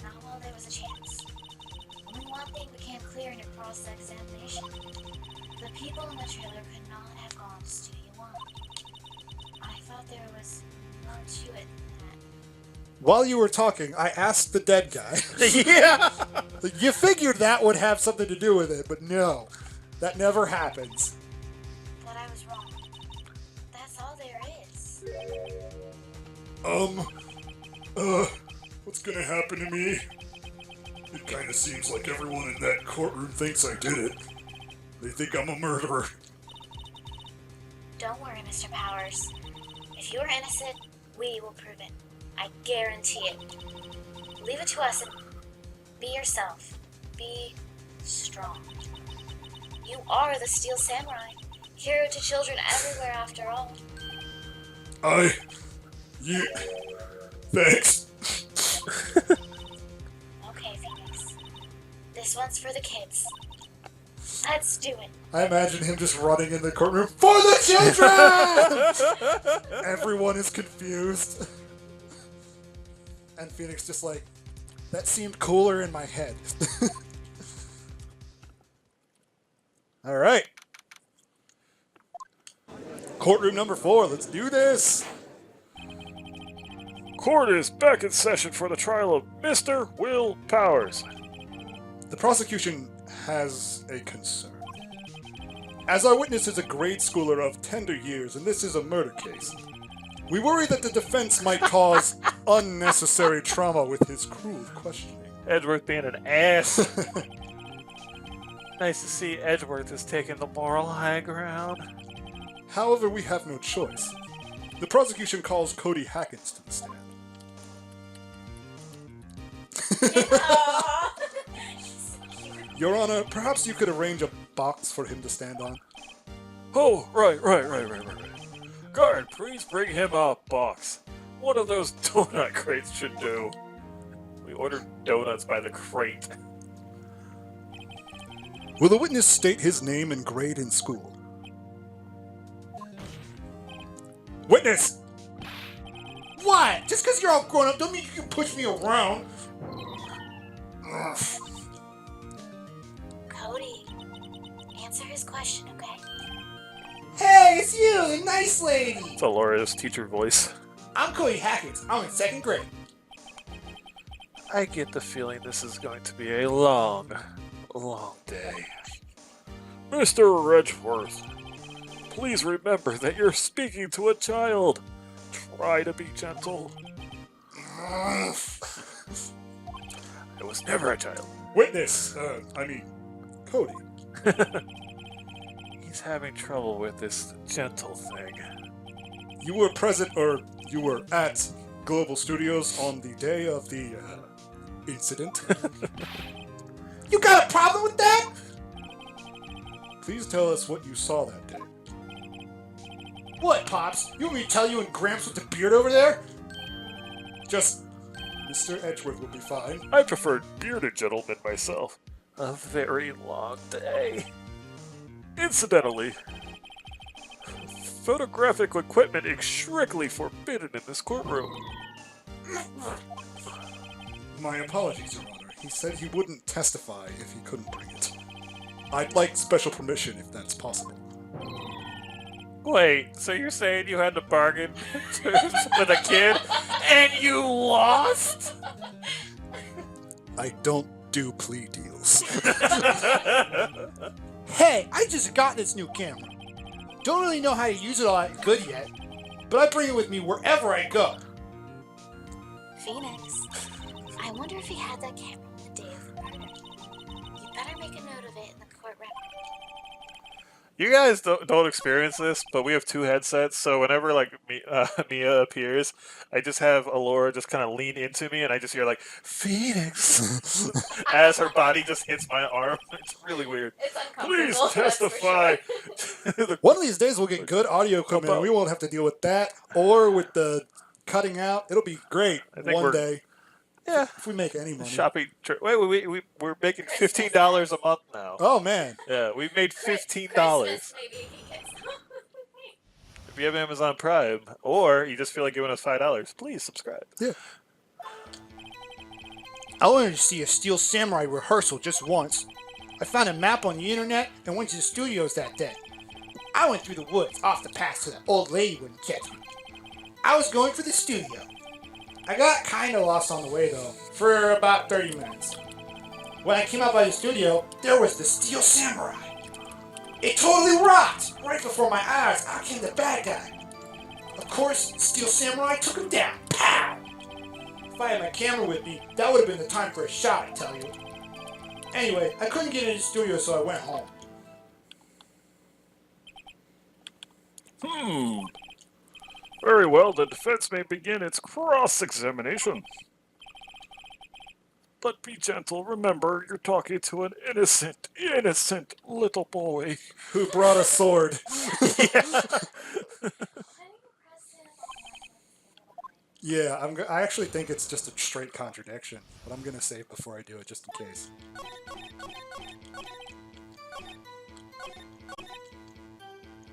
Not while there was a chance. Only one thing became clear in your cross-examination. The people in the trailer could not have gone to Studio One. I thought there was more to it than that. While you were talking, I asked the dead guy. Yeah. You figured that would have something to do with it, but no. That never happens. But I was wrong. That's all there is. What's gonna happen to me? It kinda seems like everyone in that courtroom thinks I did it. They think I'm a murderer. Don't worry, Mr. Powers. If you are innocent, we will prove it. I guarantee it. Leave it to us and be yourself. Be strong. You are the Steel Samurai, hero to children everywhere after all. Thanks. Okay, Phoenix. This one's for the kids. Let's do it. I imagine him just running in the courtroom, for the children! Everyone is confused. And Phoenix just like, that seemed cooler in my head. All right. Courtroom number 4, let's do this. Court is back in session for the trial of Mr. Will Powers. The prosecution has a concern. As our witness is a grade schooler of tender years, and this is a murder case, we worry that the defense might cause unnecessary trauma with his cruel questioning. Edgeworth being an ass. Nice to see Edgeworth has taken the moral high ground. However, we have no choice. The prosecution calls Cody Hackins to the stand. Your Honor, perhaps you could arrange a box for him to stand on. Oh, right. Guard, please bring him a box. One of those donut crates should do. We ordered donuts by the crate. Will the witness state his name and grade in school? Witness! What? Just because you're all grown up don't mean you can push me around. Cody, answer his question, okay? Hey, it's you, the nice lady. It's Alora's teacher voice. I'm Cody Hackins. I'm in 2nd grade. I get the feeling this is going to be a long day. Mr. Edgeworth, please remember that you're speaking to a child. Try to be gentle. I was never a child. Witness! Cody. He's having trouble with this gentle thing. You were present, or you were at Global Studios on the day of the, incident. You got a problem with that? Please tell us what you saw that day. What, Pops? You want me to tell you and Gramps with the beard over there? Just Mr. Edgeworth will be fine. I preferred bearded gentlemen myself. A very long day. Incidentally, photographic equipment is strictly forbidden in this courtroom. My apologies, Your Honor. He said he wouldn't testify if he couldn't bring it. I'd like special permission if that's possible. Wait, so you're saying you had to bargain with a kid and you lost? I don't do plea deals. Hey, I just got this new camera. Don't really know how to use it all that good yet, but I bring it with me wherever I go. Phoenix, I wonder if he had that camera on the day of the murder. You better make a note of it in the court record. You guys don't experience this, but we have 2 headsets, so whenever Mia appears, I just have Alora just kind of lean into me, and I just hear Phoenix, as her body just hits my arm. It's really weird. It's Please uncomfortable. testify. One of these days we'll get good audio equipment and we won't have to deal with that or with the cutting out. It'll be great I think one day. Yeah. If we make any money. Shopping. We're making $15 a month now. Oh, man. Yeah, we made $15. Christmas, maybe you can get some. If you have Amazon Prime, or you just feel like giving us $5, please subscribe. Yeah. I wanted to see a Steel Samurai rehearsal just once. I found a map on the internet and went to the studios that day. I went through the woods off the path so that old lady wouldn't catch me. I was going for the studio. I got kind of lost on the way though, for about 30 minutes. When I came out by the studio, there was the Steel Samurai. It totally rocked! Right before my eyes, out came the bad guy. Of course, Steel Samurai took him down. Pow! If I had my camera with me, that would have been the time for a shot, I tell you. Anyway, I couldn't get in the studio, so I went home. Very well, the defense may begin its cross-examination. But be gentle. Remember, you're talking to an innocent little boy. Who brought a sword? Yeah, I actually think it's just a straight contradiction, but I'm gonna save before I do it just in case.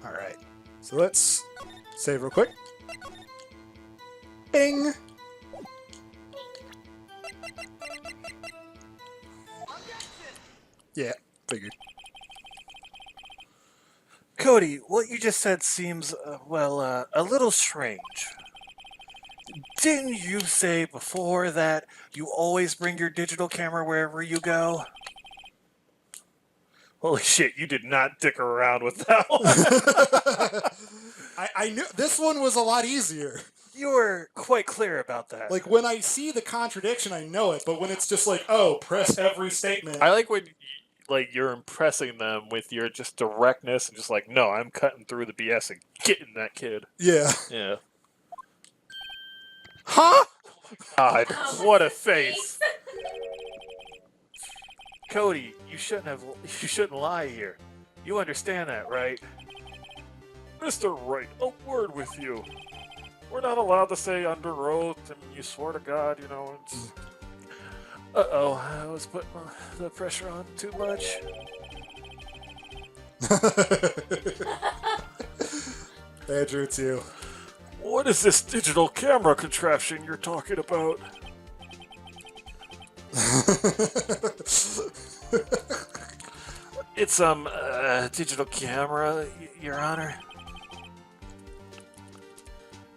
All right, so let's save real quick. Bing. Yeah, figured. Cody, what you just said seems, a little strange. Didn't you say before that you always bring your digital camera wherever you go? Holy shit, you did not dick around with that one. I knew this one was a lot easier. You were quite clear about that. Like, when I see the contradiction, I know it, but when it's just like, oh, press every statement. I like when you're impressing them with your just directness and just like, no, I'm cutting through the BS and getting that kid. Yeah. Yeah. Huh? God, what a face. Cody, you shouldn't lie here. You understand that, right? Mr. Wright, a word with you. We're not allowed to say under oath, and you swear to God, it's... Uh-oh, I was putting the pressure on too much. Andrew, it's you. What is this digital camera contraption you're talking about? It's digital camera, Your Honor.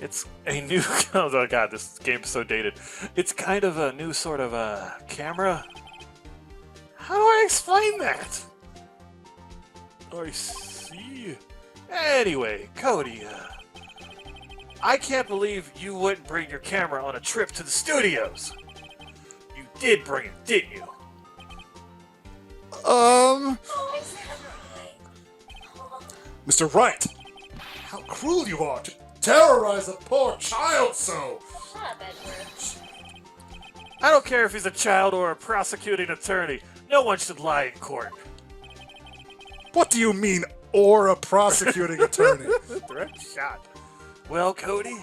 It's a new... Oh god, this game is so dated. It's kind of a new sort of camera. How do I explain that? I see. Anyway, Cody, I can't believe you wouldn't bring your camera on a trip to the studios. You did bring it, didn't you? Mr. Wright, how cruel you are to terrorize a poor child so! Shut up, Edward. I don't care if he's a child or a prosecuting attorney. No one should lie in court. What do you mean, or a prosecuting attorney? Direct shot. Well, Cody?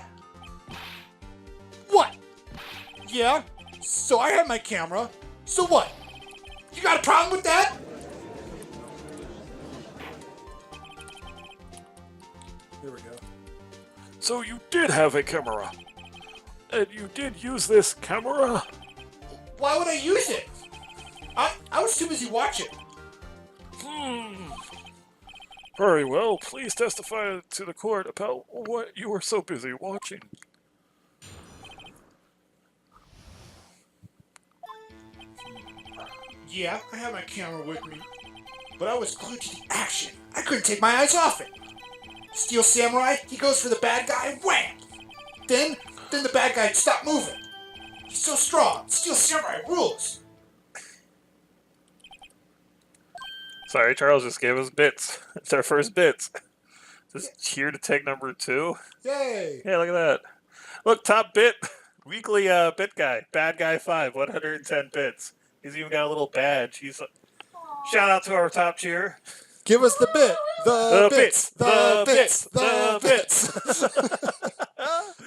What? Yeah, so I have my camera. So what? You got a problem with that? Here we go. So you did have a camera. And you did use this camera? Why would I use it? I was too busy watching. Very well. Please testify to the court about what you were so busy watching. Yeah, I had my camera with me, but I was glued to the action. I couldn't take my eyes off it. Steel Samurai, he goes for the bad guy, wham! Then the bad guy stopped moving. He's so strong. Steel Samurai rules. Sorry, Charles just gave us bits. It's our first bits. Just here to take number 2. Yay! Yeah, look at that. Look, top bit. Weekly bit guy. Bad guy 5, 110 bits. He's even got a little badge. Shout out to our top cheer. Give us the bit. The bits, bits. The the bits. bits, The the bits.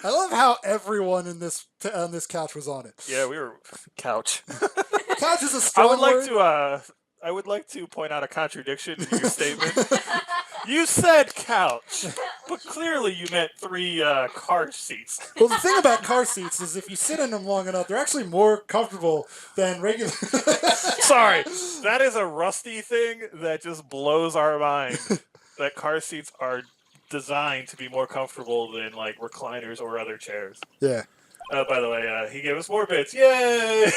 I love how everyone in this on this couch was on it. Yeah, we were couch. Couch is a strong I would like to point out a contradiction in your statement. You said couch, but clearly you meant 3 car seats. Well, the thing about car seats is if you sit in them long enough, they're actually more comfortable than regular. Sorry, that is a Rusty thing that just blows our mind. That car seats are designed to be more comfortable than like recliners or other chairs. Yeah. By the way, he gave us more bits. Yay!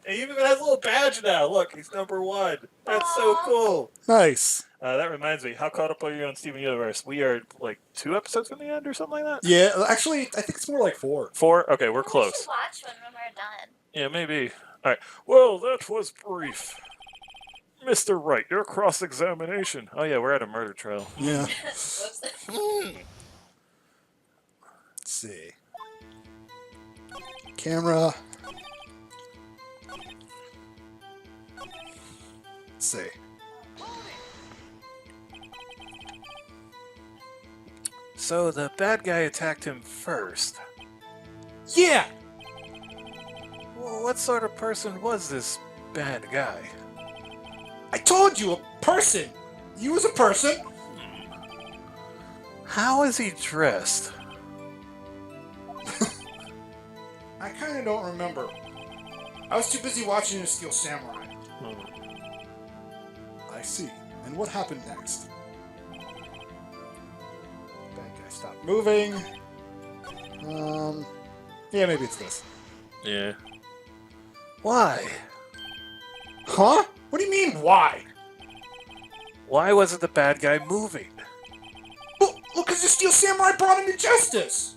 He even has a little badge now. Look, he's #1. That's so cool. Nice. That reminds me, how caught up are you on Steven Universe? We are like 2 episodes from the end or something like that? Yeah, actually, I think it's more like 4. 4? Okay, we're We close. should watch when we're done. Yeah, maybe. Alright, well, that was brief. Mr. Wright, your cross-examination. Oh yeah, we're at a murder trial. Yeah. Whoops. Let's see. Camera. Let's see. So the bad guy attacked him first. Yeah. Well, what sort of person was this bad guy? I told you, a person. You was a person. How is he dressed? I kind of don't remember. I was too busy watching The Steel Samurai. I see. And what happened next? Bad guy stopped moving. Yeah, maybe it's this. Yeah. Why? Huh? What do you mean, why? Why wasn't the bad guy moving? Well, because the Steel Samurai brought him to justice.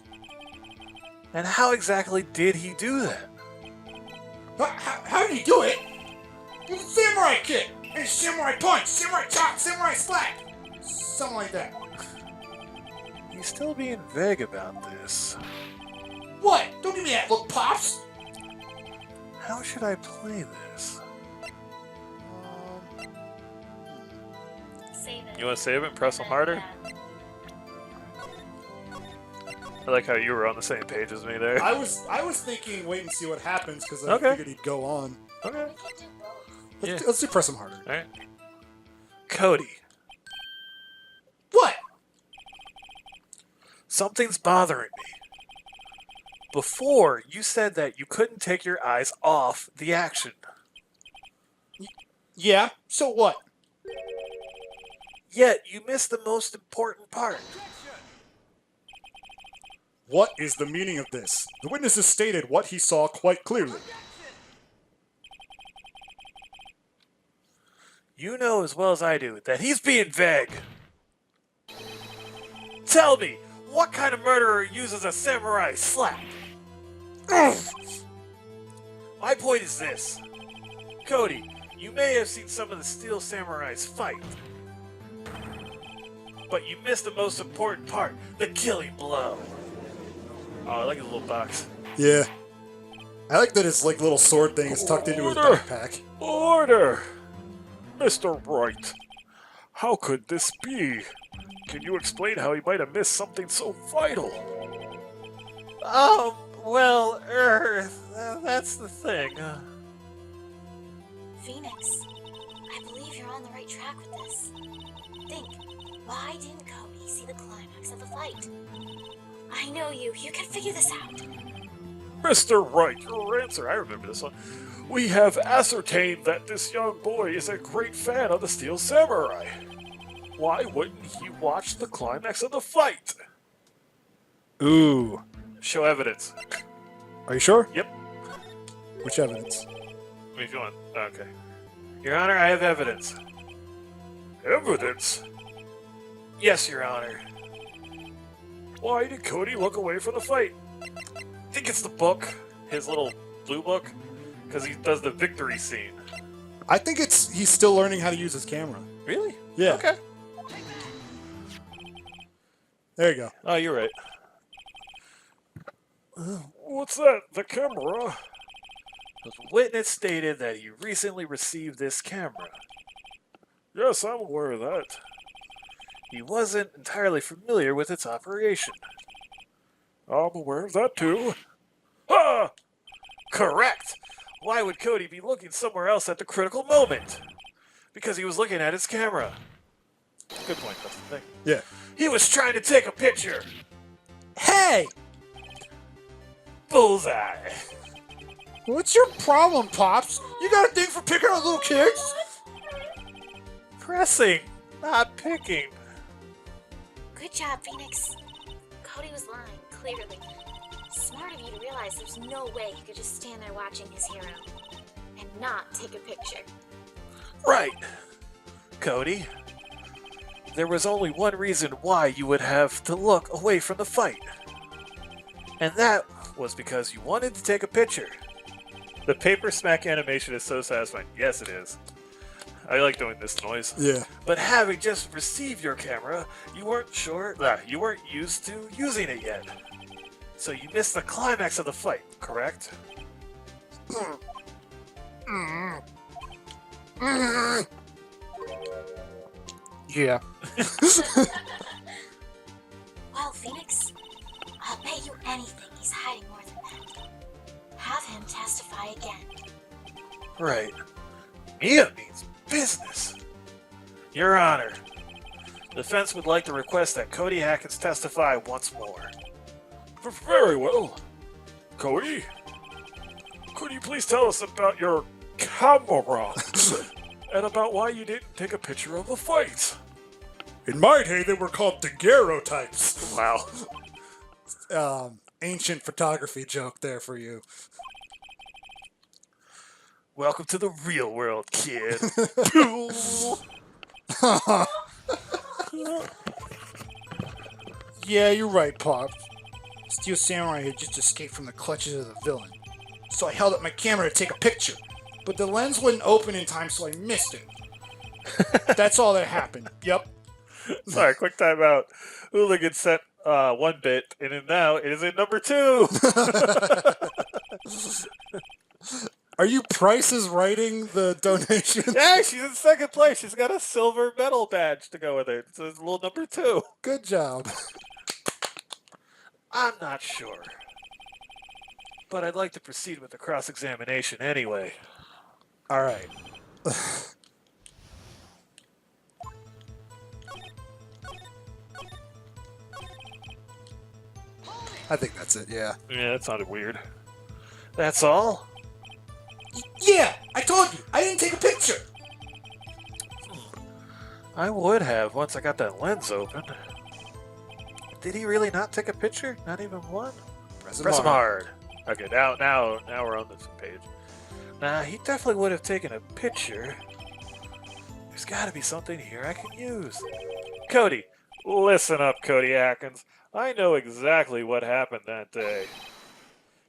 And how exactly did he do that? How did he do it? With a samurai kick, and a samurai punch, samurai chop, samurai slap. Something like that. He's still being vague about this. What? Don't give me that look, Pops. How should I play this? Save it. You want to save it and press him harder? Yeah. I like how you were on the same page as me there. I was thinking wait and see what happens because I Okay. figured he'd go on. Okay. We can do both. Yeah. Let's do press him harder. Alright. Cody, What? something's bothering me. Before, you said that you couldn't take your eyes off the action. Yeah. So what? Yet, you missed the most important part. What is the meaning of this? The witnesses stated what he saw quite clearly. You know as well as I do that he's being vague. Tell me, what kind of murderer uses a samurai slap? My point is this. Cody, you may have seen some of the Steel Samurais fight. But you missed the most important part, the killing blow. Oh, I like his little box. Yeah. I like that his like little sword thing is tucked into his Order. backpack. Order! Mr. Wright, how could this be? Can you explain how he might have missed something so vital? Well, that's the thing. Phoenix, I believe you're on the right track with this. Think, why didn't Cody see the climax of the fight? I know you can figure this out. Mr. Wright, your answer, I remember this one. We have ascertained that this young boy is a great fan of the Steel Samurai. Why wouldn't he watch the climax of the fight? Ooh. Show evidence. Are you sure? Yep. Which evidence? I mean, if you want. Okay. Your Honor, I have evidence. Evidence? Yes, Your Honor. Why did Cody look away from the fight? I think it's the book, his little blue book, because he does the victory scene. I think he's still learning how to use his camera. Really? Yeah. Okay. There you go. Oh, you're right. What's that? The camera? The witness stated that he recently received this camera. Yes, I'm aware of that. He wasn't entirely familiar with its operation. I'm aware of that too. Ah! Correct! Why would Cody be looking somewhere else at the critical moment? Because he was looking at his camera. Good point, Dustin. Thank you. Yeah. He was trying to take a picture. Hey! Bullseye. What's your problem, Pops? You got a thing for picking on little kids? Pressing, not picking. Good job, Phoenix. Cody was lying, clearly. Smart of you to realize there's no way he could just stand there watching his hero and not take a picture. Right. Cody, there was only one reason why you would have to look away from the fight. And that was because you wanted to take a picture. The paper smack animation is so satisfying. Yes, it is. I like doing this noise. Yeah. But having just received your camera, you weren't used to using it yet. So you missed the climax of the fight, correct? Yeah. Well, Phoenix, I'll bet you anything he's hiding more than that. Have him testify again. Right. Mia means business. Your Honor, the defense would like to request that Cody Atkins testify once more. Very well. Cody, could you please tell us about your camera and about why you didn't take a picture of the fight? In my day, they were called daguerreotypes. Wow. Ancient photography joke there for you. Welcome to the real world, kid. Yeah, you're right, Pops. Steel Samurai had just escaped from the clutches of the villain. So I held up my camera to take a picture, but the lens wouldn't open in time, so I missed it. That's all that happened. Yep. Sorry, quick timeout. Hooligan sent 1 bit, and then now it is in number 2. Are you Price's writing the donation? Yeah, she's in second place. She's got a silver medal badge to go with it. It's a little number 2. Good job. I'm not sure. But I'd like to proceed with the cross-examination anyway. All right. I think that's it, yeah. Yeah, that sounded weird. That's all? Yeah, I told you. I didn't take a picture. I would have once I got that lens open. Did he really not take a picture? Not even one? Press him hard. Okay, now we're on this page. Nah, he definitely would have taken a picture. There's got to be something here I can use. Cody, listen up, Cody Atkins. I know exactly what happened that day.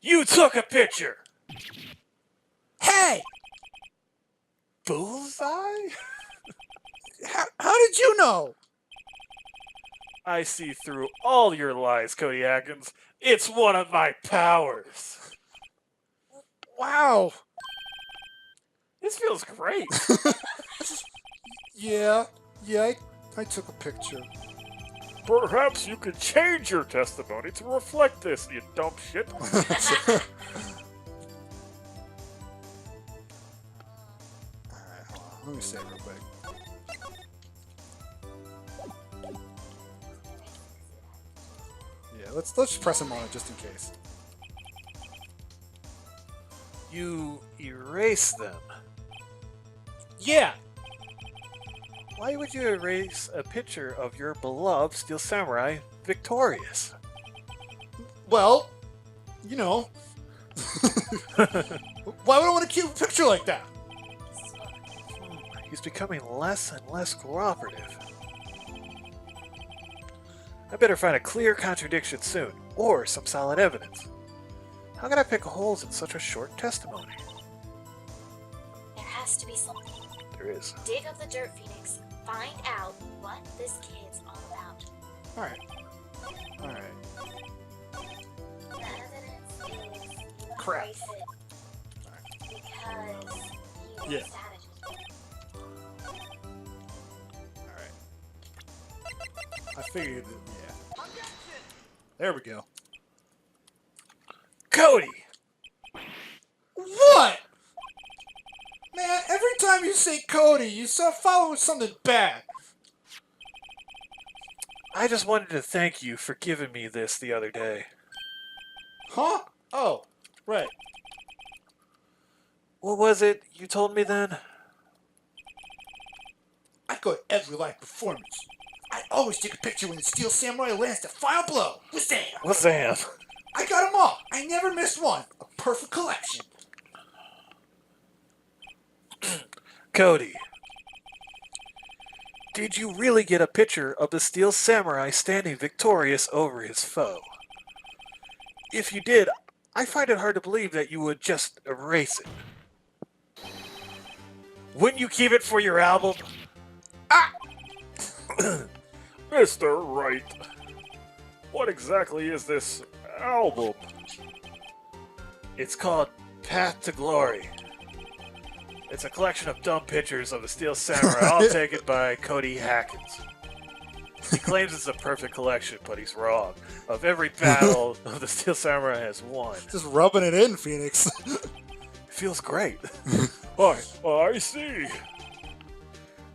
You took a picture! Hey! Bullseye? How did you know? I see through all your lies, Cody Atkins. It's one of my powers. Wow. This feels great. Yeah, I took a picture. Perhaps you could change your testimony to reflect this, you dumb shit. Alright, hold on. Let me say it real quick. Yeah, let's just press him on it just in case. You erase them. Yeah. Why would you erase a picture of your beloved Steel Samurai victorious? Well, you know. Why would I want to keep a picture like that? He's becoming less and less cooperative. I better find a clear contradiction soon, or some solid evidence. How can I pick holes in such a short testimony? There has to be something. There is. Dig up the dirt, Phoenix. Find out what this kid's all about. Alright. Alright. The evidence is you Crap. erase it because he Yeah. was savage. Alright. I figured that, yeah. There we go. say Cody. You saw following something bad. I just wanted to thank you for giving me this the other day. Huh? Oh, right. What was it you told me then? I go to every live performance. I always take a picture when the Steel Samurai lands the final blow. Wazam! Wazam! I got them all. I never missed one. A perfect collection. Cody, did you really get a picture of the Steel Samurai standing victorious over his foe? If you did, I find it hard to believe that you would just erase it. Wouldn't you keep it for your album? Mr. Wright, what exactly is this album? It's called Path to Glory. It's a collection of dumb pictures of the Steel Samurai, all taken by Cody Hackins. He claims it's a perfect collection, but he's wrong. Of every battle of the Steel Samurai has won. Just rubbing it in, Phoenix. It feels great. I see.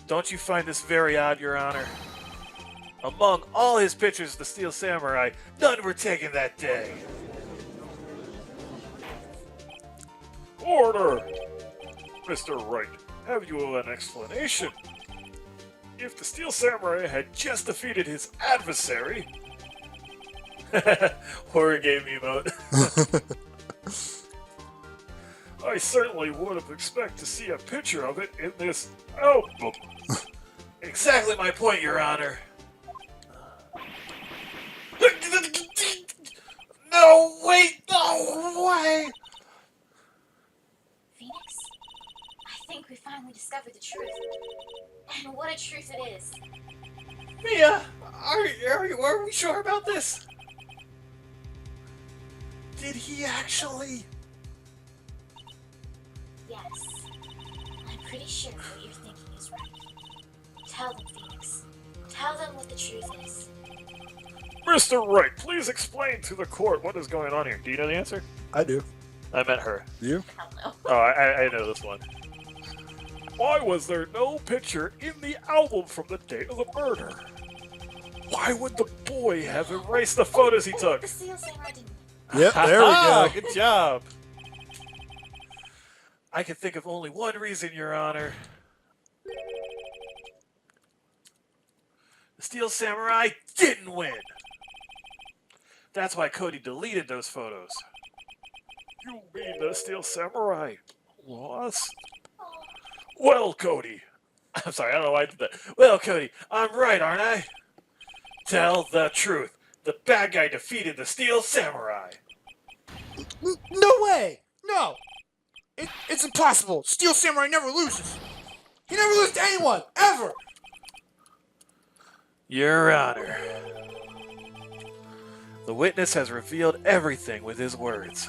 Don't you find this very odd, Your Honor? Among all his pictures of the Steel Samurai, none were taken that day. Order! Mr. Wright, have you an explanation? If the Steel Samurai had just defeated his adversary... Horror game emote. I certainly would have expected to see a picture of it in this album. Exactly my point, Your Honor. No, wait, no way! Phoenix, I think we finally discovered the truth. And what a truth it is. Mia, are we sure about this? Did he actually? Yes. I'm pretty sure what you're thinking is right. Tell them, Phoenix. Tell them what the truth is. Mr. Wright, please explain to the court what is going on here. Do you know the answer? I do. I meant her. You? I don't know. Oh, I know this one. Why was there no picture in the album from the date of the murder? Why would the boy have erased the photos he took? The Steel Samurai didn't. Yep, there we go. Good job. I can think of only one reason, Your Honor. The Steel Samurai didn't win. That's why Cody deleted those photos. You mean the Steel Samurai lost? Well, Cody. I'm sorry, I don't know why I did that. Well, Cody, I'm right, aren't I? Tell the truth. The bad guy defeated the Steel Samurai. No way! No! It's impossible. Steel Samurai never loses. He never loses to anyone, ever! Your Honor. The witness has revealed everything with his words.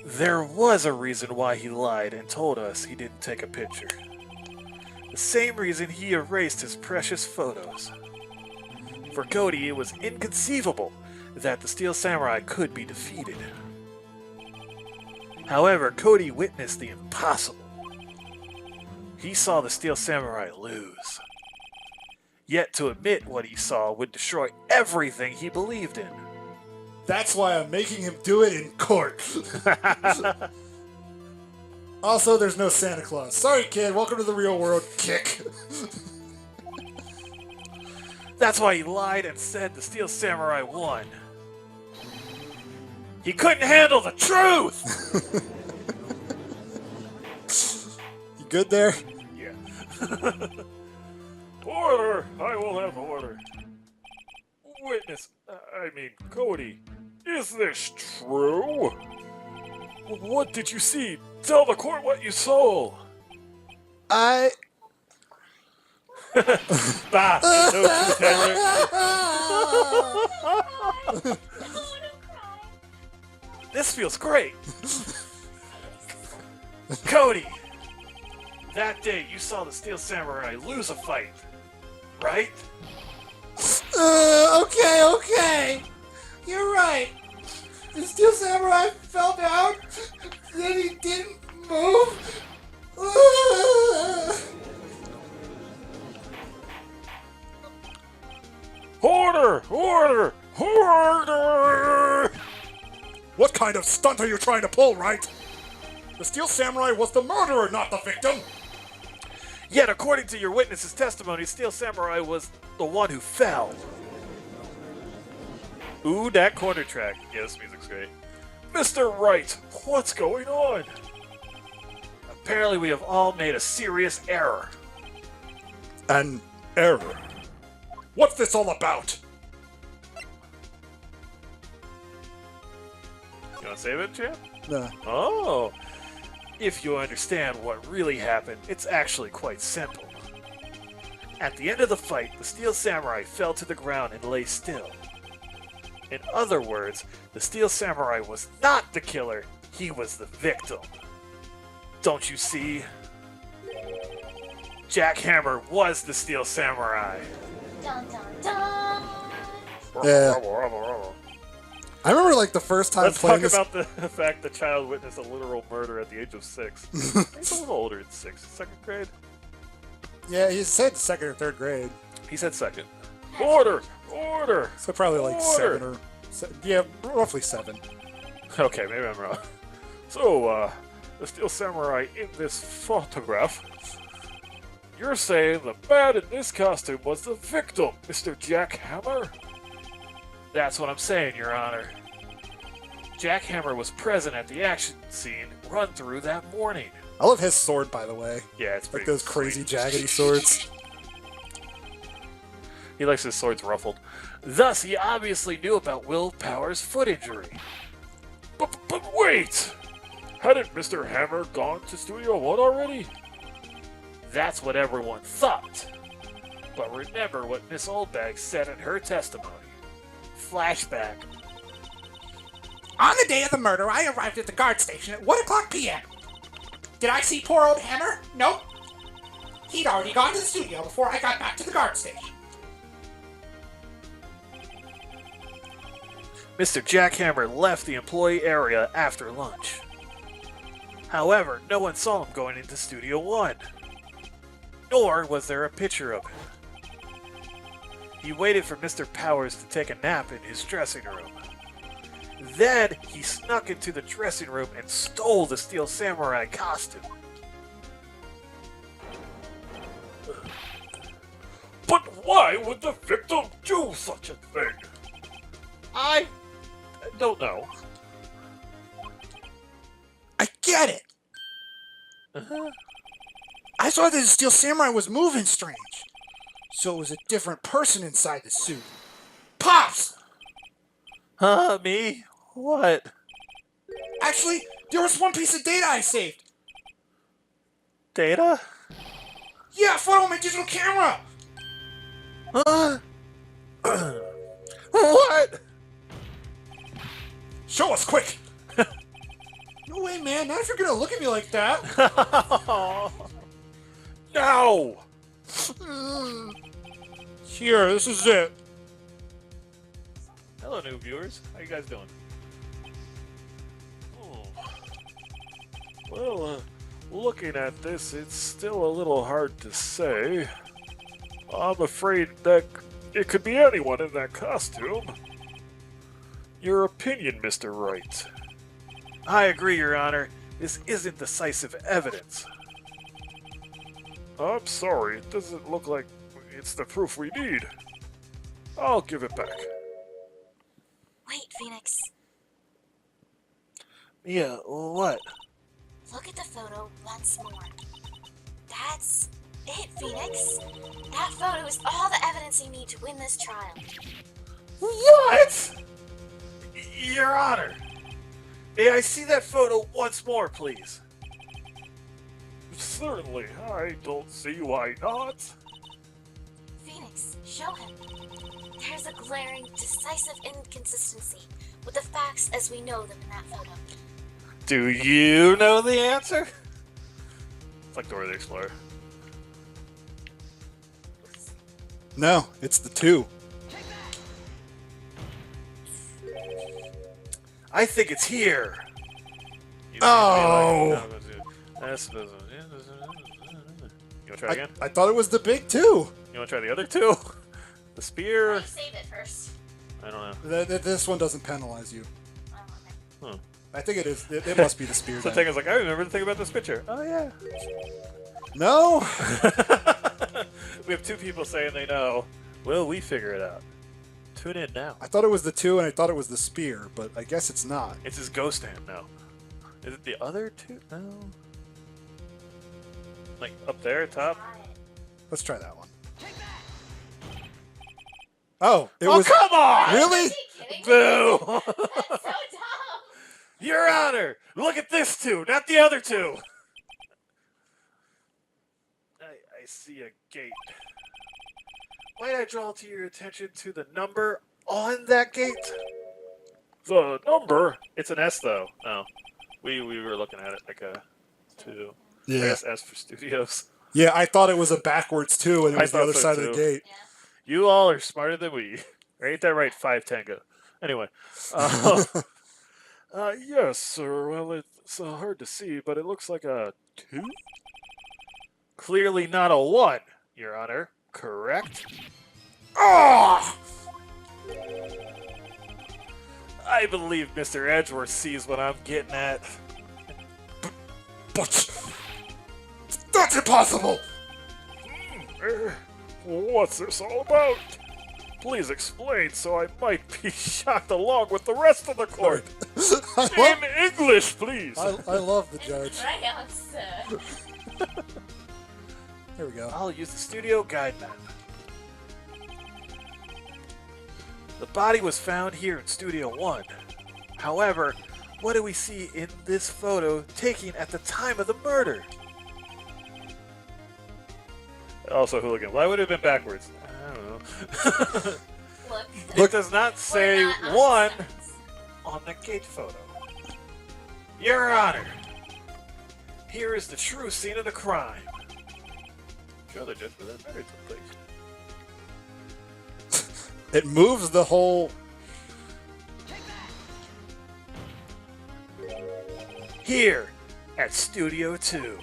There was a reason why he lied and told us he didn't take a picture. The same reason he erased his precious photos. For Cody, it was inconceivable that the Steel Samurai could be defeated. However, Cody witnessed the impossible. He saw the Steel Samurai lose. Yet to admit what he saw would destroy everything he believed in. That's why I'm making him do it in court. Also, there's no Santa Claus. Sorry, kid. Welcome to the real world. Kick. That's why he lied and said the Steel Samurai won. He couldn't handle the truth! You good there? Yeah. Order! I will have order. Witness, Cody, is this true? What did you see? Tell the court what you saw. I... Bah! No truth teller. This feels great! Cody! That day you saw the Steel Samurai lose a fight, right? Okay. You're right. The Steel Samurai fell down, then he didn't move. kind of stunt are you trying to pull, Wright? The Steel Samurai was the murderer, not the victim! Yet, according to your witness's testimony, Steel Samurai was the one who fell. Ooh, that corner track. Yeah, this music's great. Mr. Wright, what's going on? Apparently, we have all made a serious error. An error? What's this all about? You want to save it, champ? Nah. Oh. If you understand what really happened, it's actually quite simple. At the end of the fight, the Steel Samurai fell to the ground and lay still. In other words, the Steel Samurai was not the killer, he was the victim. Don't you see? Jack Hammer was the Steel Samurai. Dun dun dun! Yeah. I remember like the first time Let's playing talk this. about the fact the child witnessed a literal murder at the age of 6. He's a little older than 6. Second grade? Yeah, he said second or third grade, He said second. Order! Order! so probably like Order. 7 or yeah, roughly 7. Okay, maybe I'm wrong. So, the Steel Samurai in this photograph, you're saying the man in this costume was the victim, Mr. Jack Hammer? That's what I'm saying, Your Honor. Jack Hammer was present at the action scene run through that morning. I love his sword, by the way. Yeah, it's Like pretty those crazy sweet. jaggedy swords. He likes his swords ruffled. Thus, he obviously knew about Will Power's foot injury. But wait! Hadn't Mr. Hammer gone to Studio One already? That's what everyone thought. But remember what Miss Oldbag said in her testimony. Flashback. On the day of the murder, I arrived at the guard station at 1 o'clock p.m. Did I see poor old Hammer? Nope. He'd already gone to the studio before I got back to the guard station. Mr. Jack Hammer left the employee area after lunch. However, no one saw him going into Studio One. Nor was there a picture of him. He waited for Mr. Powers to take a nap in his dressing room. Then, he snuck into the dressing room and stole the Steel Samurai costume. But why would the victim do such a thing? I don't know. I get it. I saw that the Steel Samurai was moving strange. So it was a different person inside the suit. Pops! Huh, me? What? Actually, there was one piece of data I saved. Data? Yeah, a photo on my digital camera. Huh? What? Show us quick. No way, man. Not if you're gonna look at me like that. No! Here, this is it. Hello, new viewers. How you guys doing? Well, looking at this, it's still a little hard to say. I'm afraid that it could be anyone in that costume. Your opinion, Mr. Wright? I agree, Your Honor. This isn't decisive evidence. I'm sorry, it doesn't look like it's the proof we need. I'll give it back. Wait, Phoenix. Yeah, what? Look at the photo once more. That's it, Phoenix. That photo is all the evidence you need to win this trial. What? Your Honor, may I see that photo once more, please? Certainly, I don't see why not. Phoenix, show him. There's a glaring, decisive inconsistency with the facts as we know them in that photo. Do you know the answer? It's like Dora the Explorer. No, it's the 2. I think it's here. Oh! You wanna try again? I thought it was the big 2. You wanna try the other two? The spear? Save it first. I don't know. This one doesn't penalize you. Oh, okay. I think it is. It must be the spear. So then. Tenga's like, I remember the thing about this picture. Oh, yeah. No. We have two people saying they know. Will we figure it out? Tune in now. I thought it was the 2, and I thought it was the spear, but I guess it's not. It's his ghost hand now. Is it the other two? No. Like up there, top? Let's try that one. Oh, it Oh, was. come on! Really? Are you kidding me? Boo! That's so dumb. Your Honor! Look at this two, not the other two! I see a gate. Might I draw to your attention to the number on that gate? The number? It's an S, though. No. We were looking at it like a 2. I Yeah. guess S for studios. Yeah, I thought it was a backwards 2, and it I was the thought other so, side of the too. gate. Yeah. You all are smarter than we. Ain't that right, 5 Tango? Anyway. Yes, sir. Well, it's hard to see, but it looks like a 2? Clearly not a 1, Your Honor. Correct? Oh! I believe Mr. Edgeworth sees what I'm getting at. But that's impossible. What's this all about? Please explain so I might be shocked along with the rest of the court. I In English, please. love the It's judge. crayons, sir. Here we go. I'll use the studio guide map. The body was found here in Studio 1. However, what do we see in this photo taken at the time of the murder? Also, Hooligan, why would it have been backwards? I don't know. Look, It does not we're say not on 1 seconds. on the gate photo. Your Honor, here is the true scene of the crime. Show the judge where that murder took place. It moves the whole. Here at Studio 2.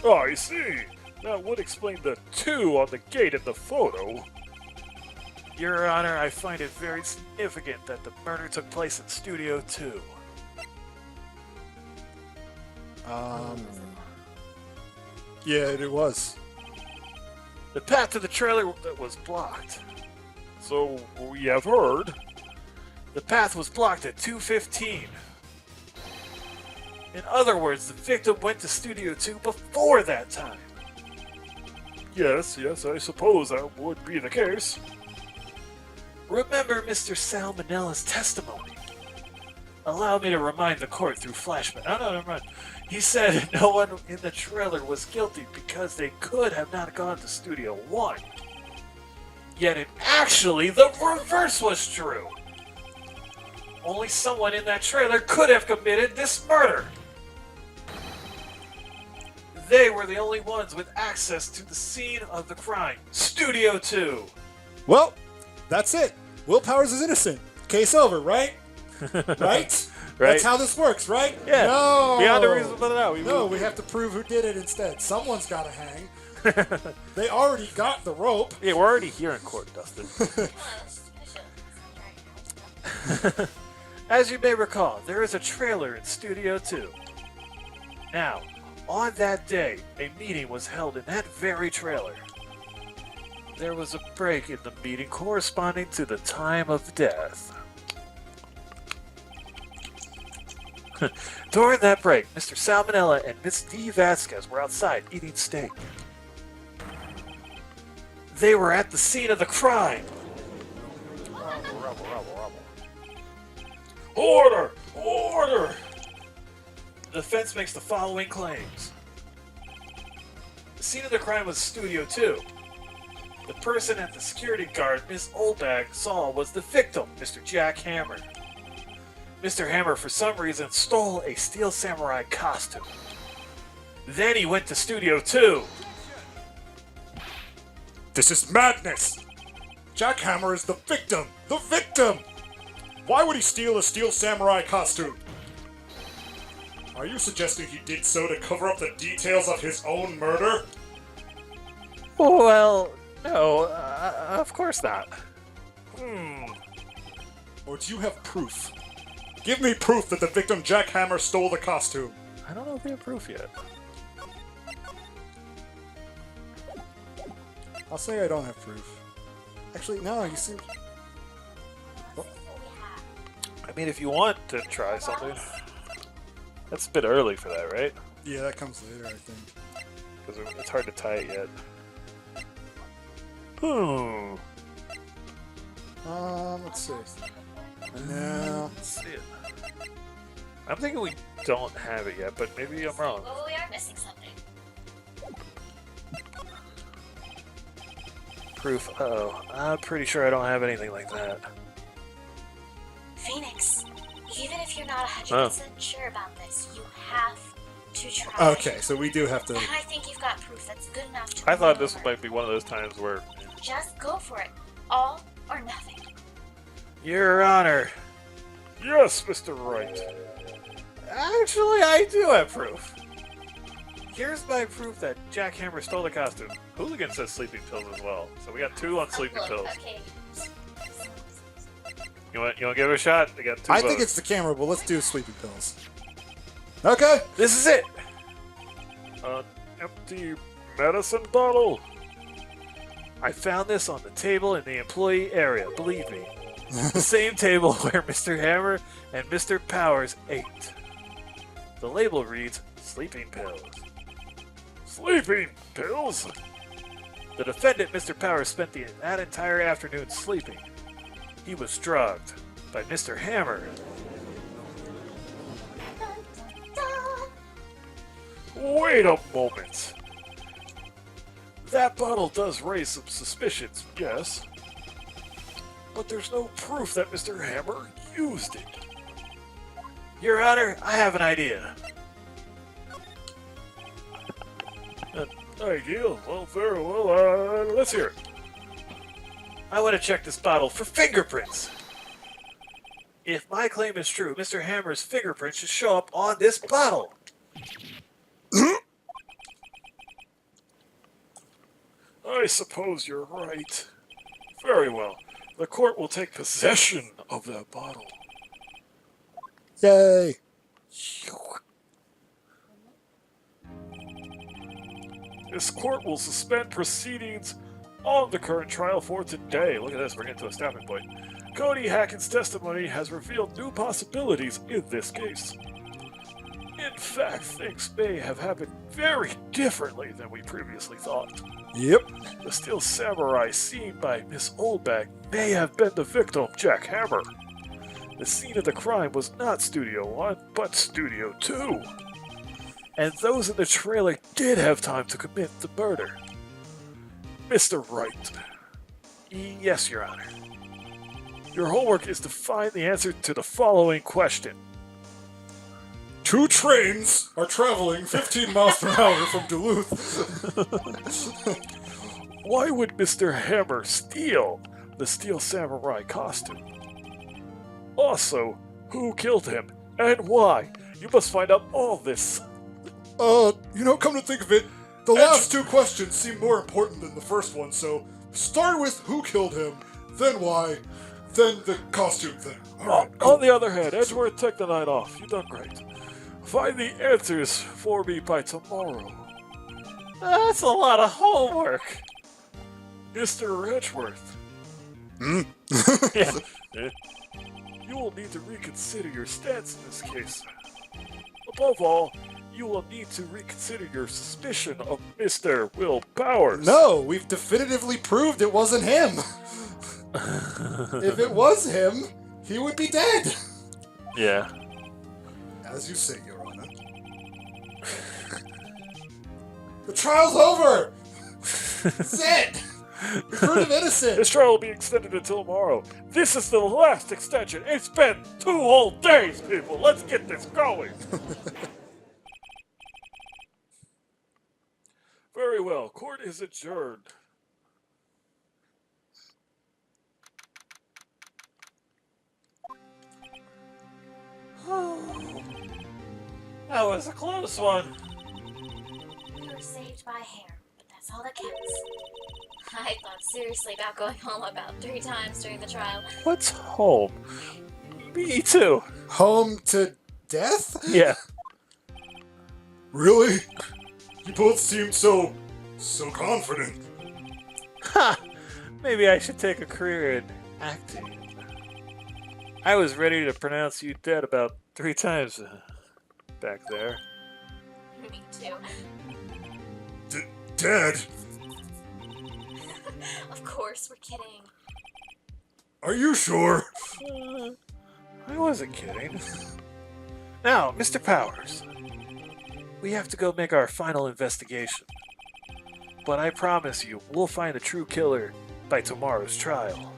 Oh, I see. That would explain the 2 on the gate in the photo. Your Honor, I find it very significant that the murder took place in Studio 2. Yeah, it was. The path to the trailer was blocked. So we have heard. The path was blocked at 2:15. In other words, the victim went to Studio 2 before that time. Yes, I suppose that would be the case. Remember Mr. Salmonella's testimony. Allow me to remind the court through flashback. Oh, no, never mind. He said no one in the trailer was guilty because they could have not gone to Studio 1. Yet actually the reverse was true. Only someone in that trailer could have committed this murder. They were the only ones with access to the scene of the crime. Studio 2. Well, that's it. Will Powers is innocent. Case over, right? Right? That's how this works, right? Yeah. No. Beyond a reasonable doubt. No, we have to prove who did it instead. Someone's got to hang. They already got the rope. Yeah, we're already here in court, Dustin. As you may recall, there is a trailer in Studio 2. Now, on that day, a meeting was held in that very trailer. There was a break in the meeting corresponding to the time of death. During that break, Mr. Salmonella and Miss D. Vasquez were outside eating steak. They were at the scene of the crime. Order! Order! The defense makes the following claims. The scene of the crime was Studio 2. The person at the security guard Miss Oldbag saw was the victim, Mr. Jack Hammer. Mr. Hammer, for some reason, stole a Steel Samurai costume. Then he went to Studio 2. This is madness. Jack Hammer is the victim. The victim. Why would he steal a Steel Samurai costume? Are you suggesting he did so to cover up the details of his own murder? Well, no, of course not. Or do you have proof Give me proof that the victim Jack Hammer stole the costume. I don't know if we have proof yet. I'll say I don't have proof. Actually, no, you see... I mean, if you want to try something. That's a bit early for that, right? Yeah, that comes later, I think. Because it's hard to tie it yet. Let's see. No. Let's see it. I'm thinking we don't have it yet, but maybe I'm wrong. Oh, we are missing something. Proof. Uh-oh. I'm pretty sure I don't have anything like that. Phoenix, even if you're not 100% sure about this, you have to try. Okay, so we do have to... And I think you've got proof that's good enough to I thought win this over. might be one of those times where... Just go for it. All or nothing. Your Honor. Yes, Mr. Wright. Actually, I do have proof. Here's my proof that Jack Hammer stole the costume. Hooligan says sleeping pills as well. So we got 2 on sleeping Look, pills. okay. You want to give it a shot? They got 2 I think votes. it's the camera, but let's do sleeping pills. Okay. This is it! An empty medicine bottle? I found this on the table in the employee area, believe me. The same table where Mr. Hammer and Mr. Powers ate. The label reads, sleeping pills. Sleeping pills? The defendant, Mr. Powers, spent that entire afternoon sleeping. He was drugged by Mr. Hammer. Wait a moment. That bottle does raise some suspicions, yes. But there's no proof that Mr. Hammer used it. Your Honor, I have an idea. An idea? Well, very well. Let's hear it. I want to check this bottle for fingerprints. If my claim is true, Mr. Hammer's fingerprints should show up on this bottle. I suppose you're right. Very well. The court will take possession of that bottle. Yay. This court will suspend proceedings on the current trial for today. Look at this, we're getting to a stopping point. Cody Hackett's testimony has revealed new possibilities in this case. In fact, things may have happened very differently than we previously thought. Yep. The Steel Samurai seen by Miss Oldbag may have been the victim, Jack Hammer. The scene of the crime was not Studio 1, but Studio 2. And those in the trailer did have time to commit the murder. Mr. Wright. Yes, Your Honor. Your homework is to find the answer to the following question. 2 trains are traveling 15 miles per hour from Duluth. Why would Mr. Hammer steal the Steel Samurai costume? Also, who killed him and why? You must find out all this. Come to think of it, the last 2 questions seem more important than the first one, so start with who killed him, then why, then the costume thing. Alright, On the other hand, Edgeworth, take the night off. You've done great. Find the answers for me by tomorrow. That's a lot of homework. Mr. Edgeworth. Yeah. You will need to reconsider your stance in this case. Above all, you will need to reconsider your suspicion of Mr. Will Powers. No, we've definitively proved it wasn't him. If it was him, he would be dead. Yeah. As you say, Your Honor. The trial's over! That's it! We proved him innocent! This trial will be extended until tomorrow. This is the last extension. It's been 2 whole days, people. Let's get this going. Very well. Court is adjourned. That was a close one. You were saved by hair, but that's all that counts. I thought seriously about going home about 3 times during the trial. What's home? Me too. Home to death? Yeah. Really? You both seem so confident. Ha! Maybe I should take a career in acting. I was ready to pronounce you dead about 3 times back there. Me too. Dead? Of course, we're kidding. Are you sure? I wasn't kidding. Now, Mr. Powers, we have to go make our final investigation. But I promise you, we'll find the true killer by tomorrow's trial.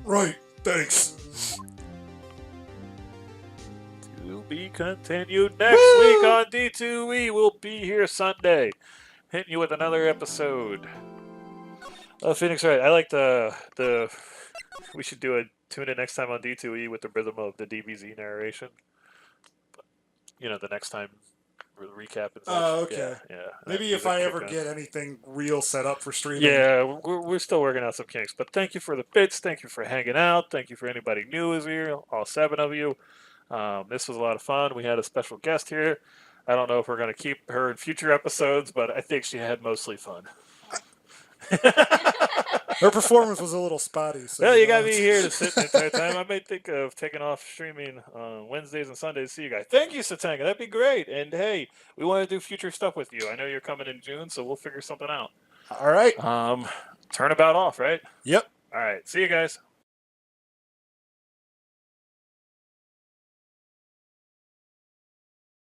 Right, thanks. To be continued next week on D2E. We'll be here Sunday, hitting you with another episode. Phoenix, right? I like the. We should tune in next time on D2E with the rhythm of the DBZ narration. You know, the next time recap and such. Oh, okay. Yeah. Maybe if I ever get anything real set up for streaming. Yeah, we're still working out some kinks. But thank you for the bits. Thank you for hanging out. Thank you for anybody new who's here. All 7 of you. This was a lot of fun. We had a special guest here. I don't know if we're going to keep her in future episodes, but I think she had mostly fun. Her performance was a little spotty. So Well, you got me here to sit the entire time. I may think of taking off streaming on Wednesdays and Sundays to see you guys. Thank you, Satanga. That'd be great. And hey, we want to do future stuff with you. I know you're coming in June, so we'll figure something out. All right. Turnabout off, right? Yep. All right. See you guys.